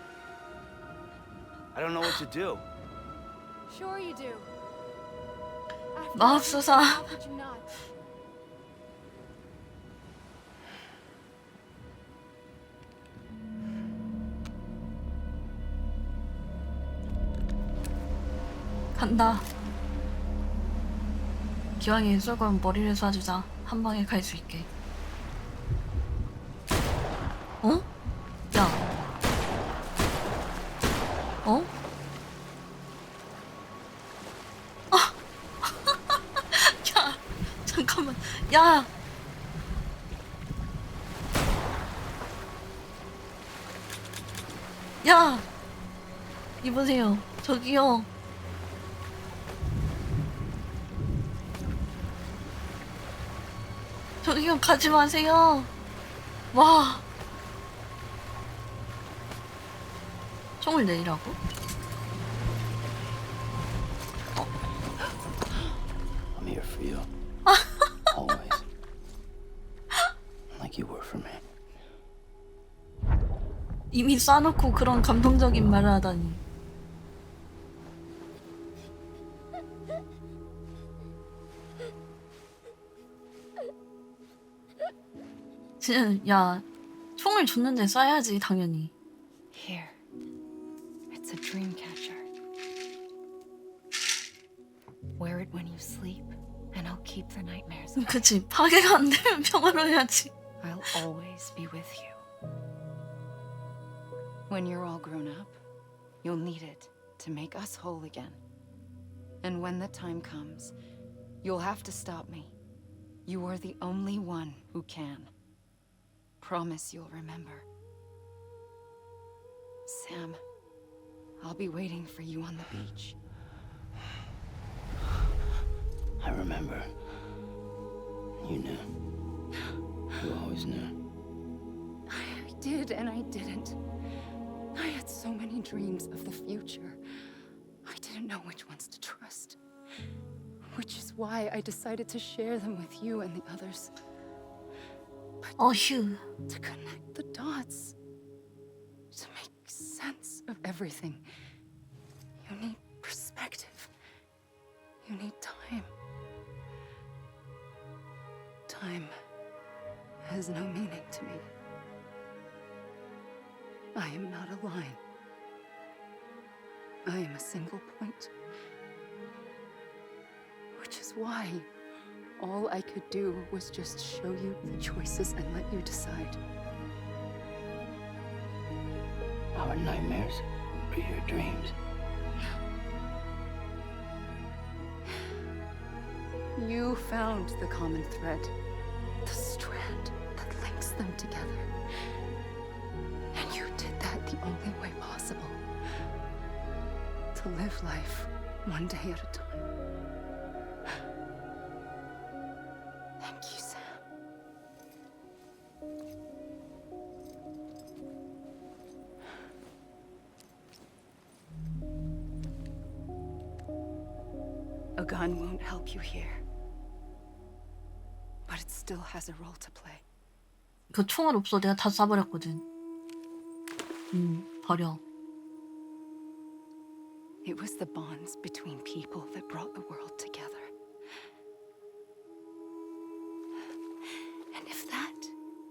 I don't know what to do. Sure you do. 마법소사 How could you not? 간다. 기왕에 쏠 거면 머리를 쏴주자. 한 방에 갈 수 있게. 어? 야. 어? 아! 야! 잠깐만. 야! 야! 이보세요. 저기요. 저기요, 가지 마세요. 와. 총을 내리라고? I'm here for you. Always. Like you were for me. 이미 쏴놓고 그런 감동적인 말을 하다니. 진짜 야 총을 줬는데 쏴야지 당연히. Here. It's a dream catcher. Wear it when you sleep, and I'll keep the nightmares away. 그치 파괴가 안 되면 평화로워야지. I'll always be with you. When you're all grown up, you'll need it to make us whole again. And when the time comes, you'll have to stop me. You are the only one who can. Promise you'll remember. Sam, I'll be waiting for you on the beach. I remember. You knew. You always knew. I did and I didn't. I had so many dreams of the future. I didn't know which ones to trust. Which is why I decided to share them with you and the others. Oh, 휴. To connect the dots. To make sense of everything. You need perspective. You need time. Time has no meaning to me. I am not a line. I am a single point. Which is why all I could do was just show you the choices and let you decide. Our nightmares are your dreams. You found the common thread, the strand that links them together. And you did that the only way possible. To live life one day at a time. Thank you, Sam. A gun won't help you here. But it still has a role to play. 그 총알 없어. 내가 다 쏴버렸거든. 버려. It was the bonds between people that brought the world together. And if that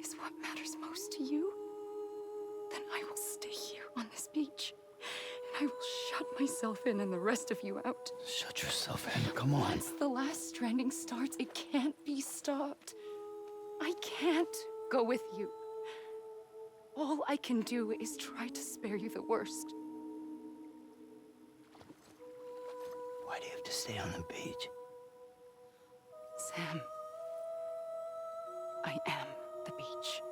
is what matters most to you, then I will stay here on this beach. And I will shut myself in and the rest of you out. Shut yourself in. Come on. Once the last stranding starts, it can't be stopped. I can't go with you. All I can do is try to spare you the worst. Why do you have to stay on the beach? Sam, I am the beach.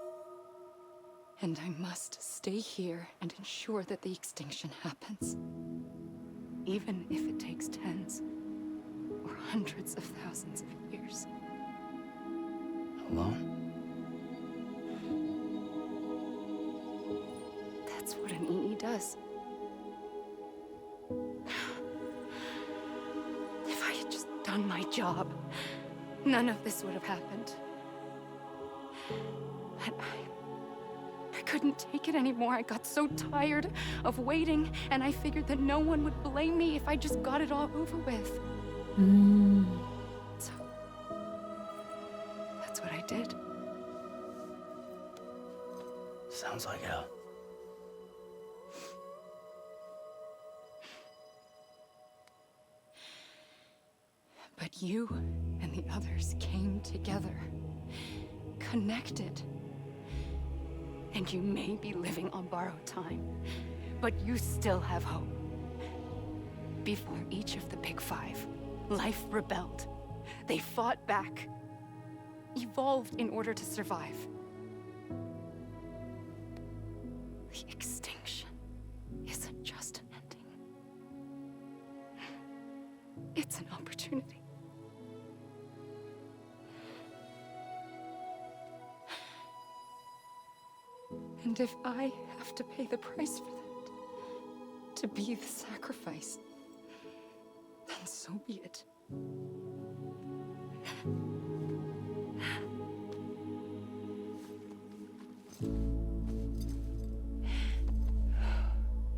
And I must stay here and ensure that the extinction happens. Even if it takes tens or hundreds of thousands of years. Alone? That's what an EE does. If I had just done my job, none of this would have happened. But I couldn't take it anymore. I got so tired of waiting, and I figured that no one would blame me if I just got it all over with. So that's what I did. Sounds like hell. But you and the others came together, connected. And you may be living on borrowed time, but you still have hope. Before each of the Big Five, life rebelled. They fought back, evolved in order to survive. The extinction isn't just an ending. It's an opportunity. And if I have to pay the price for that, to be the sacrifice, then so be it.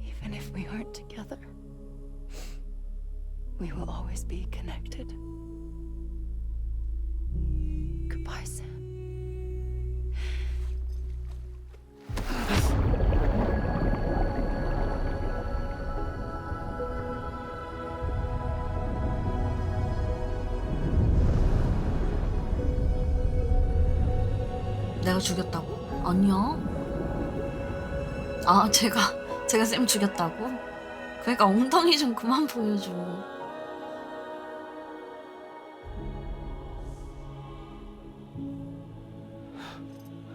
Even if we aren't together, we will always be connected. Goodbye, Sam. 내가 죽였다고? 아니야. 아, 제가 쌤 죽였다고? 그러니까 엉덩이 좀 그만 보여줘.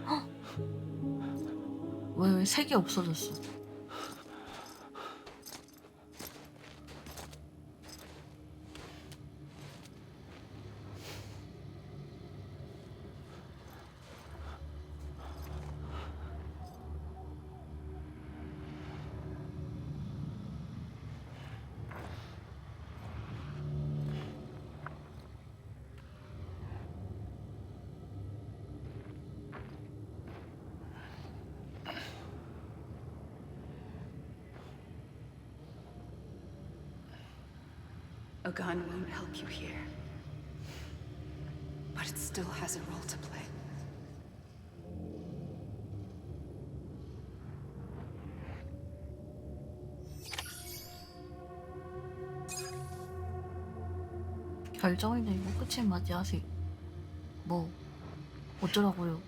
헉! 왜 색이 없어졌어? A gun won't help you here, but it still has a role to play. 결정을 내리고 끝을 맞이하세요. 뭐 어쩌라고요?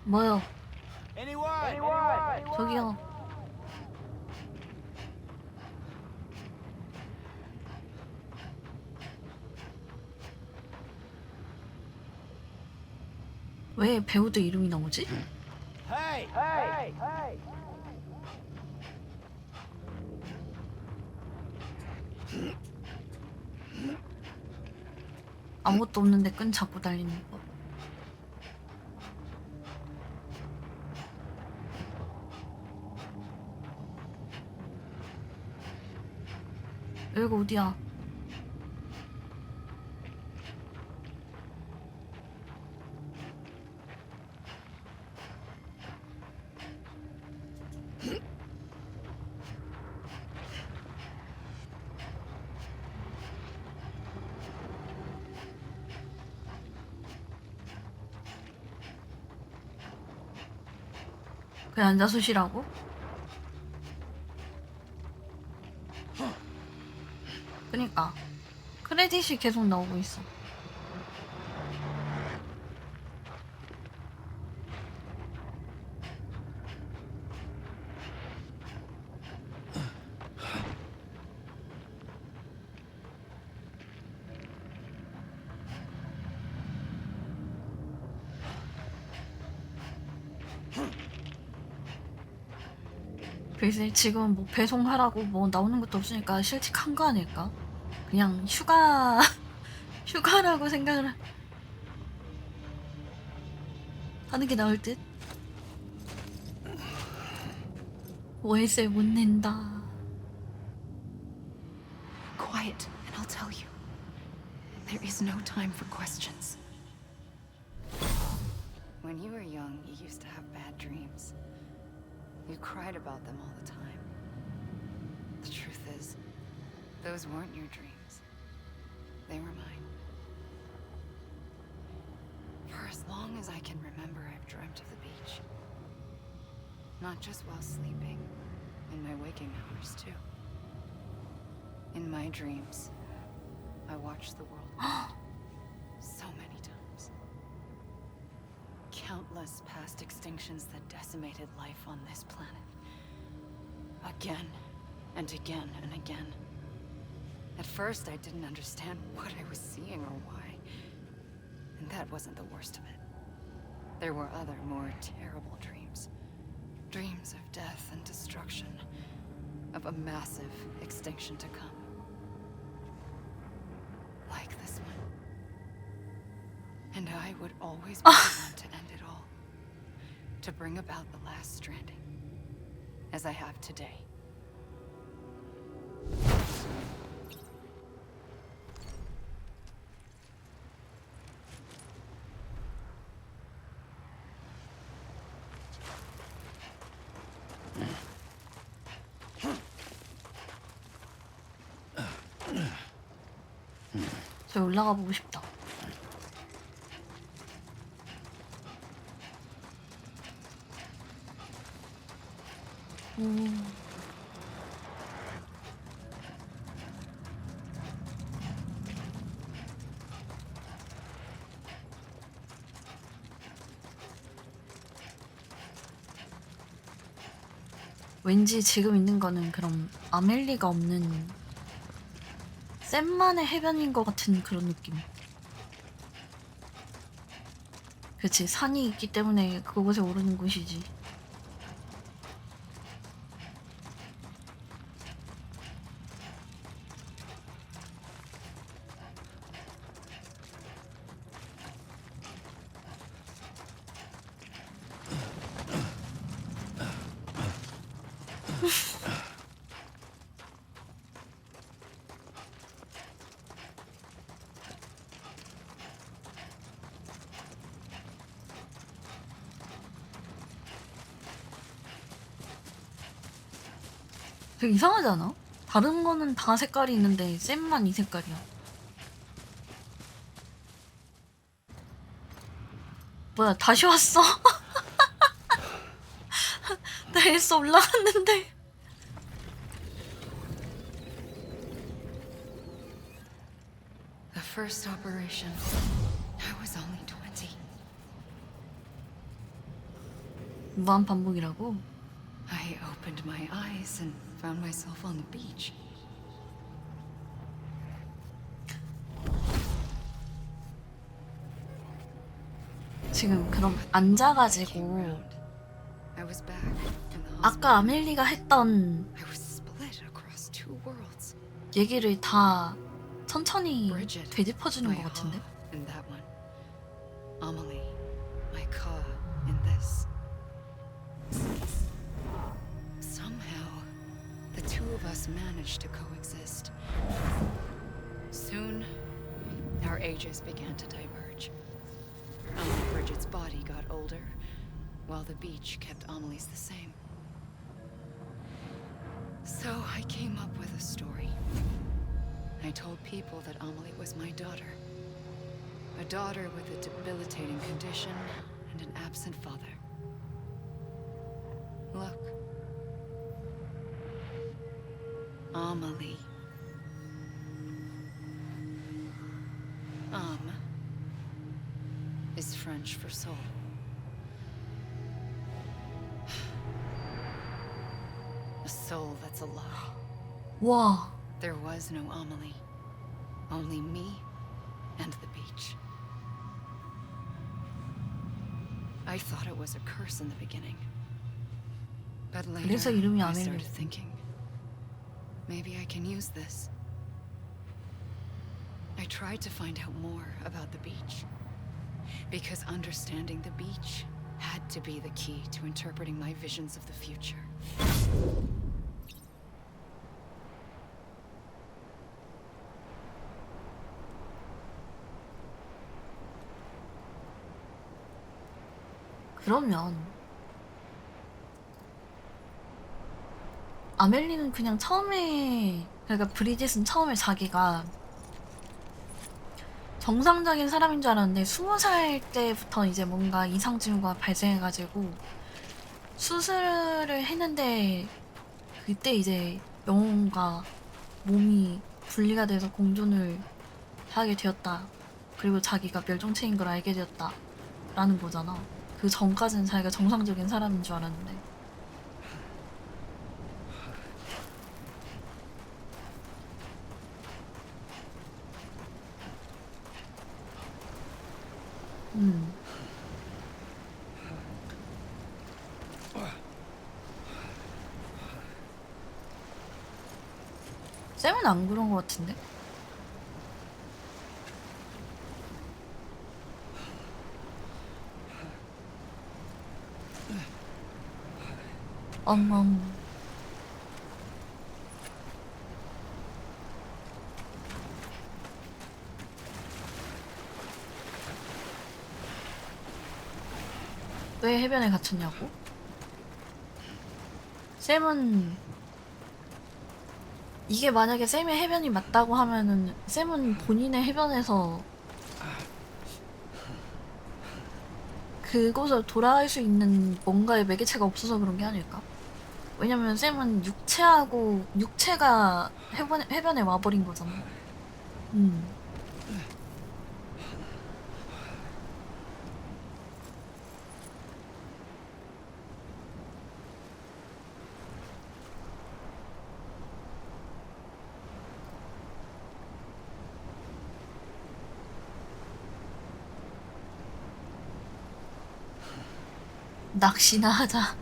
뭐요? 저기요. 왜 배우들 이름이 나오지? 아무것도 없는데 끈 잡고 달리는 거. 여기가 어디야? 그냥 앉아서 쉬라고? 그니까 크레딧이 계속 나오고 있어. 글쎄 지금 뭐 배송하라고 뭐 나오는 것도 없으니까 실직한 거 아닐까? 그냥 휴가라고 생각을 하는 게 나을 듯? 월세 못 낸다. Quiet, and I'll tell you. There is no time for questions. When you were young, you used to have bad dreams. You cried about them all the time. The truth is, those weren't your dreams. They were mine. For as long as I can remember, I've dreamt of the beach. Not just while sleeping, in my waking hours too. In my dreams, I watched the world so many times. Countless past extinctions that decimated life on this planet. Again and again and again. At first, I didn't understand what I was seeing or why. And that wasn't the worst of it. There were other, more terrible dreams. Dreams of death and destruction. Of a massive extinction to come. Like this one. And I would always be the one to end it all. To bring about the last stranding. As I have today. 저 올라가 보고 싶다. 왠지 지금 있는 거는 그럼 아멜리가 없는 쌤만의 해변인 것 같은 그런 느낌. 그치, 산이 있기 때문에 그곳에 오르는 곳이지. 되게 이상하지 않아? 다른 거는 다 색깔이 있는데 쌤만 이 색깔이야. 뭐야, 다시 왔어? 나 엘사 올라갔는데. The first operation, I was only 20. 무한 반복이라고? I opened my eyes and found myself on the beach. 지금 그럼 앉아가지고 I was back in the hospital. 아까 아멜리가 했던 I was split across two worlds. 얘기를 다 천천히 Bridget, 되짚어주는 my 것 같은데? Ha in that one. Amelie, my Ka in this. Somehow, the two two of us managed to coexist. Soon, our ages began to diverge. Only Bridget's body got older, while the beach kept Amelie's the same. So I came up with a story. I told people that Amelie was my daughter. A daughter with a debilitating condition and an absent father. Look. Amelie. Is French for soul. A soul that's a lie. 와. There was no Amelie. Only me and the beach. I thought it was a curse in the beginning. But later, 그래서 이름이 I started 아멜리. thinking, maybe I can use this. I tried to find out more about the beach. Because understanding the beach had to be the key to interpreting my visions of the future. 그러면 아멜리는 그냥 처음에, 그러니까 브리짓은 처음에 자기가 정상적인 사람인 줄 알았는데 20살 때부터 이제 뭔가 이상 징후가 발생해가지고 수술을 했는데 그때 이제 영혼과 몸이 분리가 돼서 공존을 하게 되었다. 그리고 자기가 멸종체인 걸 알게 되었다 라는 거잖아. 그 전까지는 자기가 정상적인 사람인 줄 알았는데. 쌤은 안 그런 것 같은데? 엉엉. 왜 해변에 갇혔냐고? 쌤은 이게 만약에 쌤의 해변이 맞다고 하면은 쌤은 본인의 해변에서 그곳을 돌아갈 수 있는 뭔가의 매개체가 없어서 그런 게 아닐까? 왜냐면 쌤은 육체가 해변에 와버린 거잖아. 낚시나 하자.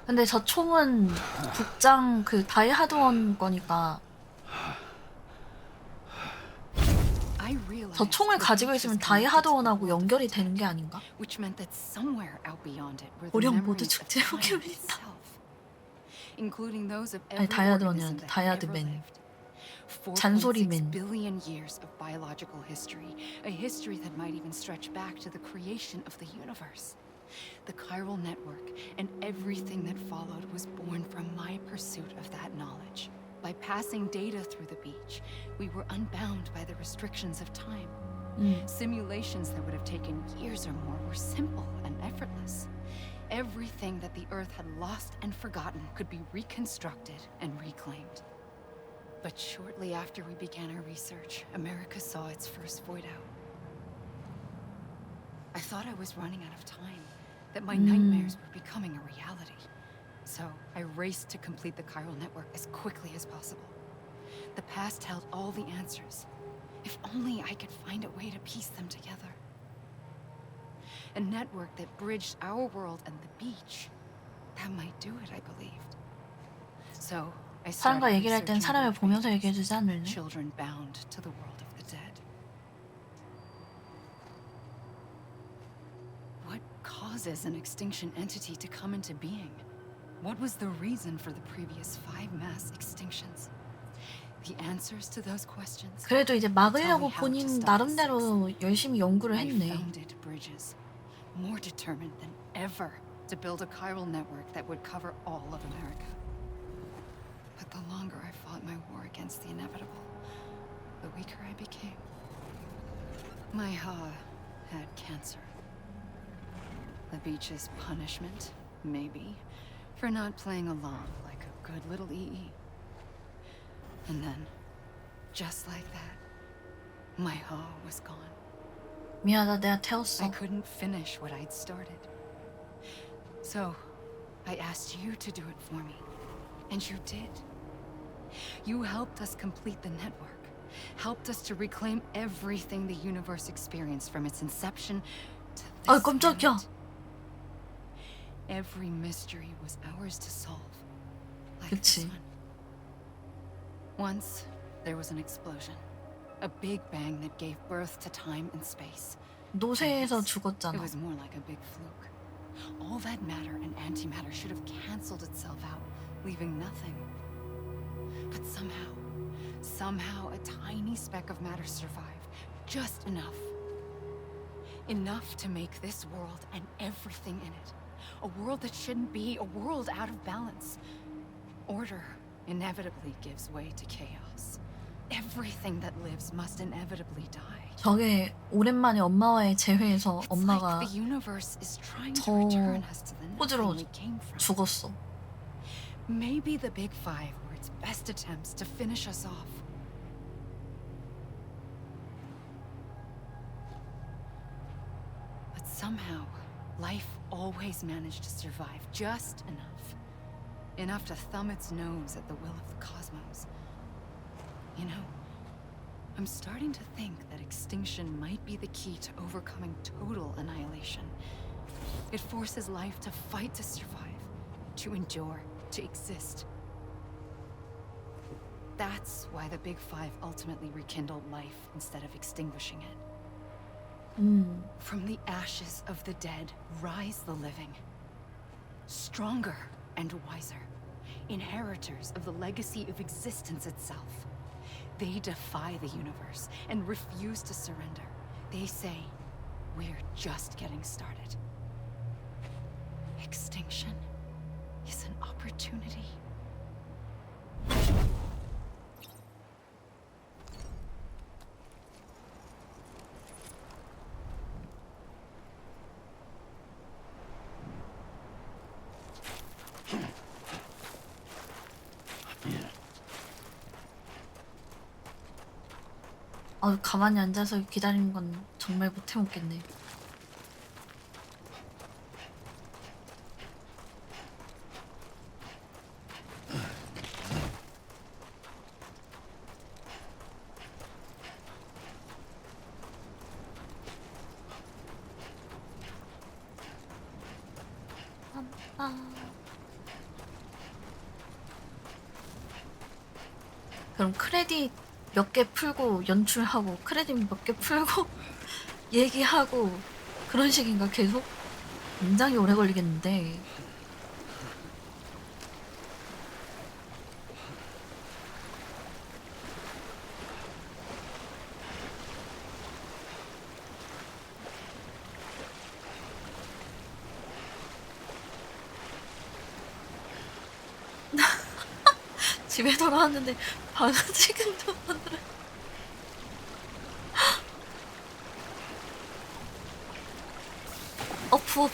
근데 저 총은 국장 그 다이하드원 거니까 저 총을 가지고 있으면 다이하드원하고 연결이 되는 게 아닌가? 오령 모두 축제목에 올린다. 아니 다이하드원이 아니라 다이하드맨. 잔소리맨. billion years of biological history, a history that might even stretch back to the creation of the universe. The chiral network and everything that followed was born from my pursuit of that knowledge. By passing data through the beach, we were unbound by the restrictions of time. Simulations that would have taken years or more were simple and effortless. Everything that the Earth had lost and forgotten could be reconstructed and reclaimed. But shortly after we began our research, America saw its first void out. I thought I was running out of time, that my nightmares were becoming a reality. So I raced to complete the chiral network as quickly as possible. The past held all the answers. If only I could find a way to piece them together. A network that bridged our world and the beach. That might do it, I believed. So I 사람과 started 얘기를 할 땐 researching 사람을 their 보면서 fates, 얘기해주지 않을래? children bound to the world of the dead. What causes an extinction entity to come into being? What was the reason for the previous 5 mass extinctions? The answers to those questions. 그래도 이제 막으려고 tell me how to 본인 stop the 나름대로 열심히 연구를 I 했네. founded bridges, more determined than ever to build a chiral network that would cover all of America. But the longer I fought my war against the inevitable, the weaker I became. My Ha had cancer. The beach's punishment, maybe, for not playing along like a good little EE. And then, just like that, my Ha was gone. 미안하다, 내가 I 태웠어. couldn't finish what I'd started. So, I asked you to do it for me. And you did. You helped us complete the network. Helped us to reclaim everything the universe experienced from its inception to 아, this 깜짝이야. minute. Every mystery was ours to solve. Like this 그치. one. Once, there was an explosion. A big bang that gave birth to time and space. 노쇠에서 It 죽었잖아. was more like a big fluke. All that matter and antimatter should have canceled itself out, leaving nothing. But somehow a tiny speck of matter survived. Just enough. Enough to make this world and everything in it. A world that shouldn't be, a world out of balance. Order inevitably gives way to chaos. Everything that lives must inevitably die. 저게 오랜만에 엄마와의 재회에서 It's 엄마가 like the universe is trying to 저 return us to the 호주로 nothing we came from. 죽었어. Maybe the Big Five were its best attempts to finish us off. But somehow, life always managed to survive just enough. Enough to thumb its nose at the will of the cosmos. You know, I'm starting to think that extinction might be the key to overcoming total annihilation. It forces life to fight to survive, to endure, to exist. That's why the Big Five ultimately rekindled life instead of extinguishing it. From the ashes of the dead rise the living. Stronger and wiser. Inheritors of the legacy of existence itself. They defy the universe and refuse to surrender. They say, we're just getting started. Extinction is an opportunity. 가만히 앉아서 기다리는 건 정말 못 해먹겠네. 그럼 크레딧 몇 개 풀고 연출하고 크레딧 몇 개 풀고 얘기하고 그런 식인가 계속? 굉장히 오래 걸리겠는데. 집에 돌아왔는데 바가지근도 하느라 어프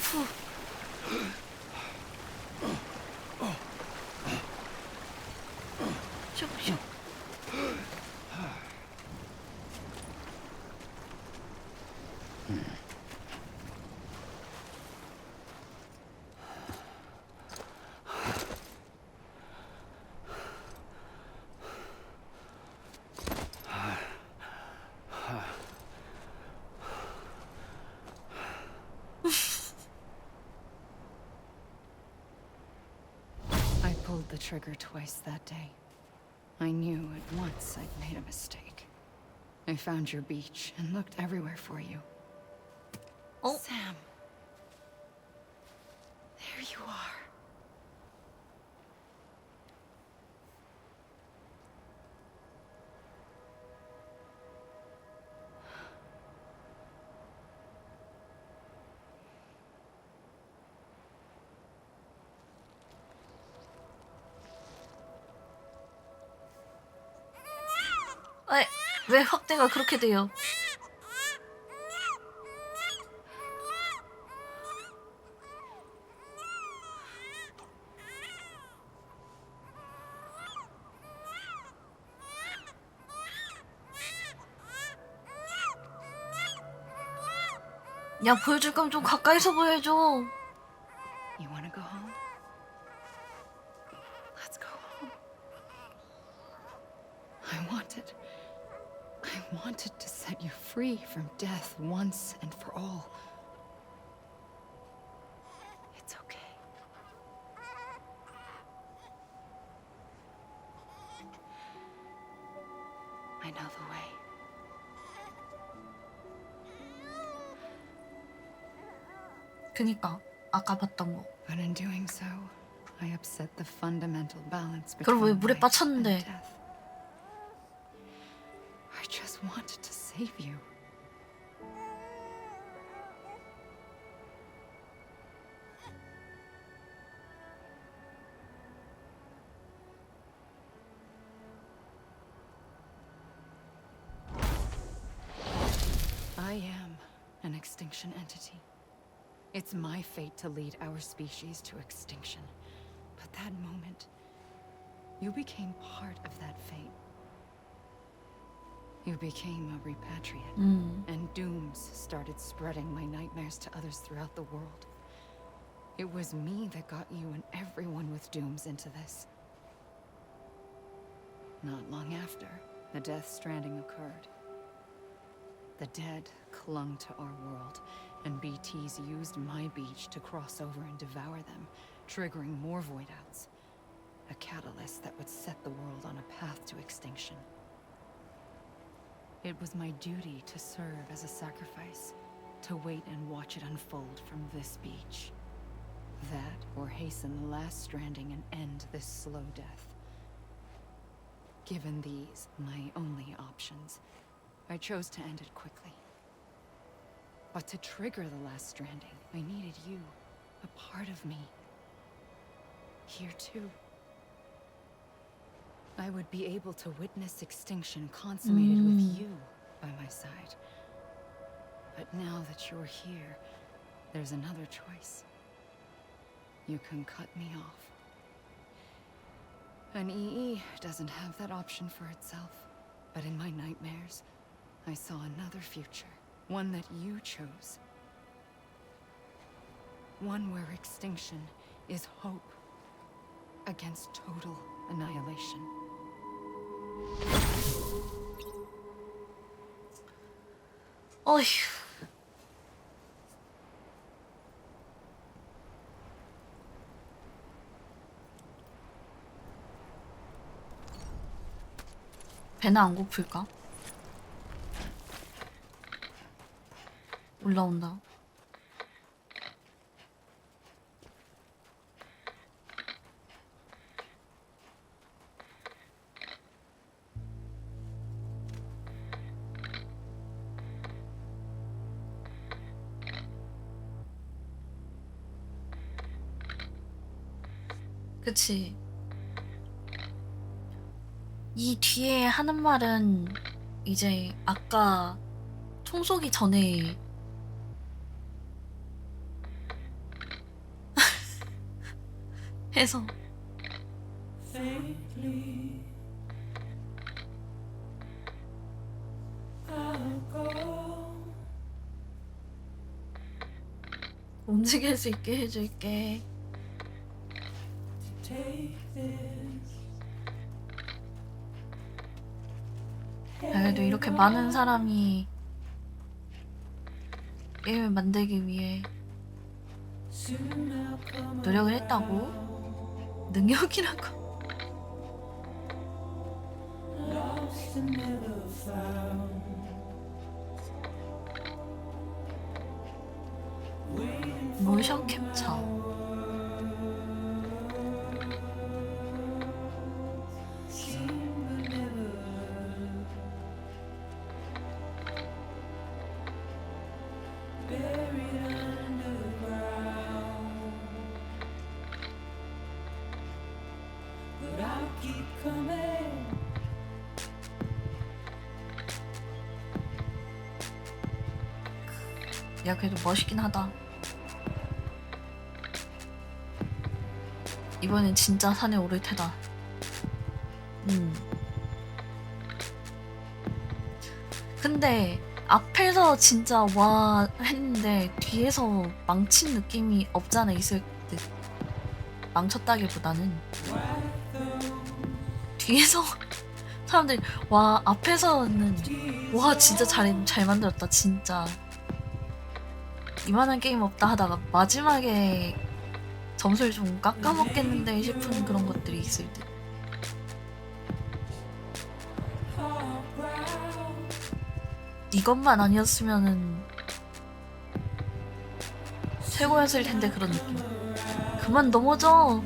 슉슉. pulled the trigger twice that day. I knew at once I'd made a mistake. I found your beach and looked everywhere for you. Oh. Sam. There you are. 왜 확대가 그렇게 돼요? 야, 보여줄 거면 좀 가까이서 보여줘. You wanna go home? Let's go home. I wanted to set you free from death once and for all. It's okay. I know the way. 그니까 아까 봤던 거. But in doing so, I upset the fundamental balance 그럼 왜 between 물에 life and 빠쳤는데? death. I just wanted to save you. I am an extinction entity. It's my fate to lead our species to extinction. But that moment, you became part of that fate. You became a repatriate, and dooms started spreading my nightmares to others throughout the world. It was me that got you and everyone with dooms into this. Not long after, the Death Stranding occurred. The dead clung to our world, and BTs used my beach to cross over and devour them, triggering more void-outs. A catalyst that would set the world on a path to extinction. It was my duty to serve as a sacrifice, to wait and watch it unfold from this beach. That, or hasten the last stranding and end this slow death. Given these, my only options, I chose to end it quickly. But to trigger the last stranding, I needed you, a part of me. Here too. I would be able to witness extinction consummated with you by my side. But now that you're here, there's another choice. You can cut me off. An EE doesn't have that option for itself. But in my nightmares, I saw another future. One that you chose. One where extinction is hope against total annihilation. 어휴. 배는 안 고플까? 올라온다. 그치. 이 뒤에 하는 말은 이제 아까 총 쏘기 전에 해서 움직일 수 있게 해줄게. 그래도 이렇게 많은 사람이 게임을 만들기 위해 노력을 했다고? 능력이라고. 모션 캡처. 야, 그래도 멋있긴 하다. 이번엔 진짜 산에 오를 테다. 근데 앞에서 진짜 와 했는데 뒤에서 망친 느낌이 없잖아 있을 듯. 망쳤다기보다는 뒤에서 사람들이 와 앞에서는 와 진짜 잘 만들었다 진짜 이만한 게임 없다 하다가 마지막에 점수를 좀 깎아먹겠는데 싶은 그런 것들이 있을 듯. 이것만 아니었으면은 최고였을 텐데 그런 느낌. 그만 넘어져.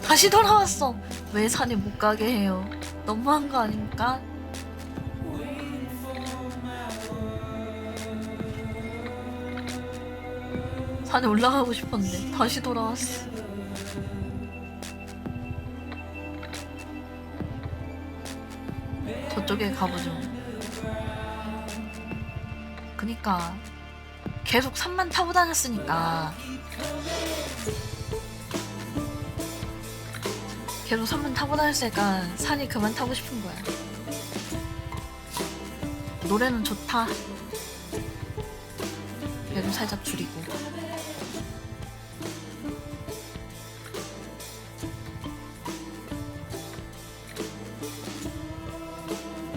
다시 돌아왔어. 왜 산에 못 가게 해요? 너무한 거 아닙니까? 산에 올라가고 싶었는데 다시 돌아왔어. 저쪽에 가보죠. 그니까 계속 산만 타고 다녔으니까 계속 산만 타고 다녔으니까 산이 그만 타고 싶은 거야. 노래는 좋다. 그래도 살짝 줄이고.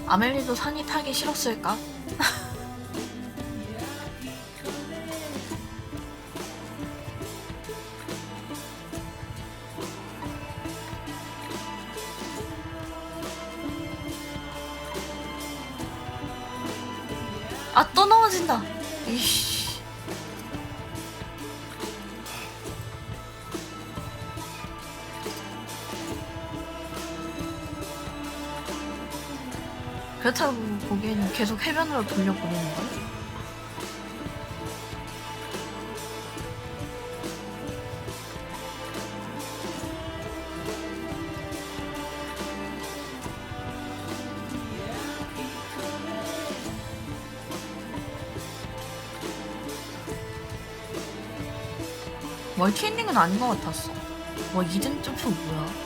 아멜리도 산이 타기 싫었을까? 아, 또 넘어진다. 이씨. 그렇다고 보기에는 계속 해변으로 돌려보내는 걸? 멀티 엔딩은 아닌 것 같았어. 와, 2등 점프 뭐야?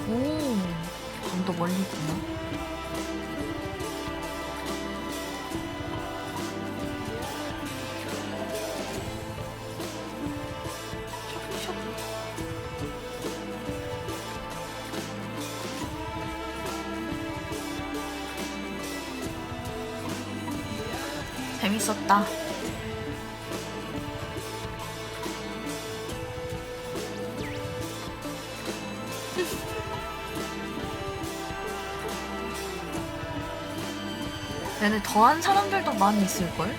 오, 좀 더 멀리 있구나. 재밌었다. 얘네 더한 사람들도 많이 있을걸?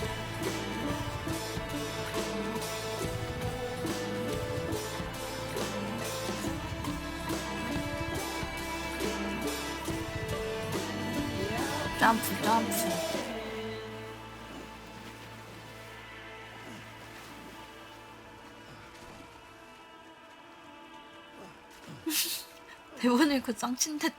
점프 점프. 대본 읽고 짱친데.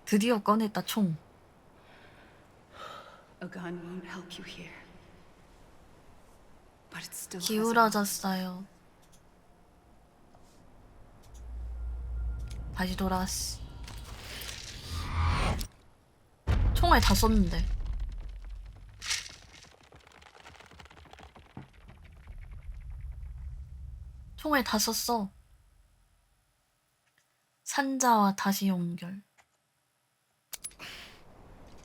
드디어 꺼냈다 총. A gun won't help you here. But it still has a 기울어졌어요. 다시 돌아왔어. 총알 다 썼는데. 총알 다 썼어. 산자와 다시 연결.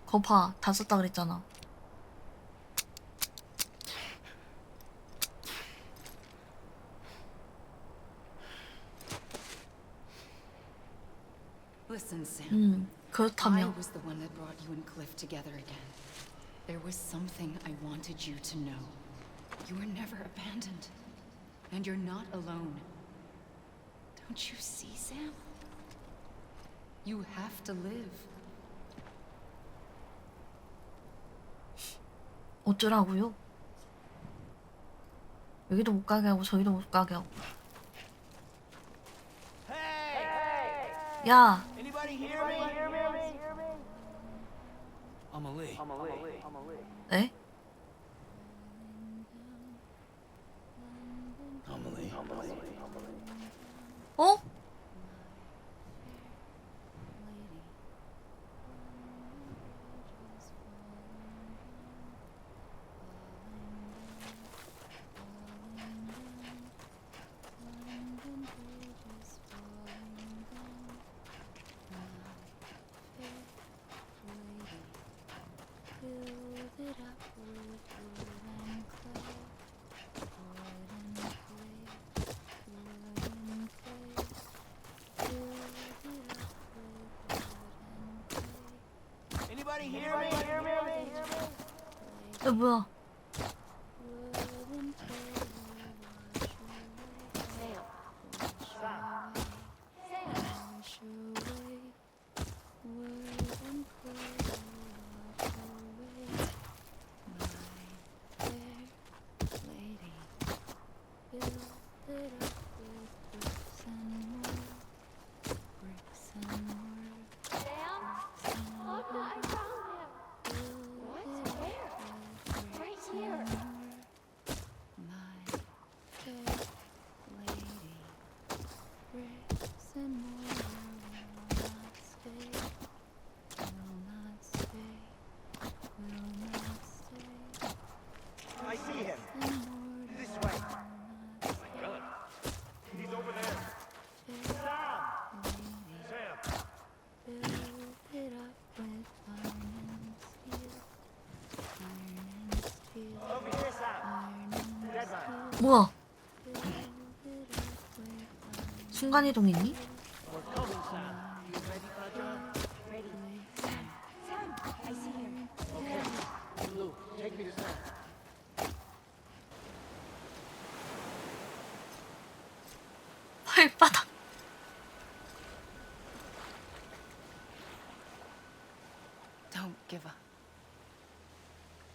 거 봐, 다 썼다 그랬잖아. Listen, Sam. I 그렇다면. was the one that brought you and Cliff together again. There was something I wanted you to know. You were never abandoned. And you're not alone. Don't you see, Sam? You have to live. 어쩌라고요? 여기도 못 가게 하고 저기도 못 가게 하고. 야. 에? 어? 뭐야? 뭐야? 순간이동했니? 발바닥. Don't give up.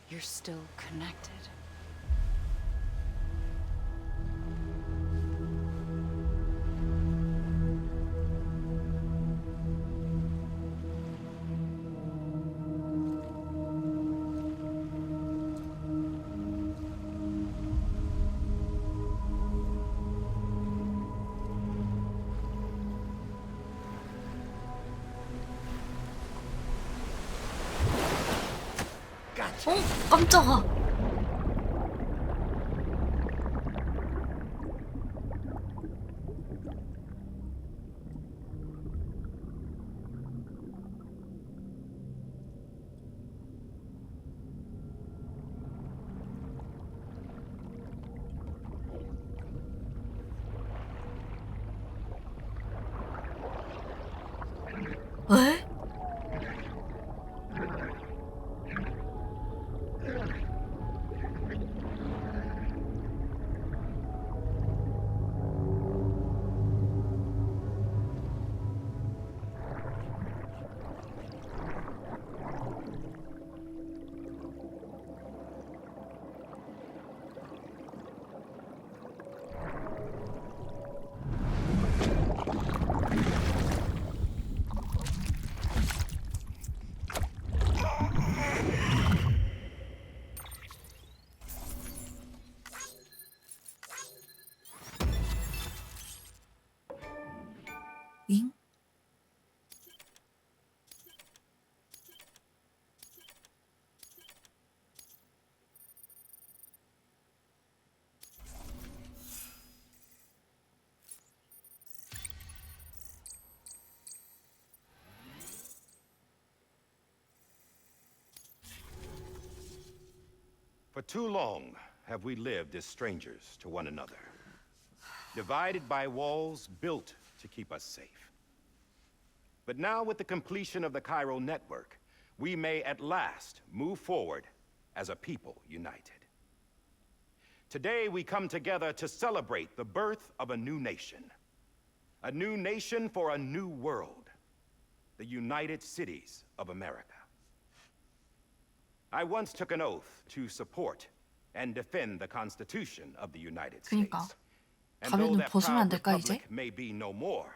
You're still connected. 어? 깜짝아. 왜? For too long have we lived as strangers to one another, divided by walls built to keep us safe. But now, with the completion of the Cairo network, we may at last move forward as a people united. Today, we come together to celebrate the birth of a new nation for a new world, the United Cities of America. I once took an oath to support and defend the Constitution of the United States. 그러니까 And though 가면은 that 벗으면 안 proud 될까 이제? republic may be no more,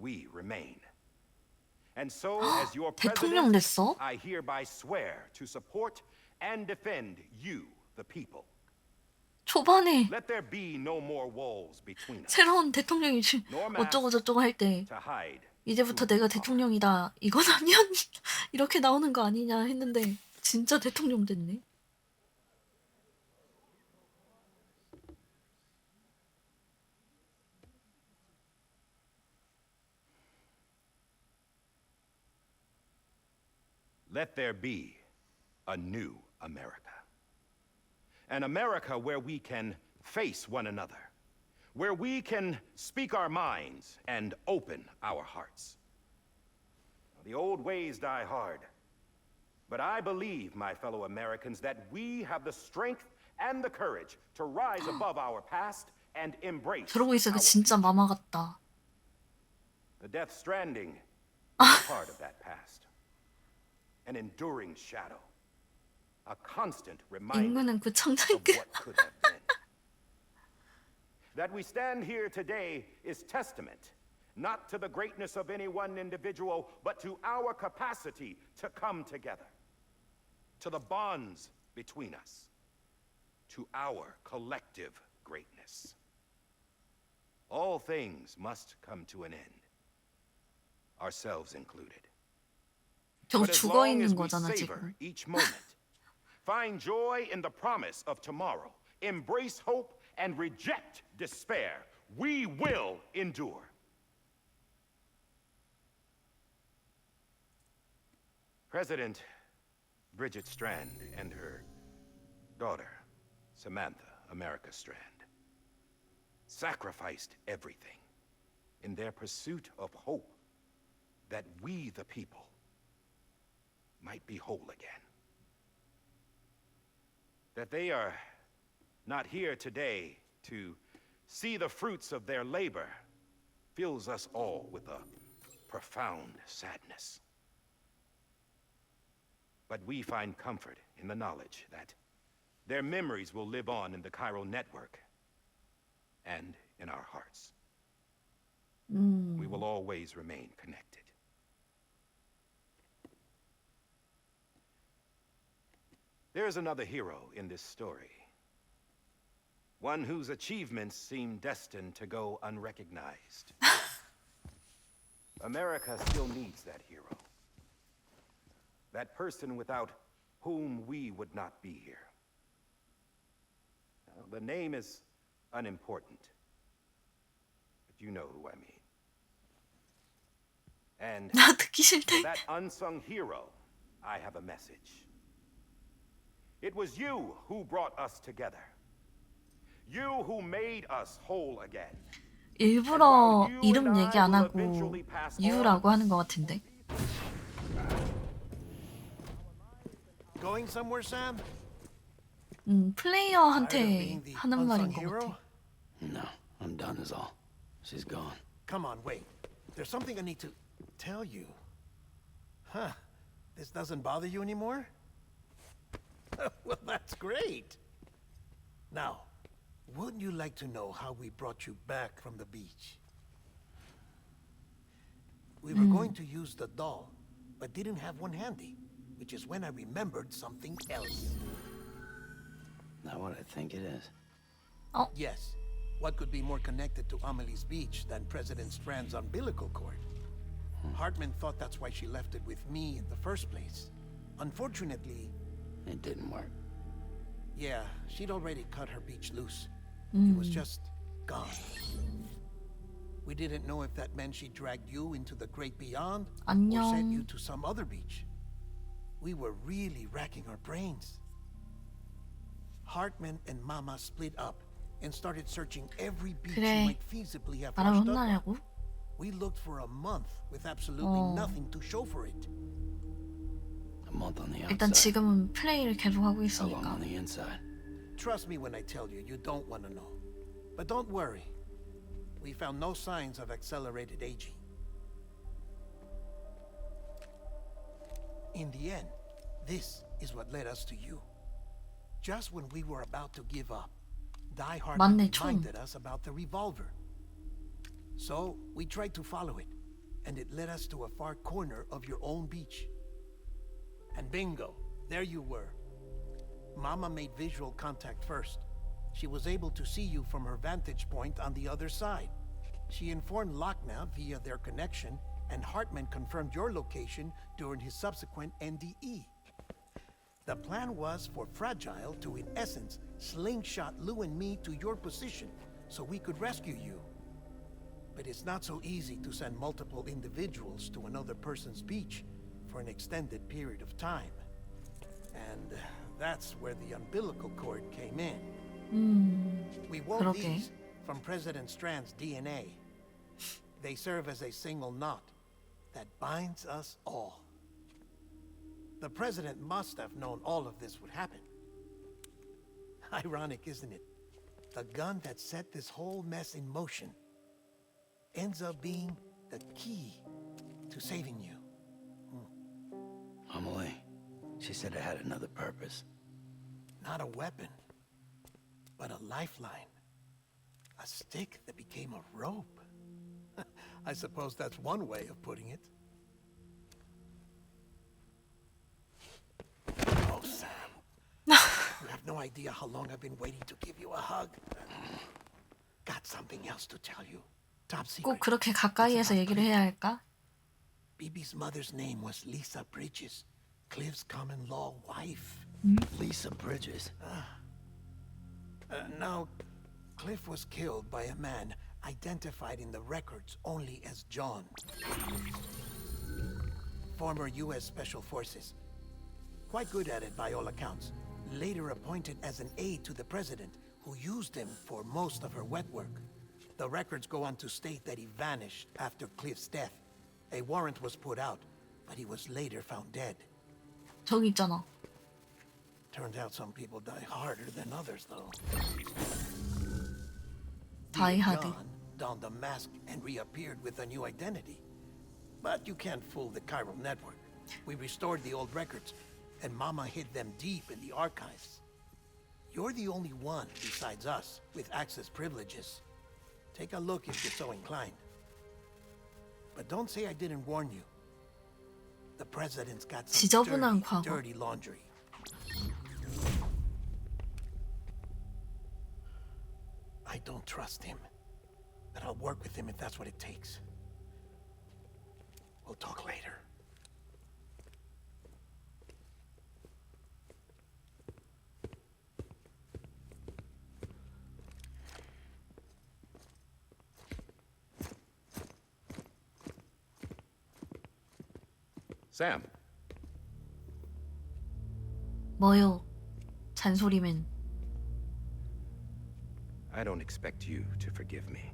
we remain. And so, as your 대통령 president, 됐어? I hereby swear to support and defend you, the people. 초반에 Let there be no more walls between us. 새로운 대통령이 어쩌고 저쩌고 할 때 To hide. 이제부터 내가 대통령이다. 이건 아니었 이렇게 나오는 거 아니냐 했는데 진짜 대통령 됐네. Let there be a new America. An America where we can face one another, where we can speak our minds and open our hearts. The old ways die hard, but I believe, my fellow Americans, that we have the strength and the courage to rise above our past and embrace 그러고 있으니까 our 진짜 마마 같다. The Death Stranding is part of that past. An enduring shadow. A constant reminder 인간은 그 of 창작기. what could have been. That we stand here today is testament not to the greatness of any one individual, but to our capacity to come together, to the bonds between us, to our collective greatness. All things must come to an end, ourselves included. 저 But as 죽어 long as 있는 we 거잖아 savor 지금. each moment, find joy in the promise of tomorrow, embrace hope, and reject despair, we will endure. President Bridget Strand and her daughter, Samantha America Strand, sacrificed everything in their pursuit of hope that we, the people, might be whole again. That they are not here today to see the fruits of their labor fills us all with a profound sadness. But we find comfort in the knowledge that their memories will live on in the Cairo network and in our hearts. We will always remain connected. There is another hero in this story. One whose achievements seem destined to go unrecognized. America still needs that hero. That person without whom we would not be here. Now, the name is unimportant, but you know who I mean. And 나 듣기 for 싫대. that unsung hero, I have a message. It was you who brought us together. You who made us whole again. 일부러 이름 얘기 안 하고 유라고 하는 것 같은데. Going somewhere, Sam? 플레이어한테 하는 말인 것 같아. No, I'm done is all. She's gone. Come on, wait. There's something I need to tell you. Huh. This doesn't bother you anymore? Well, that's great. Now, wouldn't you like to know how we brought you back from the beach? We were going to use the doll, but didn't have one handy, which is when I remembered something else. Not what I think it is. Yes. What could be more connected to Amelie's beach than President Strand's umbilical cord? Hartman thought that's why she left it with me in the first place. Unfortunately... It didn't work. Yeah, she'd already cut her beach loose. It was just gone. We didn't know if that meant she dragged you into the great beyond or sent you 안녕. to some other beach. We were really racking our brains. Hartman and Mama split up and started searching every beach 그래. you might feasibly have 나랑 washed up on. 혼나냐고? We looked for a month with absolutely nothing to show for it. A month on the 일단 outside. 지금은 플레이를 계속하고 How long 있으니까. on the inside? Trust me when I tell you, you don't want to know. But don't worry. We found no signs of accelerated aging. In the end, this is what led us to you. Just when we were about to give up, Die Hard 맞네, 총. reminded us about the revolver. So we tried to follow it, and it led us to a far corner of your own beach. And bingo, there you were. Mama made visual contact first. She was able to see you from her vantage point on the other side. She informed Lochna via their connection, and Hartman confirmed your location during his subsequent NDE. The plan was for Fragile to, in essence, slingshot Lou and me to your position so we could rescue you. But it's not so easy to send multiple individuals to another person's beach for an extended period of time. And that's where the umbilical cord came in. We wove 그러게. these from President Strand's DNA. They serve as a single knot that binds us all. The president must have known all of this would happen. Ironic, isn't it? The gun that set this whole mess in motion ends up being the key to saving you. Amelie, she said it had another purpose. Not a weapon, but a lifeline. A stick that became a rope. I suppose that's one way of putting it. Oh, Sam. You have no idea how long I've been waiting to give you a hug. Got something else to tell you. Top secret. 꼭 그렇게 가까이에서 얘기를 해야 할까? BB's mother's name was Lisa Bridges, Cliff's common law wife. Lisa Bridges. Now, Cliff was killed by a man identified in the records only as John. Former U.S. Special Forces. Quite good at it by all accounts. Later appointed as an aide to the president, who used him for most of her wet work. The records go on to state that he vanished after Cliff's death. A warrant was put out, but he was later found dead. 저기 있잖아. Turns out some people die harder than others, though. Die Hard. John donned a mask and reappeared with a new identity. But you can't fool the chiral network. We restored the old records, and Mama hid them deep in the archives. You're the only one besides us with access privileges. Take a look if you're so inclined. But don't say I didn't warn you. The president's got some 지저분한 dirty, 과거. dirty laundry. I don't trust him. But I'll work with him if that's what it takes. We'll talk later. Sam, 뭐요? 잔소리맨. I don't expect you to forgive me.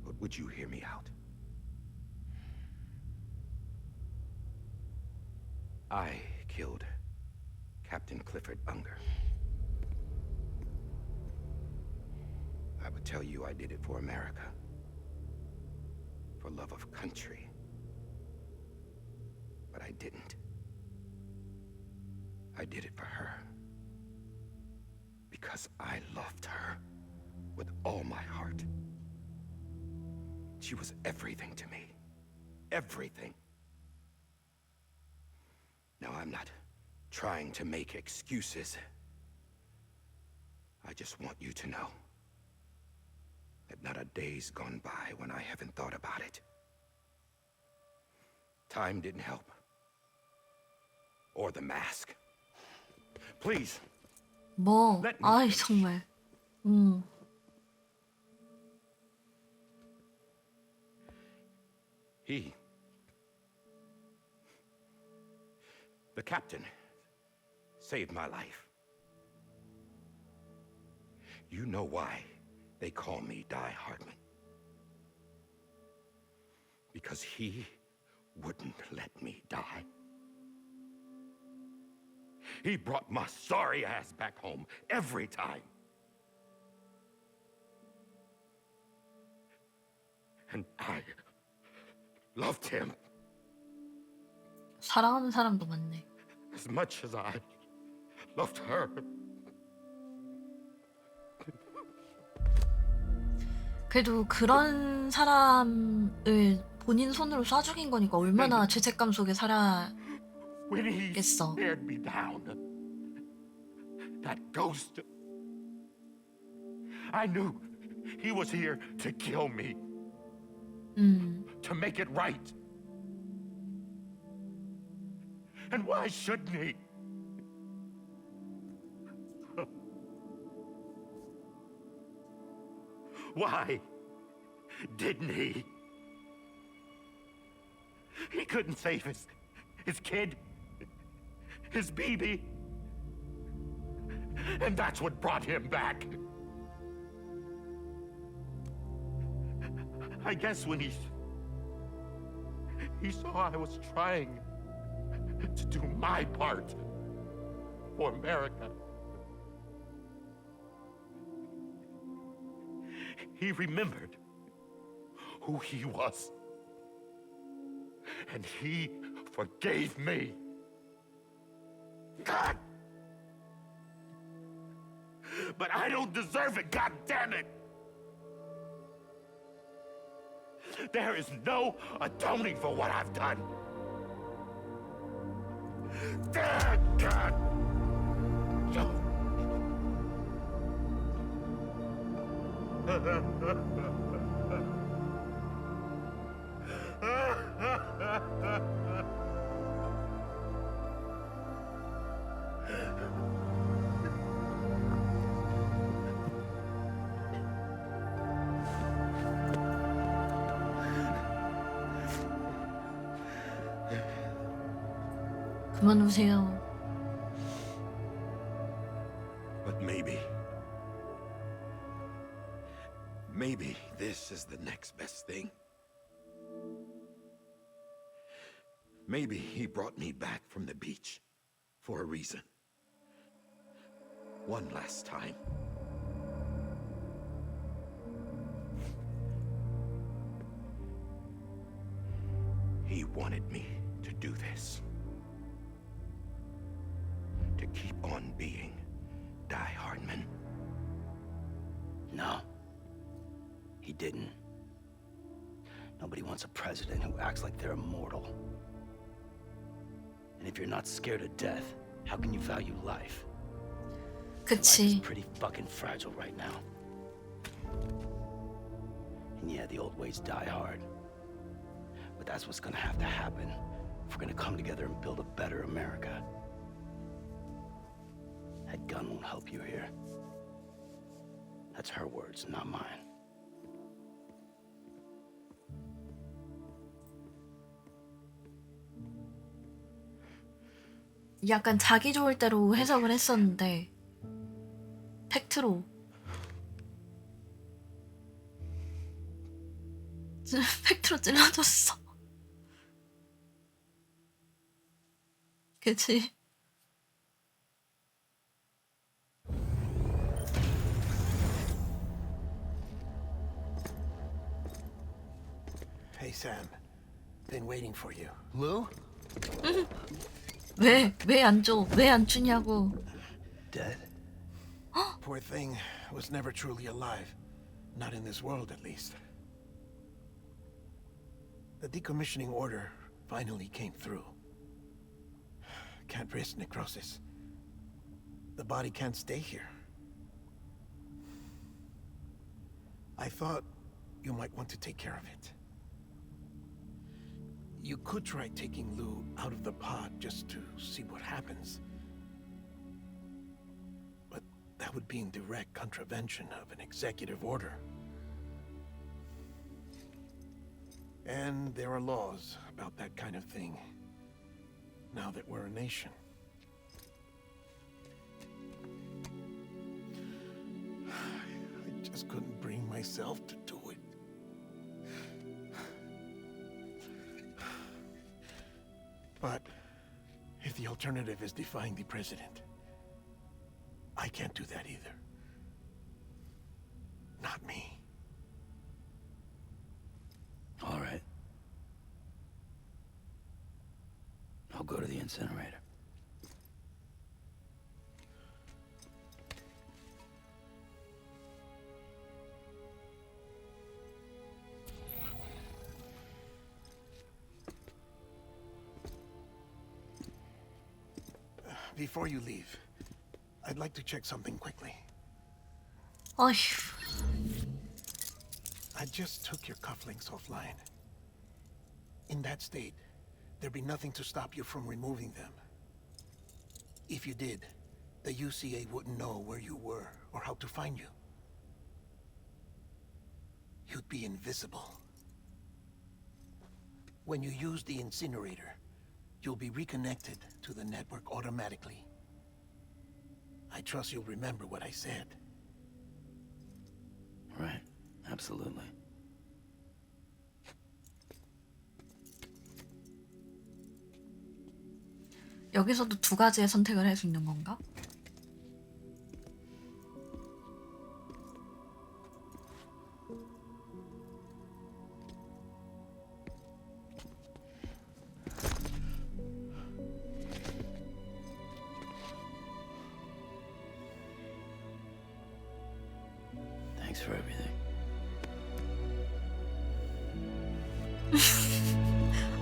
But would you hear me out? I killed Captain Clifford Unger. I would tell you I did it for America. For love of country. But I didn't. I did it for her. Because I loved her with all my heart. She was everything to me. Everything. Now, I'm not trying to make excuses. I just want you to know that not a day's gone by when I haven't thought about it. Time didn't help. Or the mask. Please. 뭐? Let me 아이 finish. 정말. The captain, saved my life. You know why they call me Die Hardman? Because he wouldn't let me die. He brought my sorry ass back home every time. And I loved him 사랑하는 사람도 많네. as much as I loved her. 그래도 그런 사람을 본인 손으로 쏴 죽인 거니까 얼마나 죄책감 속에 When he 살아겠어. stared me down, that ghost, I knew he was here to kill me, to make it right. And why shouldn't he? Why didn't he? He couldn't save his kid, his baby. And that's what brought him back. I guess when he saw I was trying to do my part for America, he remembered who he was. And he forgave me. God! But I don't deserve it, God damn it! There is no atoning for what I've done. God! 그만 우세요. But maybe this is the next best thing. Maybe he brought me back from the beach for a reason. One last time. He wanted me to do this. To keep on being Die Hardman. No, he didn't. Nobody wants a president who acts like they're immortal. And if you're not scared of death, how can you value life? Life is 그치. pretty fucking fragile right now. And yeah, the old ways die hard. But that's what's gonna have to happen if we're gonna come together and build a better America. That gun won't help you here. That's her words, not mine. 약간 자기 좋을 대로 해석을 했었는데 팩트로 팩트로 찔러줬어. 그치? Hey, Sam. Been waiting for you. Lou? 왜 안 줘? 왜 안 주냐고. Dead? Poor thing was never truly alive. Not in this world, at least. The decommissioning order finally came through. Can't risk necrosis. The body can't stay here. I thought you might want to take care of it. You could try taking Lou out of the pod just to see what happens. But that would be in direct contravention of an executive order. And there are laws about that kind of thing, now that we're a nation. myself to do it. But if the alternative is defying the president, I can't do that either. Not me. All right. I'll go to the incinerator. Before you leave, I'd like to check something quickly. 어휴. I just took your cufflinks offline. In that state, there'd be nothing to stop you from removing them. If you did, the UCA wouldn't know where you were or how to find you. You'd be invisible. When you use the incinerator, you'll be reconnected to the network automatically. I trust you'll remember what I said. Right. Absolutely. 여기서도 두 가지의 선택을 할 수 있는 건가? Thanks for everything.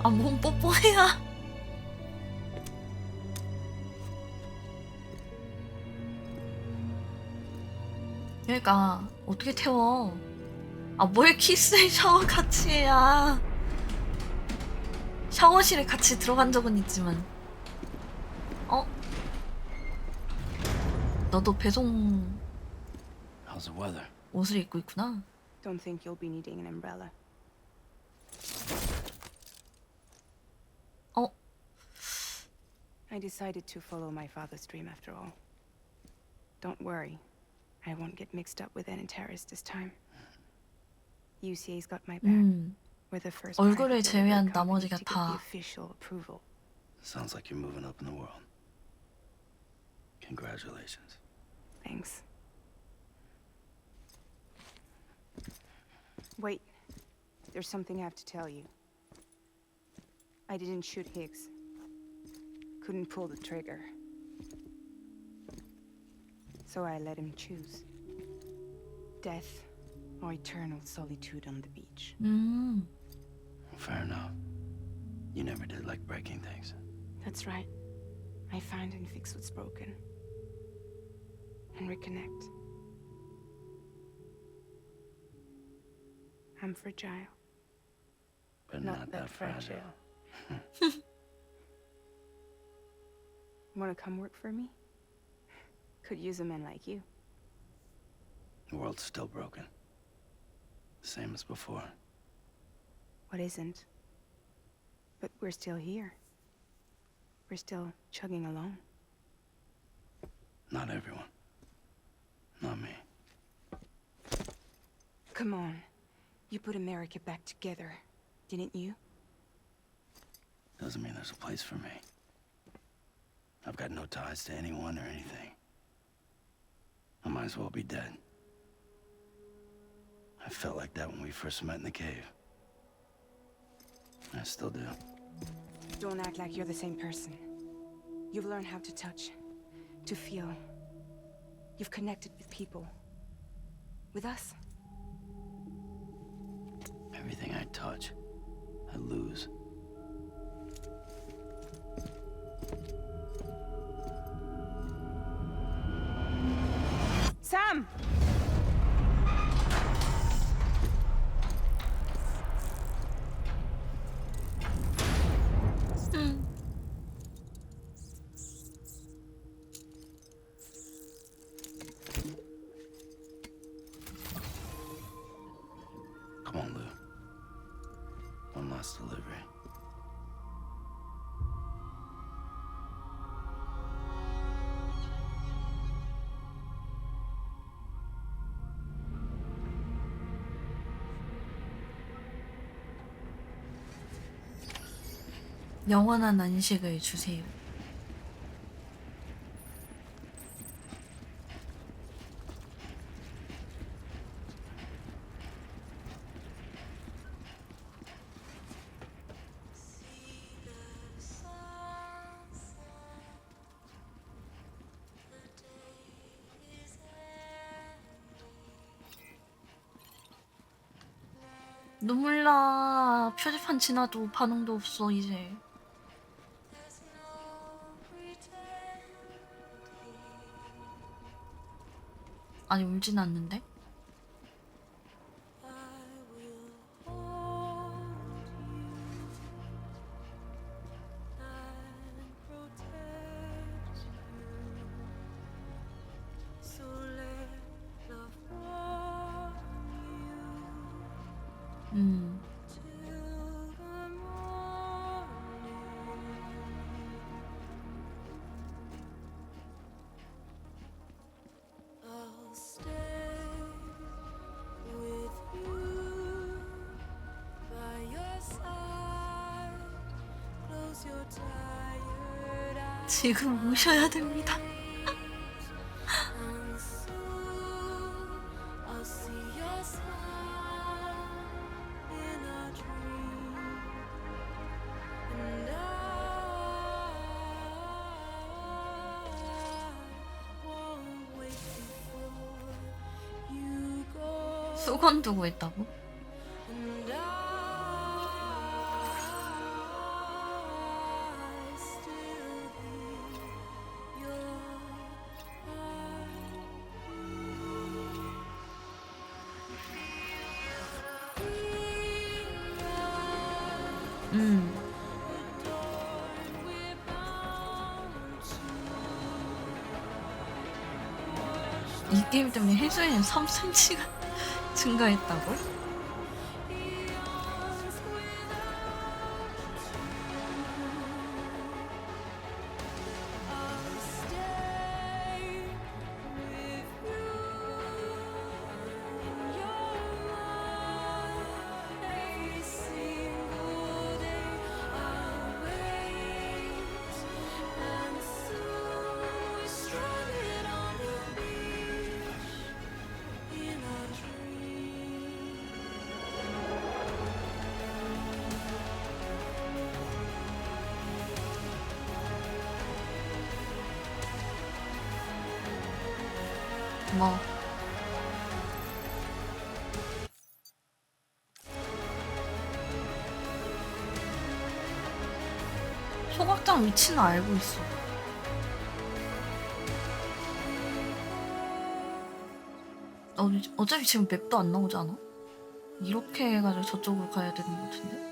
아, 뭔 뽀뽀해야. 그러니까 어떻게 태워? 아, 뭘 키스에 샤워 같이 해야. 샤워실에 같이 들어간 적은 있지만. 어? 너도 배송 How's the weather? 옷을 입고 있구나. Don't think you'll be needing an umbrella. 어? I decided to follow my father's dream after all. Don't worry. I won't get mixed up with any terrorists this time. UCA's got my back. We're the first 얼굴을 private 제외한 delivery company 나머지가 to get 다. the official approval. Sounds like you're moving up in the world. Congratulations. Thanks. Wait. There's something I have to tell you. I didn't shoot Higgs. Couldn't pull the trigger. So I let him choose. Death or eternal solitude on the beach. Fair enough. You never did like breaking things. That's right. I find and fix what's broken. And reconnect. I'm fragile. But not that fragile. Wanna come work for me? Could use a man like you. The world's still broken. Same as before. What isn't? But we're still here. We're still chugging along. Not everyone. Not me. Come on. You put America back together, didn't you? Doesn't mean there's a place for me. I've got no ties to anyone or anything. I might as well be dead. I felt like that when we first met in the cave. I still do. Don't act like you're the same person. You've learned how to touch, to feel. You've connected with people. With us. Everything I touch, I lose. Sam! Come on, Lou. One last delivery. 영원한 안식을 주세요. 눈물 나. 표지판 지나도 반응도 없어 이제. 아니 울진 않는데? 지금 오셔야 됩니다. 수건 두고 있다고? 이 게임 때문에 헬스웨이는 3cm가 증가했다고? 뭐 소각장 위치는 알고 있어. 어차피 지금 맵도 안 나오지 않아? 이렇게 해가지고 저쪽으로 가야 되는 것 같은데?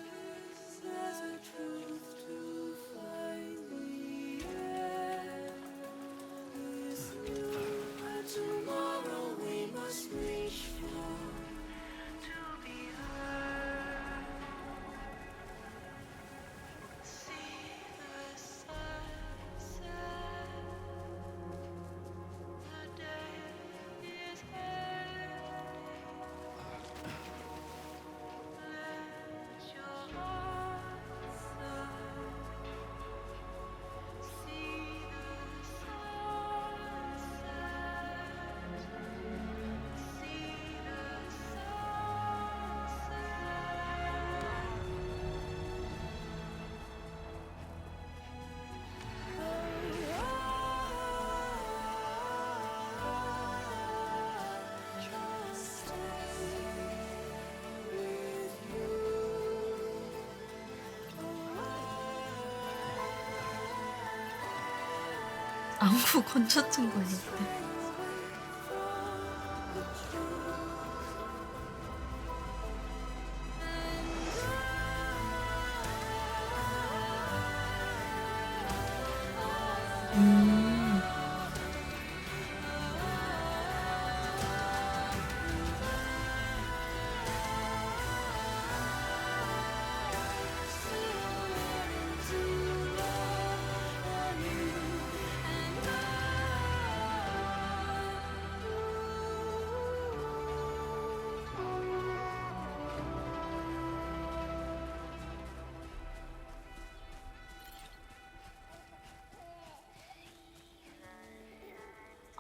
안구 건조증 걸렸대.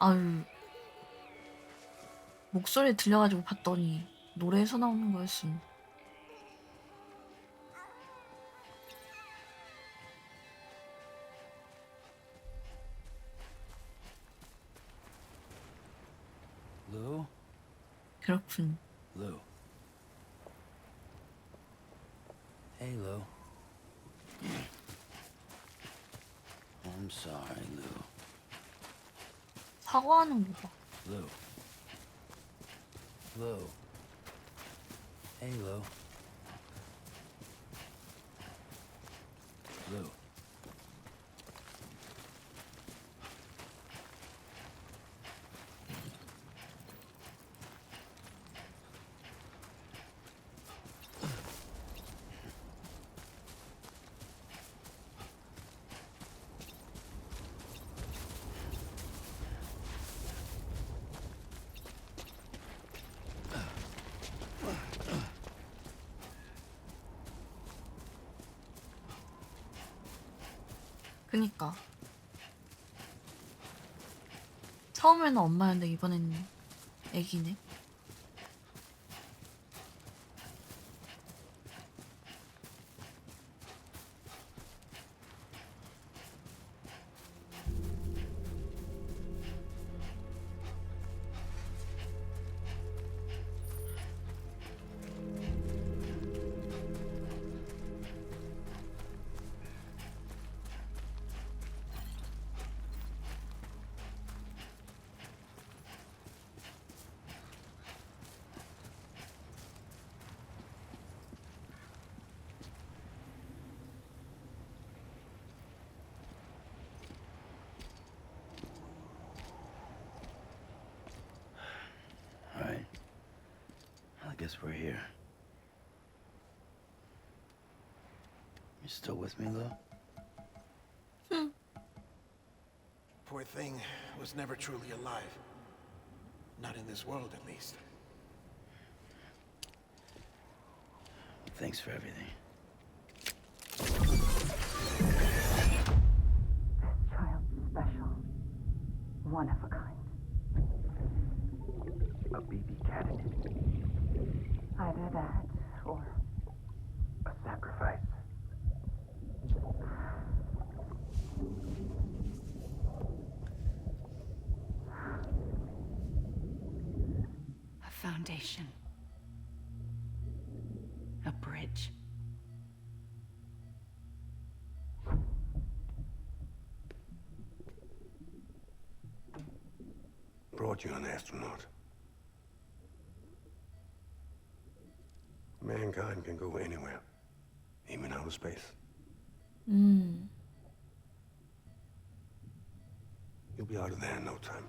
아유, 목소리 들려가지고 봤더니 노래에서 나오는 거였음. Lou? 그렇군. Lou. Hey, Lou. I'm sorry, Lou. 사과하는 거 봐. Lou. Lou. Hey, Lou. Lou. 그니까 처음에는 엄마였는데 이번엔 애기네. All right. I guess we're here. You still with me, Lou? Poor thing was never truly alive. Not in this world, at least. Thanks for everything. Child's special. One of a kind. A baby candidate. Either that or A sacrifice. A foundation. A bridge. Brought you an astronaut. Mankind can go anywhere, even outer space. You'll be out of there in no time.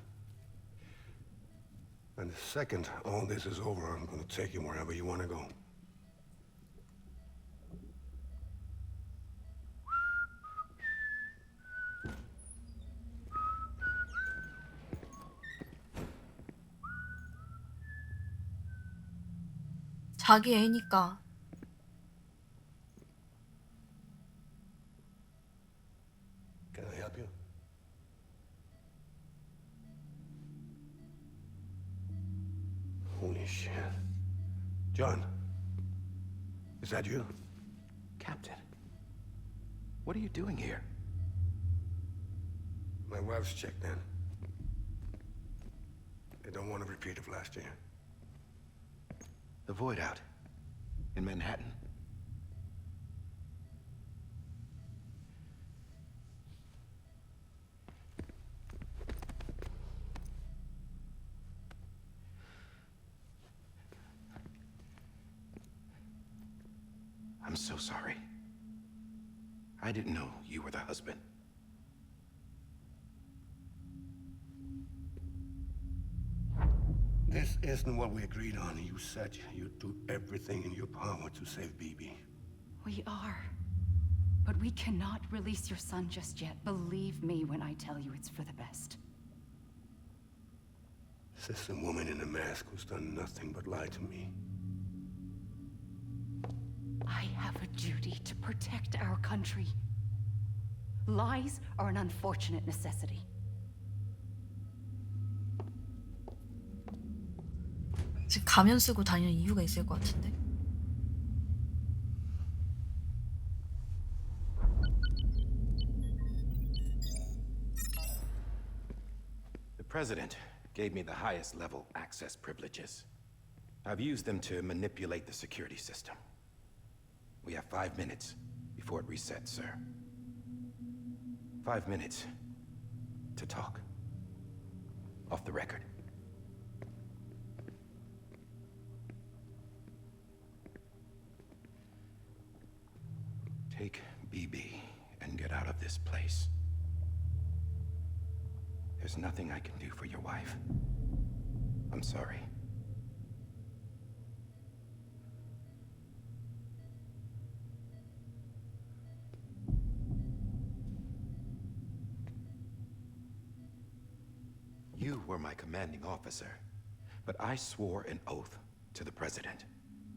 And the second all this is over, I'm gonna take you wherever you wanna go. 자기 애니까. Can I help you? Holy shit. John, is that you? Captain, what are you doing here? My wife's checked in. They don't want a repeat of last year. The void out. In Manhattan. I'm so sorry. I didn't know you were the husband. This isn't what we agreed on. You said you'd do everything in your power to save BB. We are. But we cannot release your son just yet. Believe me when I tell you it's for the best. This is a woman in a mask who's done nothing but lie to me. I have a duty to protect our country. Lies are an unfortunate necessity. 가면 쓰고 다니는 이유가 있을 것 같은데. The president gave me the highest level access privileges. I've used them to manipulate the security system. We have 5 minutes before it resets, sir. 5 minutes to talk. Off the record. Take BB and get out of this place. There's nothing I can do for your wife. I'm sorry. You were my commanding officer, but I swore an oath to the president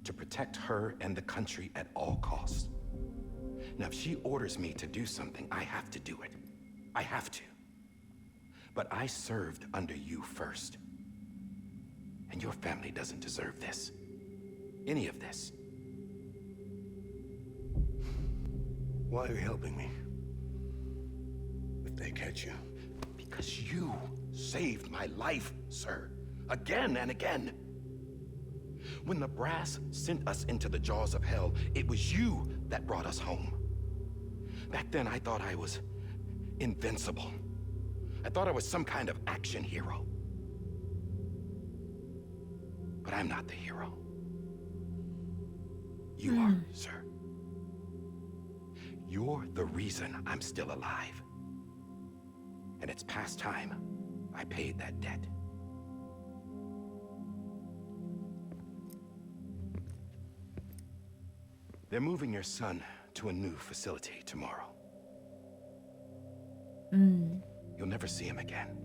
to protect her and the country at all costs. Now, if she orders me to do something, I have to do it. I have to. But I served under you first. And your family doesn't deserve this. Any of this. Why are you helping me? If they catch you. Because you saved my life, sir. Again and again. When the brass sent us into the jaws of hell, it was you that brought us home. Back then, I thought I was invincible. I thought I was some kind of action hero. But I'm not the hero. You are, sir. You're the reason I'm still alive. And it's past time I paid that debt. They're moving your son to a new facility tomorrow. You'll never see him again.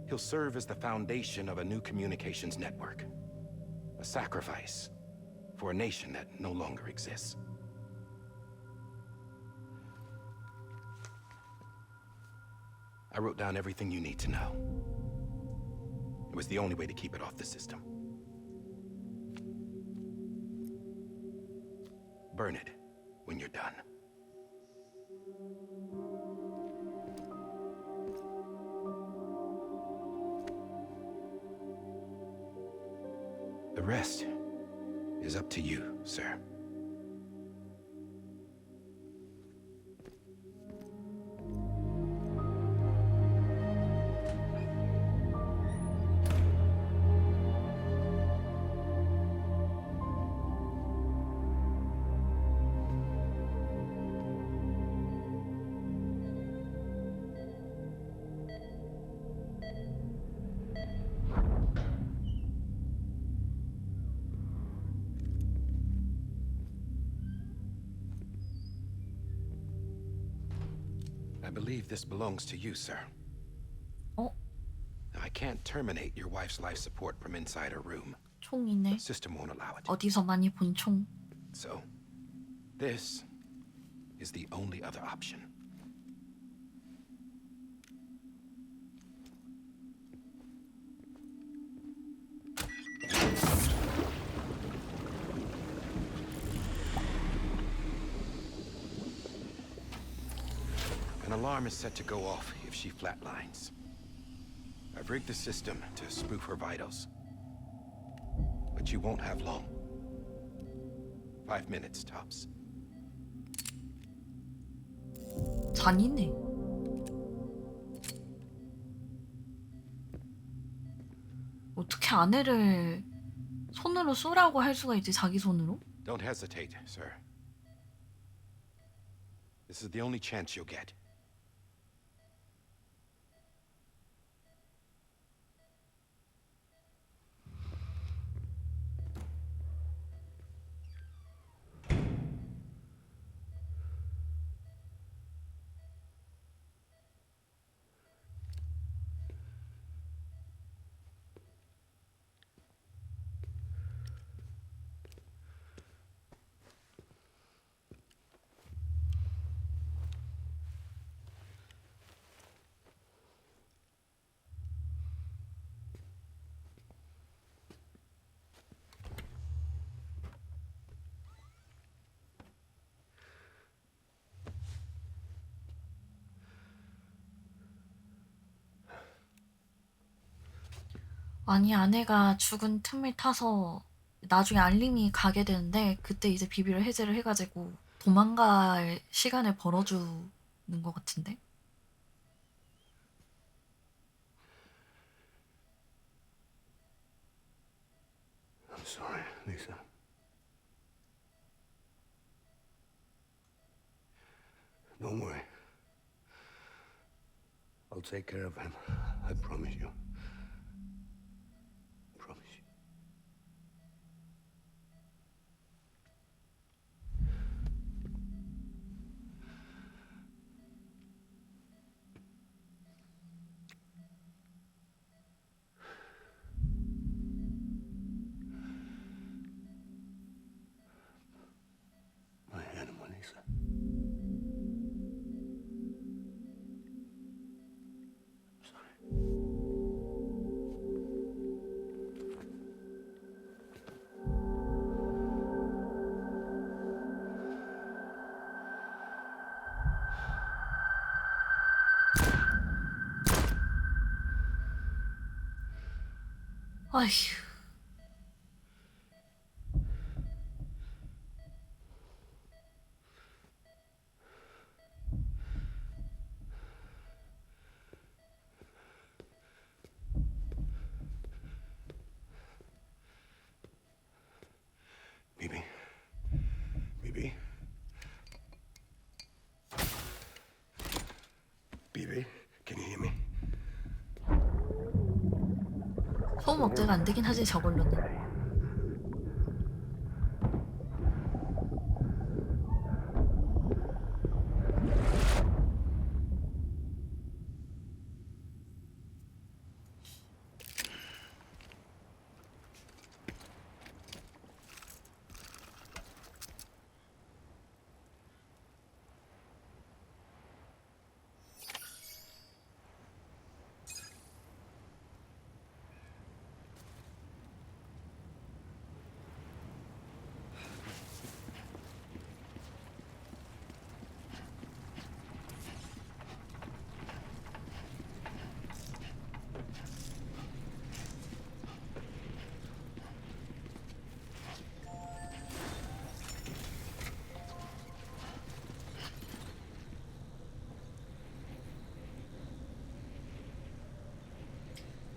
He'll serve as the foundation of a new communications network. A sacrifice for a nation that no longer exists. I wrote down everything you need to know. It was the only way to keep it off the system. Burn it when you're done. The rest is up to you, sir. I believe this belongs to you, sir. Oh, I can't terminate your wife's life support from inside her room. 총이네. The system won't allow it. 어디서 많이 본 총. So, this is the only other option. An alarm is set to go off if she flatlines. I've rigged the system to spoof her vitals. But you won't have long. 5 minutes, tops. 잔인해. 어떻게 아내를 손으로 쏘라고 할 수가 있지, 자기 손으로? Don't hesitate, sir. This is the only chance you'll get. 아니 아내가 죽은 틈을 타서 나중에 알림이 가게 되는데 그때 이제 비밀을 해제를 해가지고 도망갈 시간을 벌어주는 것 같은데. I'm sorry, Lisa. Don't worry. I'll take care of him. I promise you. Promise you. My animal, Lisa. 아휴. Bibi? Bibi? Bibi, can you hear me? 소음 억제가 안 되긴 하지 저걸로는.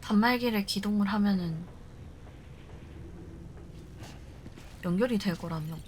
단말기를 기동을 하면은 연결이 될 거라며.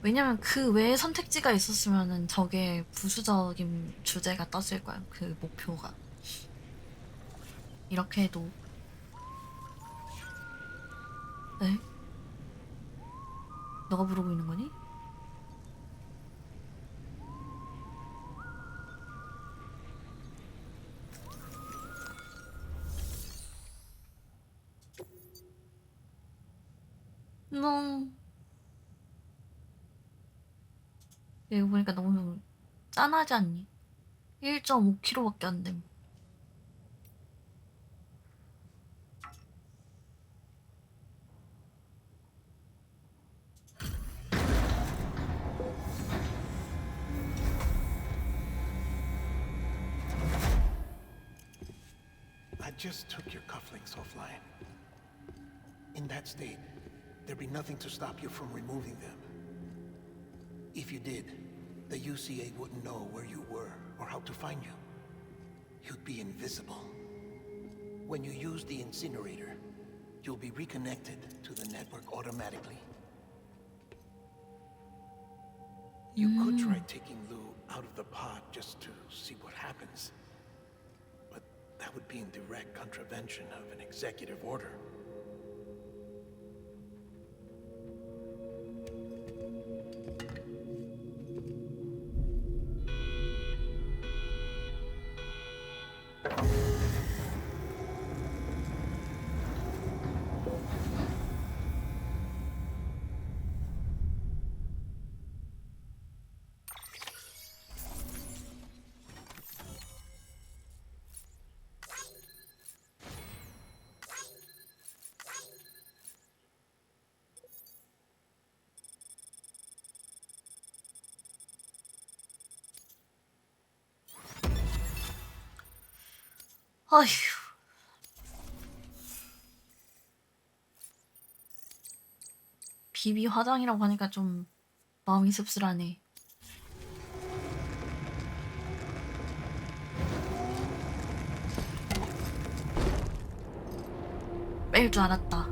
왜냐면 그 외에 선택지가 있었으면은 저게 부수적인 주제가 떴을 거야. 그 목표가. 이렇게 해도. 에? 너가 부르고 있는 거니? 너 이거 보니까 너무 짠하지 않니? 1.5kg밖에 안 됨. I just took your cufflinks offline. In that state, there'd be nothing to stop you from removing them. If you did, the UCA wouldn't know where you were or how to find you. You'd be invisible. When you use the incinerator, you'll be reconnected to the network automatically. You could try taking Lou out of the pod just to see what happens. But that would be in direct contravention of an executive order. 아휴. 비비 화장이라고 하니까 좀 마음이 씁쓸하네. 뺄 줄 알았다.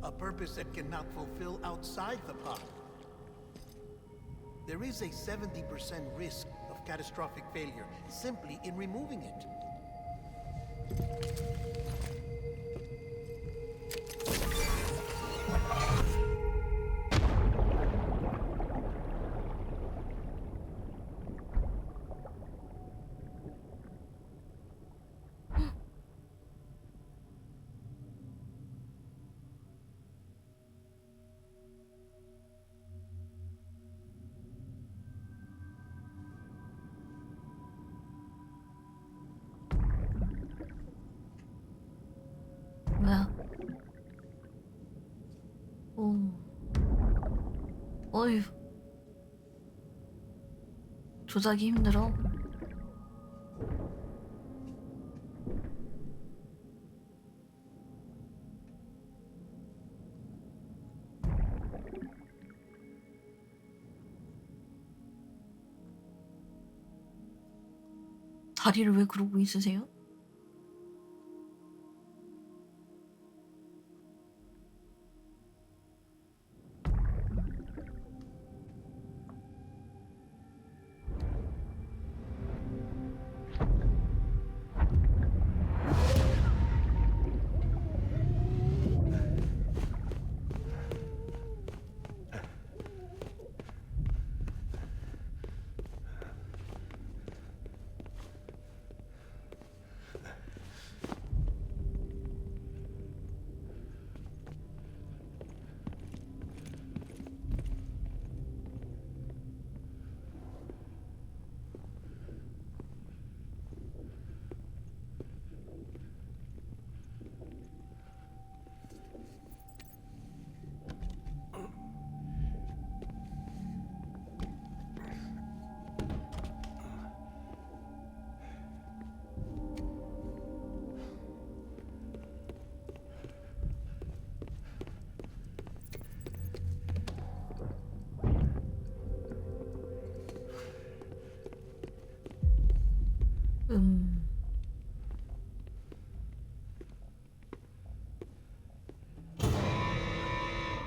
A purpose that cannot fulfill outside the pod. There is a 70% risk of catastrophic failure simply in removing it. 뭐야? 오. 어휴. 조작이 힘들어. 다리를 왜 그러고 있으세요?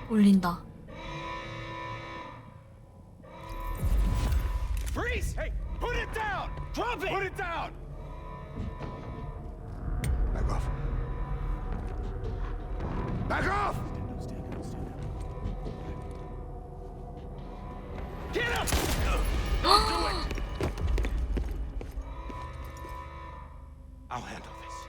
울린다. Freeze! Hey, put it down! Drop it! Put it down! Back off. Back off! Get up! Don't do it! I'll handle this.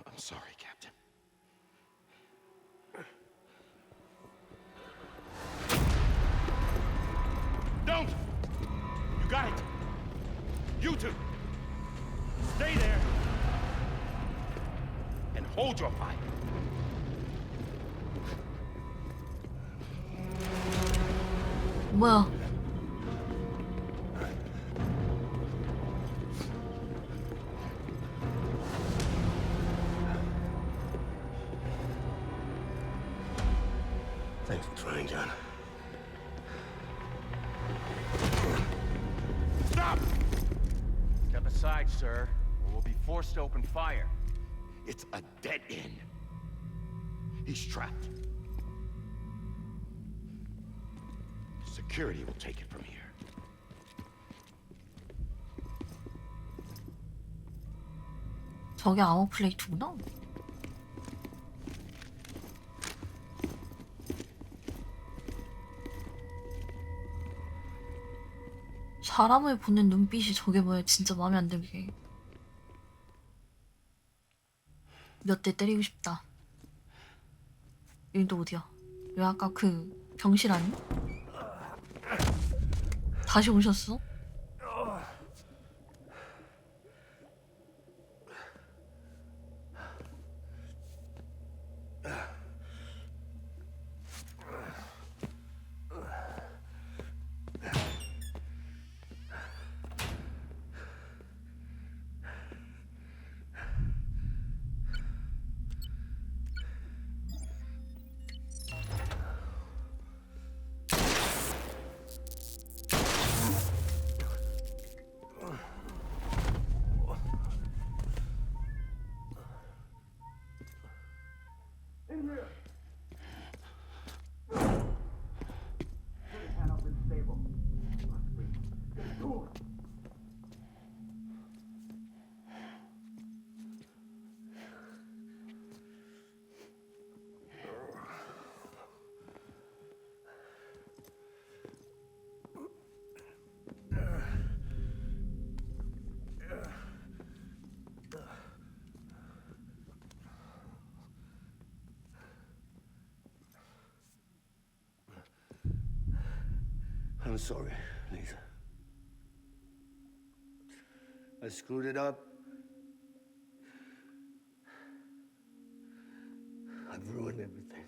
I'm sorry, Captain. Don't! You got it! You two! Stay there! And hold your fire! 뭐야? Thanks for trying, John. Stop! Step aside, sir, or we'll be forced to open fire. It's a dead end. He's trapped. Security will take it from here. 저게 아머 플레이트구나. 사람을 보는 눈빛이 저게 뭐야. 진짜 마음에 안 들게. 몇 대 때리고 싶다. 여기 또 어디야? 왜 아까 그 병실 아니? 다시 오셨어? I'm sorry, Lisa. I screwed it up. I've ruined everything.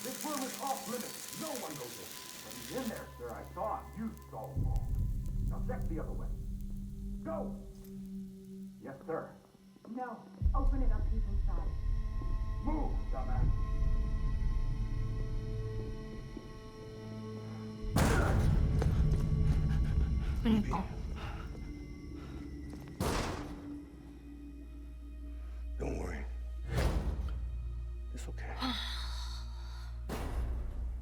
This room is off limits. No one goes in. But he's in there, sir. I saw him. You saw him all. Now check the other way. Go! Yes, sir. No. Open it up. He's inside. Move, dumbass. 그러니까. Don't worry. It's okay.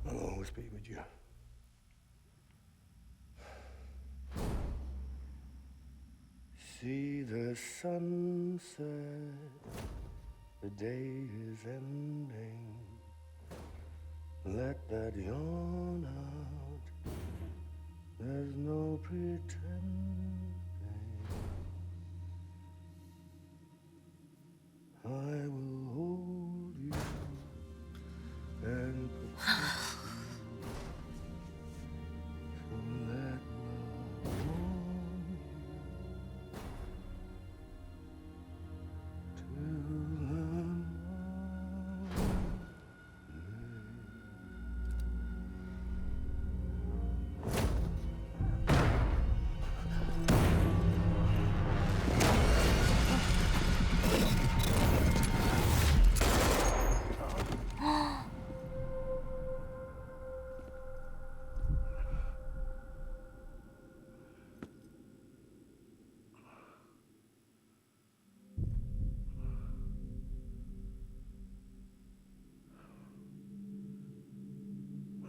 I'll always be with you. See the sunset. The day is ending. Let that yawn out. There's no pretending. I will hold you and protect you. So let love warm you till the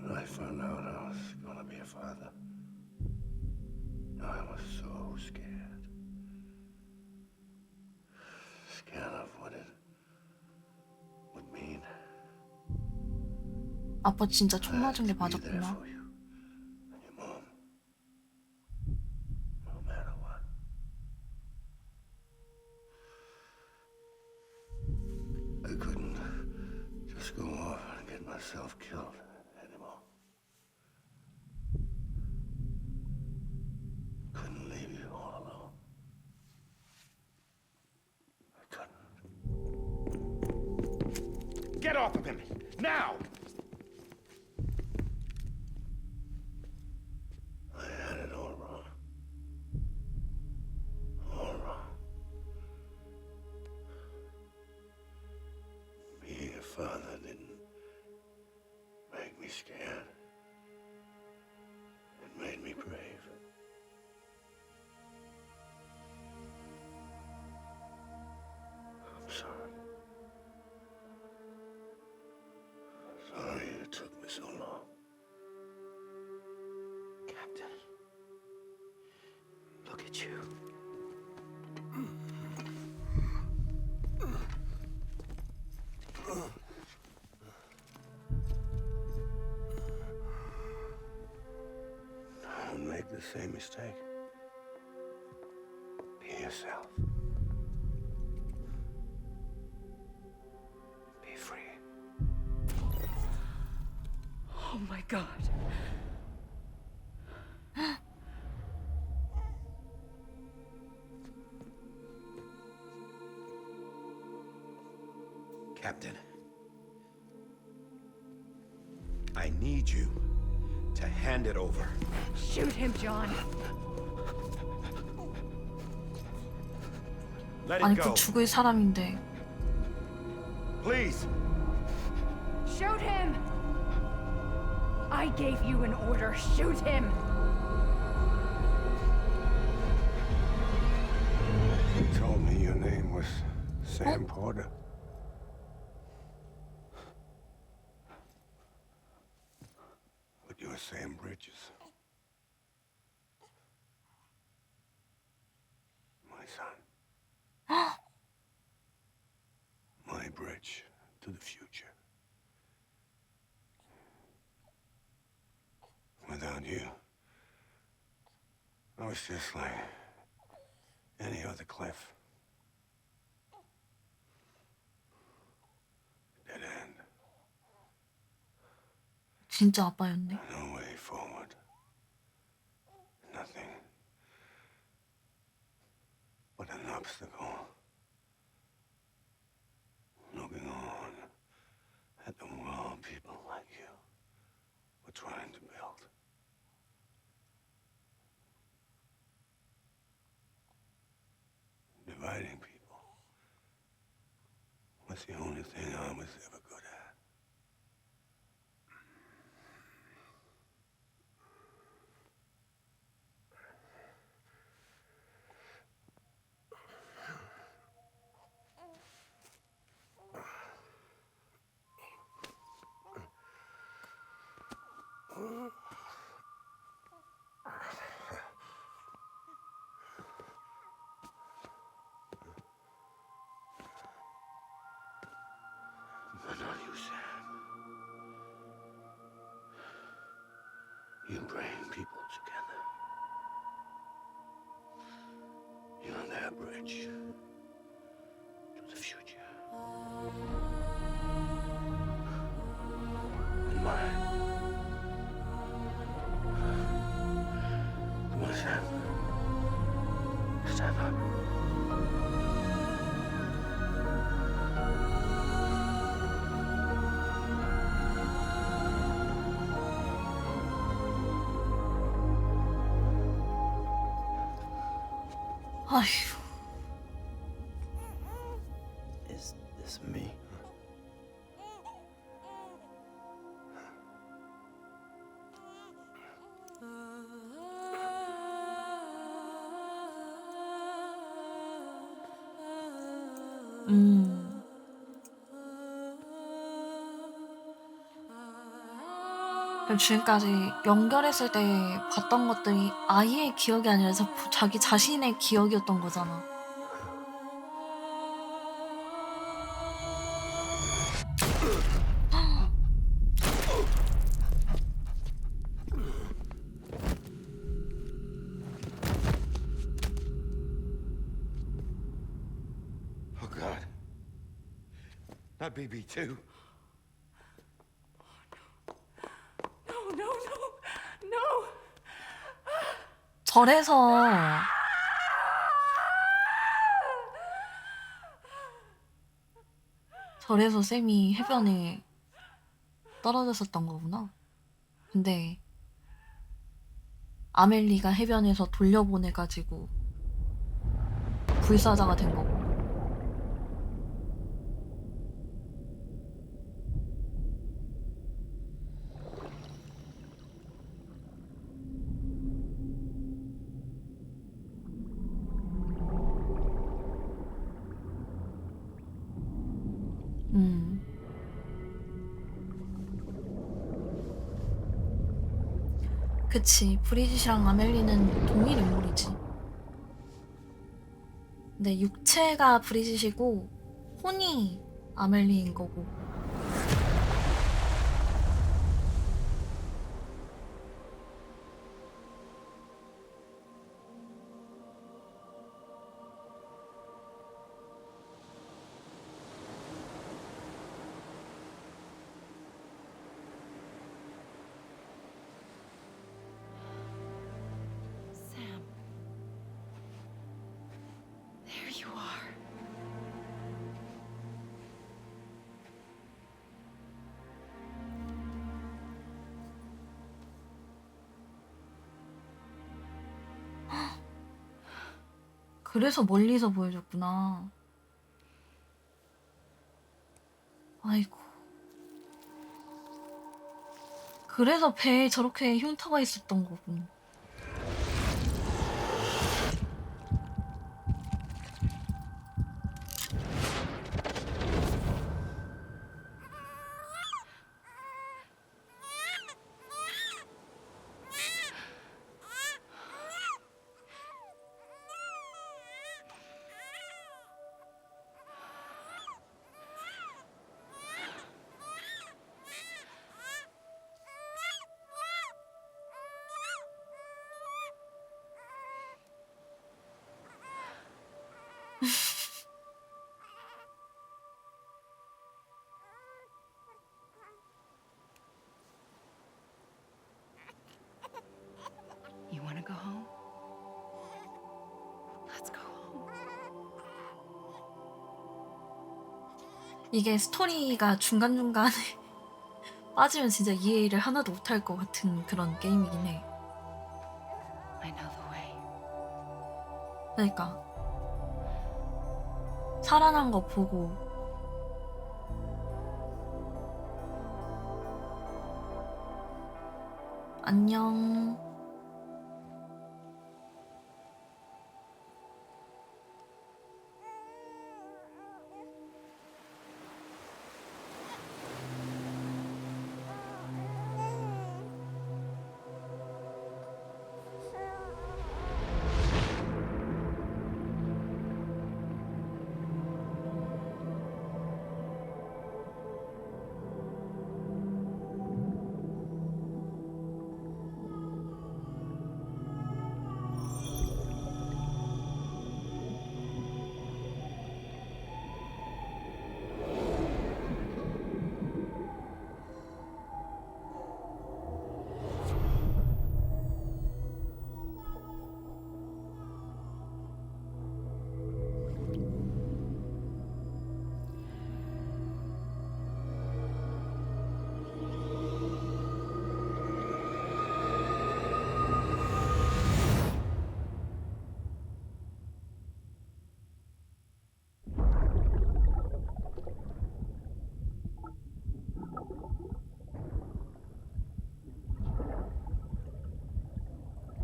When I found out I was gonna be a father, I was so scared. Scared of what it would mean. 아빠 진짜 총 맞은 게 To be there 맞았구나. for you and your mom, no matter what. I couldn't just go off and get myself killed anymore. Couldn't leave you all alone. I couldn't. Get off of him! Now! I had it all wrong. All wrong. Being a father didn't make me scared. It made me brave. I'm sorry. Sorry it took me so long. Captain, look at you. same mistake. Be yourself. Be free. Oh my god. Captain, I need you to hand it over. Shoot him, John. Let 아니 it 그 go. 죽을 사람인데. Please. Shoot him! I gave you an order. Shoot him! You told me your name was Sam Porter. But you're Sam Bridges. My son. My bridge to the future. Without you, I was just like any other Cliff. Dead end. 진짜 아빠였네. No way forward. Nothing but an obstacle. Looking on at the world people like you were trying to build. Dividing people was the only thing I was ever good at. But not you, Sam. You bring people together. You're their bridge to the future. And mine. Come on, Sam. Stand up. 아휴. Is this me? 지금까지 연결했을 때 봤던 것들이 아예 기억이 아니라 자기 자신의 기억이었던 거잖아. Oh, God. Not BB too. No, no, no, no. 저래서 쌤이 해변에 떨어졌었던 거구나. 근데 아멜리가 해변에서 돌려보내가지고 불사자가 된 거고. 그치, 브리짓이랑 아멜리는 동일 인물이지. 근데 육체가 브리짓이고 혼이 아멜리인 거고. are. 그래서 멀리서 보여줬구나. 아이고. 그래서 배에 저렇게 흉터가 있었던 거군. You want to go home? Let's go home. 이게 스토리가 중간중간에 빠지면 진짜 이해를 하나도 못할 것 같은 그런 게임이긴 해. I know the way. 그러니까 살아난 거 보고 안녕.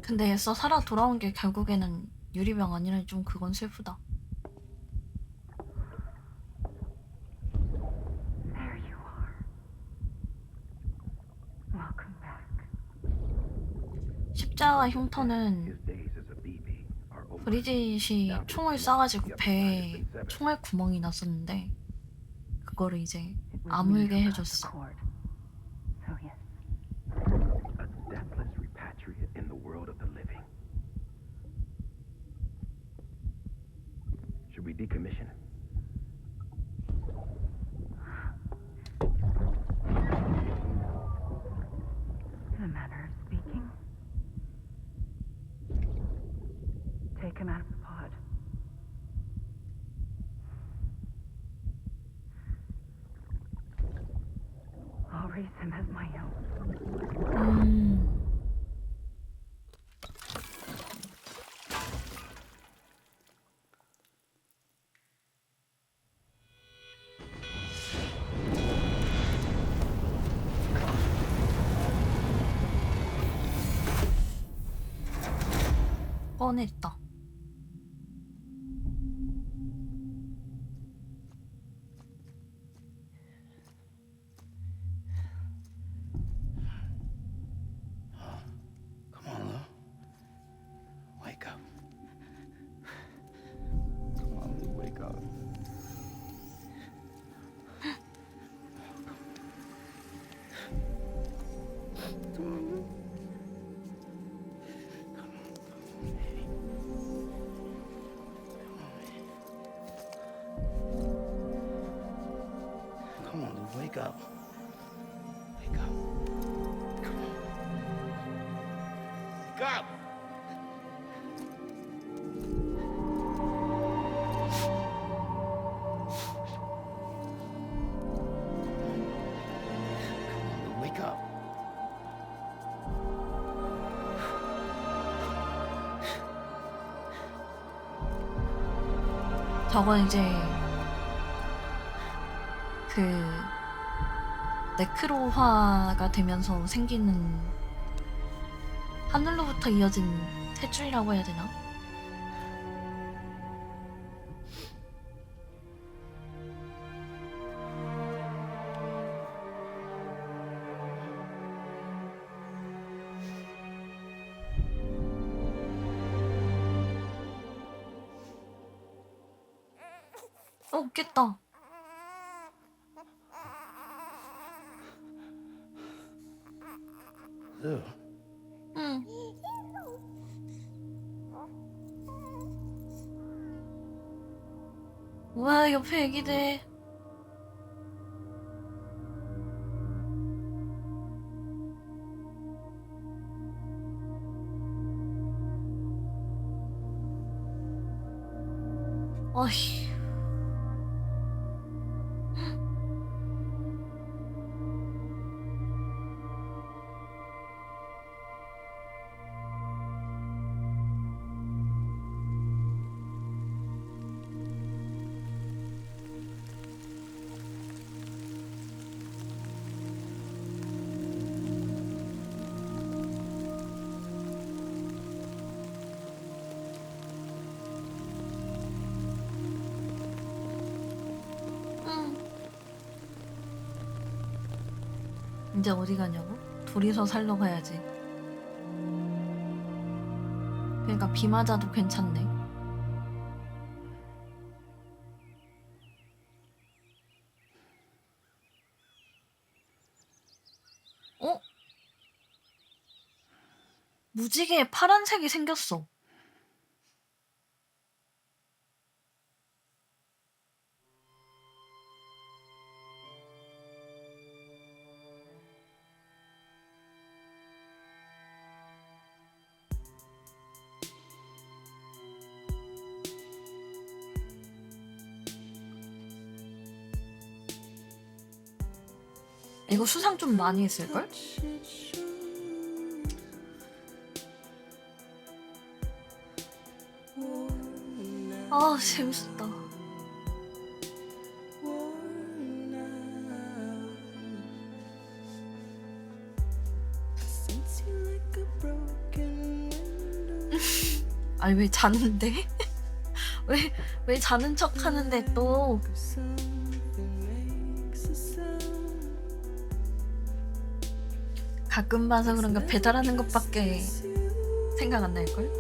근데 애써 살아 돌아온 게 결국에는 유리병 아니라니 좀 그건 슬프다. There you are. Welcome back. 십자가 흉터는 브리짓이 총을 쏴가지고 배에 총알 구멍이 났었는데 그거를 이제 아물게 해줬어. So yes. A deathless repatriate in the world of the living. Should we decommission it? In a manner of speaking. Take him out of the pod. I'll raise him as my own. 뻔했다. Come on, Lou. Wake up. Come on, Lou, wake up. Come on, Lou. Come on, Lou, wake up. Wake up. Come on. Wake up! 저건 이제 그 네크로화가 되면서 생기는 하늘로부터 이어진 탯줄이라고 해야 되나? 웃겠다. 응. 와, 옆에 애기들. 어휴. 이제 어디 가냐고? 둘이서 살러 가야지. 그러니까 비 맞아도 괜찮네. 어? 무지개에 파란색이 생겼어. 이거 수상 좀 많이 했을걸? 아, 재밌었다. 아니, 왜 자는데? 왜 자는 척 하는데 또. 가끔 봐서 그런가 배달하는 것밖에 생각 안 날걸?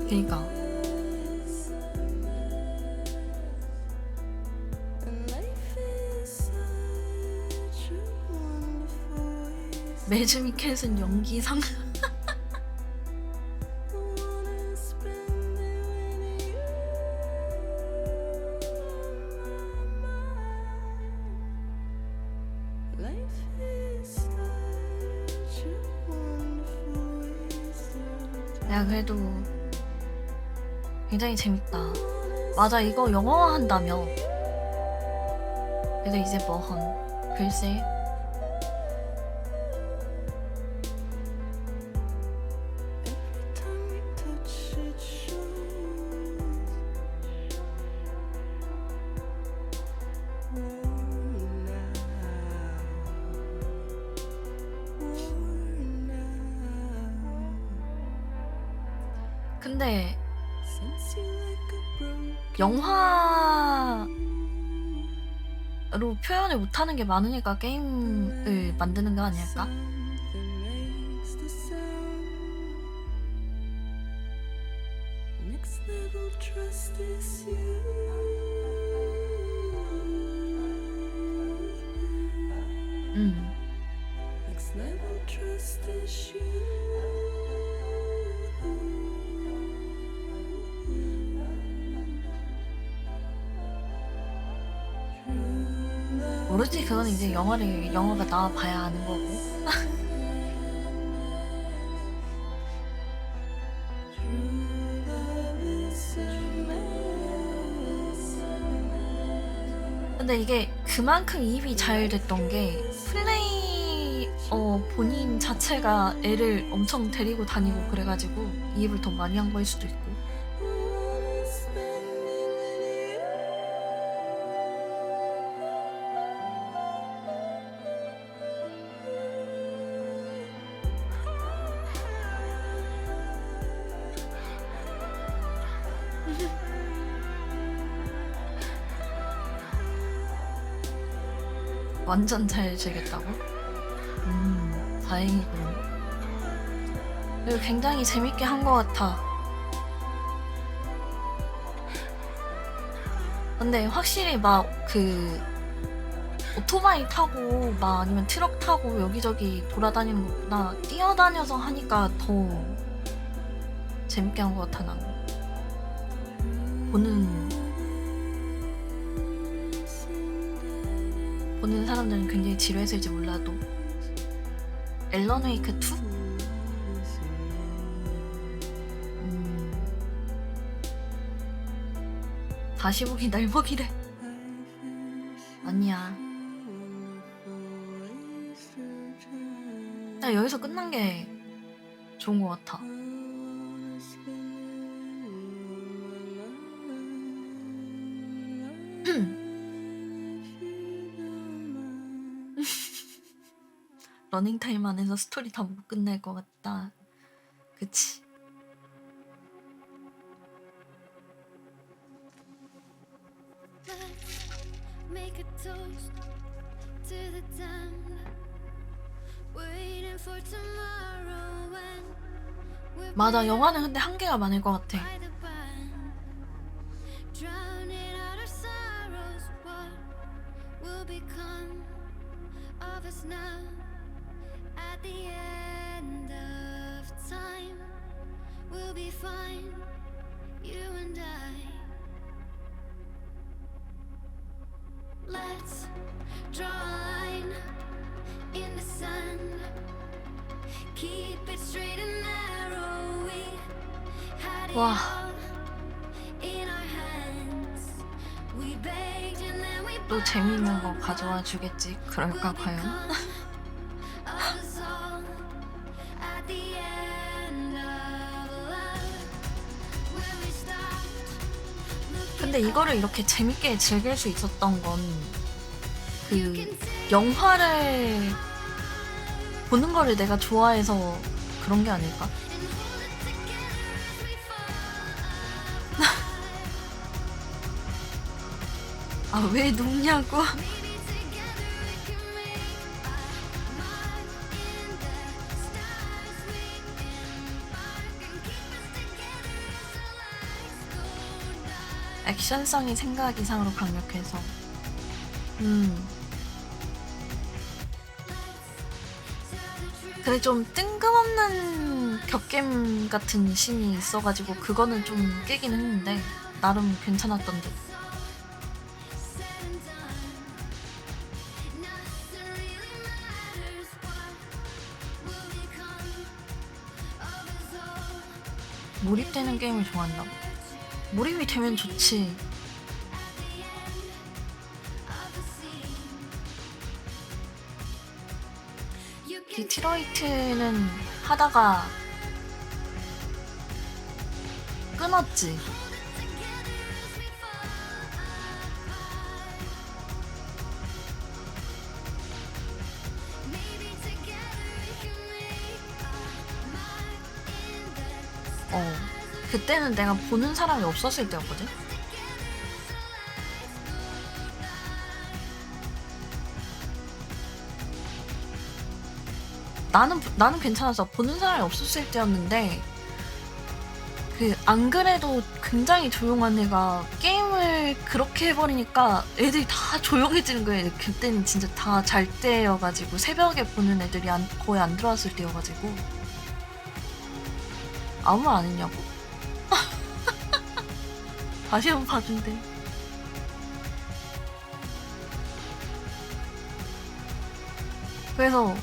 그니까 매즈미켓은 연기상. 야, 그래도 굉장히 재밌다. 맞아, 이거 영어화 한다며. 그래도 이제 뭐헌 글쎄. 근데 영화로 표현을 못하는 게 많으니까 게임을 만드는 거 아닐까? 모르지. 그건 이제 영화가 나와봐야 아는 거고. 근데 이게 그만큼 이입이 잘 됐던 게 본인 자체가 애를 엄청 데리고 다니고 그래가지고 이입을 더 많이 한 거일 수도 있고. 완전 잘 즐겼다고? 다행이군. 그리고 굉장히 재밌게 한 것 같아. 근데 확실히 막 오토바이 타고 막 아니면 트럭 타고 여기저기 돌아다니는 것보다 뛰어다녀서 하니까 더 재밌게 한 것 같아. 난 보는 사람들은 굉장히 지루했을지 몰라도. 앨런 웨이크 2? 다시보기 날먹이래. 아니야. 나 여기서 끝난 게 좋은 것 같아. 러닝타임 안에서 스토리 다 못 끝낼 것 같다. 그치? 맞아, 영화는 근데 한계가 많을 것 같아. 와. 또 재밌는 거 가져와 주겠지. 그럴까 과연? 근데 이거를 이렇게 재밌게 즐길 수 있었던 건 영화를 보는 거를 내가 좋아해서 그런 게 아닐까? 아, 왜 눕냐고? 액션성이 생각 이상으로 강력해서. 근데 좀 뜬금없는 격겜 같은 씬이 있어가지고 그거는 좀 깨긴 했는데 나름 괜찮았던 듯. 몰입되는 게임을 좋아한다고? 몰입이 되면 좋지. 디트로이트는 하다가 끊었지. 그때는 내가 보는 사람이 없었을 때였거든? 나는 괜찮았어. 보는 사람이 없었을 때였는데, 안 그래도 굉장히 조용한 애가 게임을 그렇게 해버리니까 애들이 다 조용해지는 거예요. 그때는 진짜 다 잘 때여가지고, 새벽에 보는 애들이 거의 안 들어왔을 때여가지고. 아무 말 안 했냐고? 다시 한번 봐준대. 그래서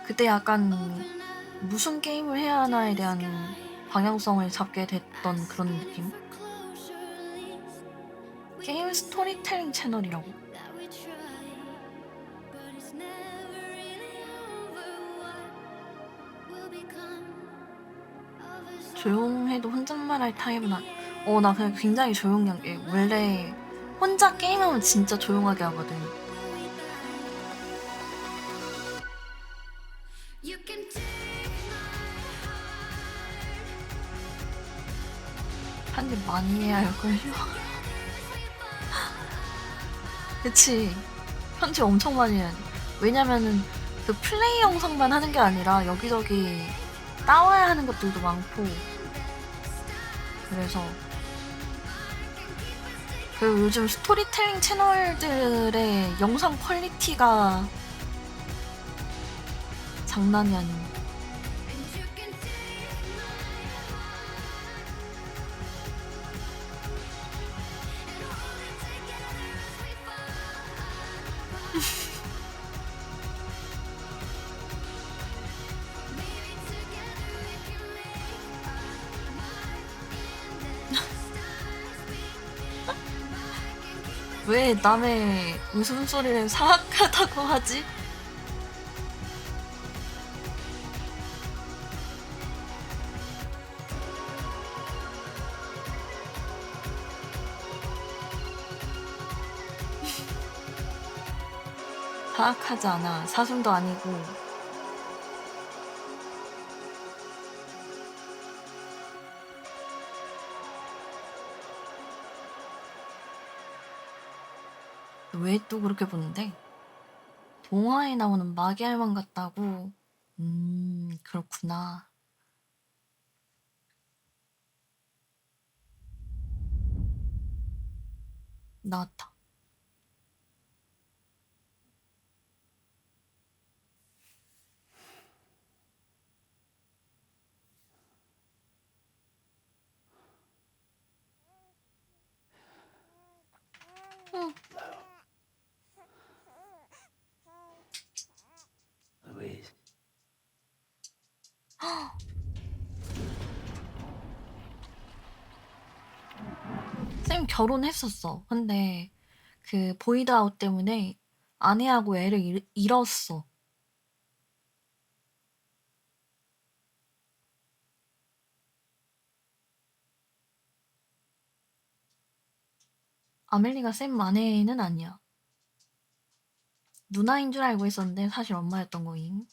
그때 약간 무슨 게임을 해야 하나에 대한 방향성을 잡게 됐던 그런 느낌? 게임 스토리텔링 채널이라고. 조용해도 혼잣말할 타입은 나 그냥 굉장히 조용하게 원래 혼자 게임하면 진짜 조용하게 하거든. 편집 많이 해야 할걸요? 그치. 편집 엄청 많이 해야 돼. 왜냐면은 그 플레이 영상만 하는 게 아니라 여기저기 따와야 하는 것들도 많고, 그래서 그리고 요즘 스토리텔링 채널들의 영상 퀄리티가 장난이 아닌. 왜 남의 웃음소리를 사악하다고 하지? 사악하지 않아. 사슴도 아니고. 왜 또 그렇게 보는데? 동화에 나오는 마귀할망 같다고? 그렇구나. 나왔다. 응. Louise. 쌤 결혼했었어. 근데 그 보이드 아웃 때문에 아내하고 애를 잃었어. 아멜리가 쌤 아내는 아니야. 누나인 줄 알고 있었는데 사실 엄마였던 거임.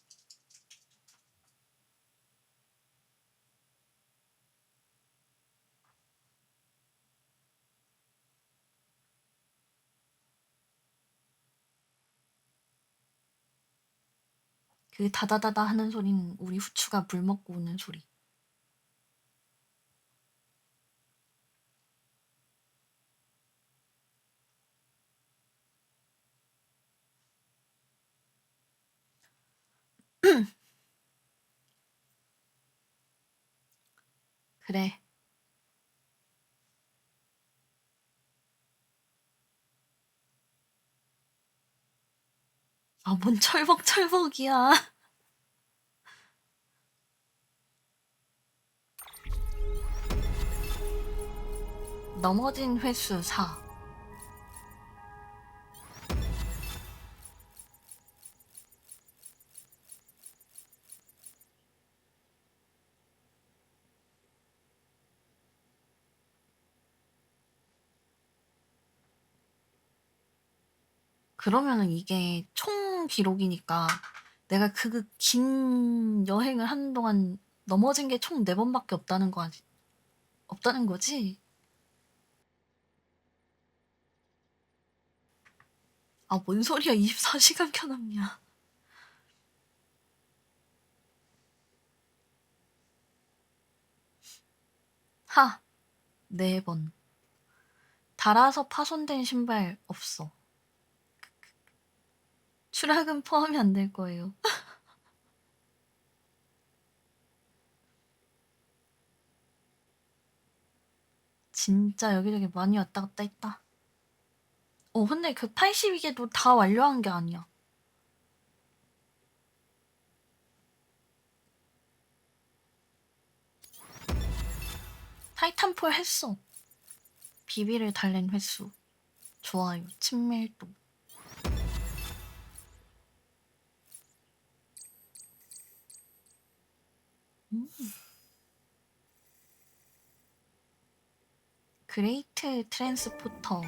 그 다다다다 하는 소리는 우리 후추가 물 먹고 오는 소리. 그래. 아, 뭔 철벅철벅이야. 넘어진 횟수 4. 그러면은 이게 총 기록이니까 내가 그 긴 여행을 하는 동안 넘어진 게 총 4번밖에 없다는 거지? 아, 뭔 소리야. 24시간 켜놨냐. 하. 4번. 달아서 파손된 신발 없어. 추락은 포함이 안 될 거예요. 진짜 여기저기 많이 왔다 갔다 했다. 근데 그 82개도 다 완료한 게 아니야. 타이탄폴 했어. 비비를 달랜 횟수. 좋아요. 친밀도. 그레이트 트랜스포터.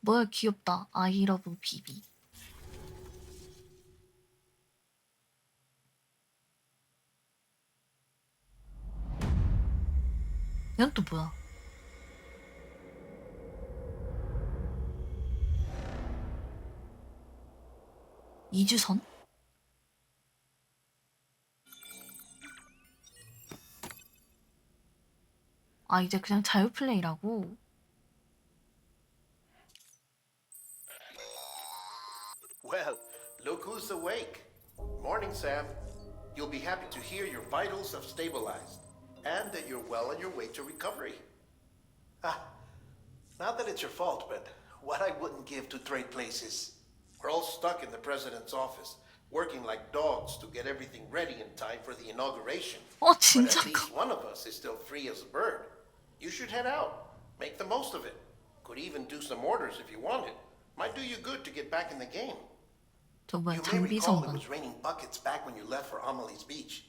뭐야 귀엽다. 아이러브 비비. 이건 또 뭐야? 이주선? 아 이제 그냥 자유 플레이라고? Well, look who's awake. Morning, Sam. You'll be happy to hear your vitals have stabilized and that you're well on your way to recovery. Ah, not that it's your fault, but what I wouldn't give to trade places. We're all stuck in the president's office, working like dogs to get everything ready in time for the inauguration. But 진짜? at least one of us is still free as a bird. You should head out. Make the most of it. Could even do some orders if you wanted. Might do you good to get back in the game. 저 뭐야 You may 장비 recall it 성관. was raining buckets back when you left for Amelie's Beach.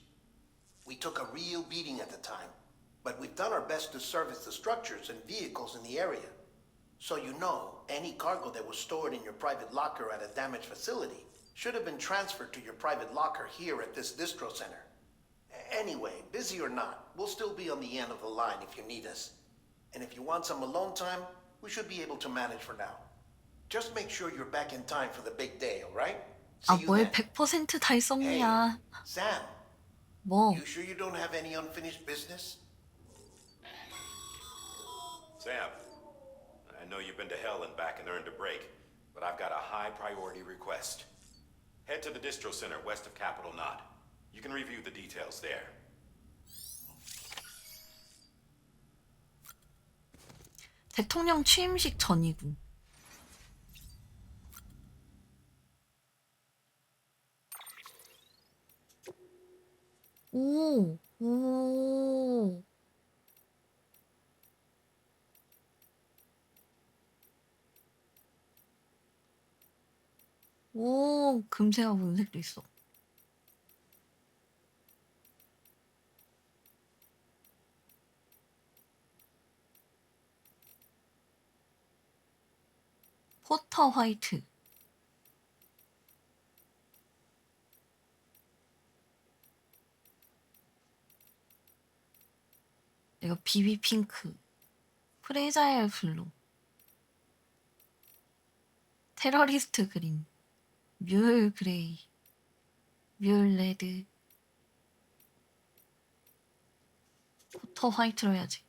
We took a real beating at the time, but we've done our best to service the structures and vehicles in the area. So you know, any cargo that was stored in your private locker at a damaged facility should have been transferred to your private locker here at this distro center. Anyway, busy or not, we'll still be on the end of the line if you need us. And if you want some alone time, we should be able to manage for now. Just make sure you're back in time for the big day, alright? 아 뭘 100% 달성이야. Sam, 뭐? you sure you don't have any unfinished business? Sam, I know you've been to hell and back and earned a break, but I've got a high priority request. Head to the distro center west of Capitol Knot. You can review the details there. 대통령 취임식 전이군. 오, 오. 오, 금세와 은색도 있어. 포터 화이트. 이거 비비 핑크. 프레자일 블루. 테러리스트 그린. 뮬 그레이. 뮬 레드. 포터 화이트로 해야지.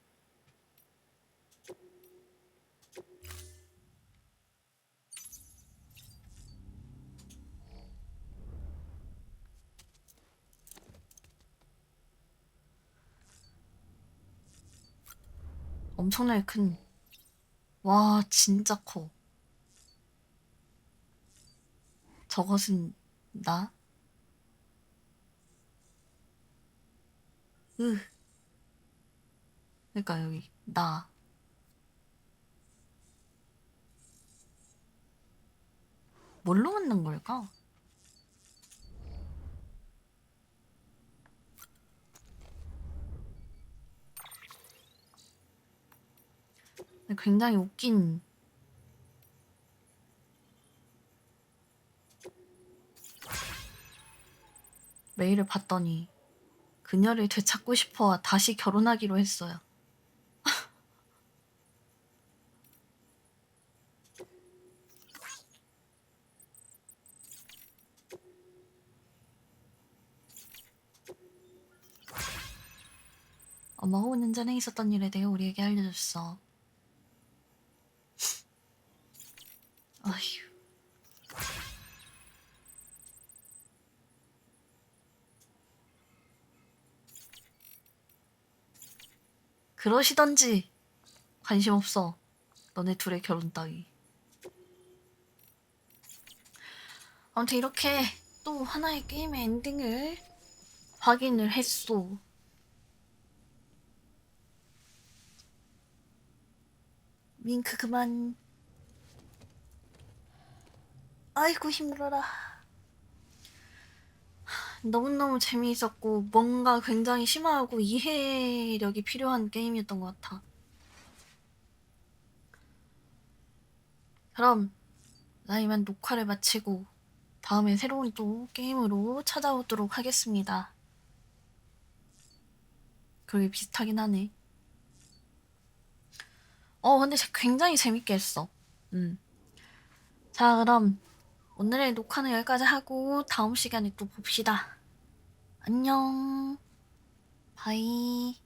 엄청나게 큰. 와, 진짜 커. 저것은 나? 그러니까 여기 나. 뭘로 만든 걸까? 굉장히 웃긴 메일을 봤더니 그녀를 되찾고 싶어 다시 결혼하기로 했어요. 엄마가 운전 전에 있었던 일에 대해 우리에게 알려줬어. 아휴. 그러시던지. 관심 없어. 너네 둘의 결혼 따위. 아무튼 이렇게 또 하나의 게임의 엔딩을 확인을 했소. 윙크 그만. 아이고 힘들어라. 너무너무 재미있었고 뭔가 굉장히 심하고 이해력이 필요한 게임이었던 것 같아. 그럼 나 이만 녹화를 마치고 다음에 새로운 또 게임으로 찾아오도록 하겠습니다. 그게 비슷하긴 하네. 근데 굉장히 재밌게 했어. 자, 그럼 오늘의 녹화는 여기까지 하고 다음 시간에 또 봅시다. 안녕. 바이.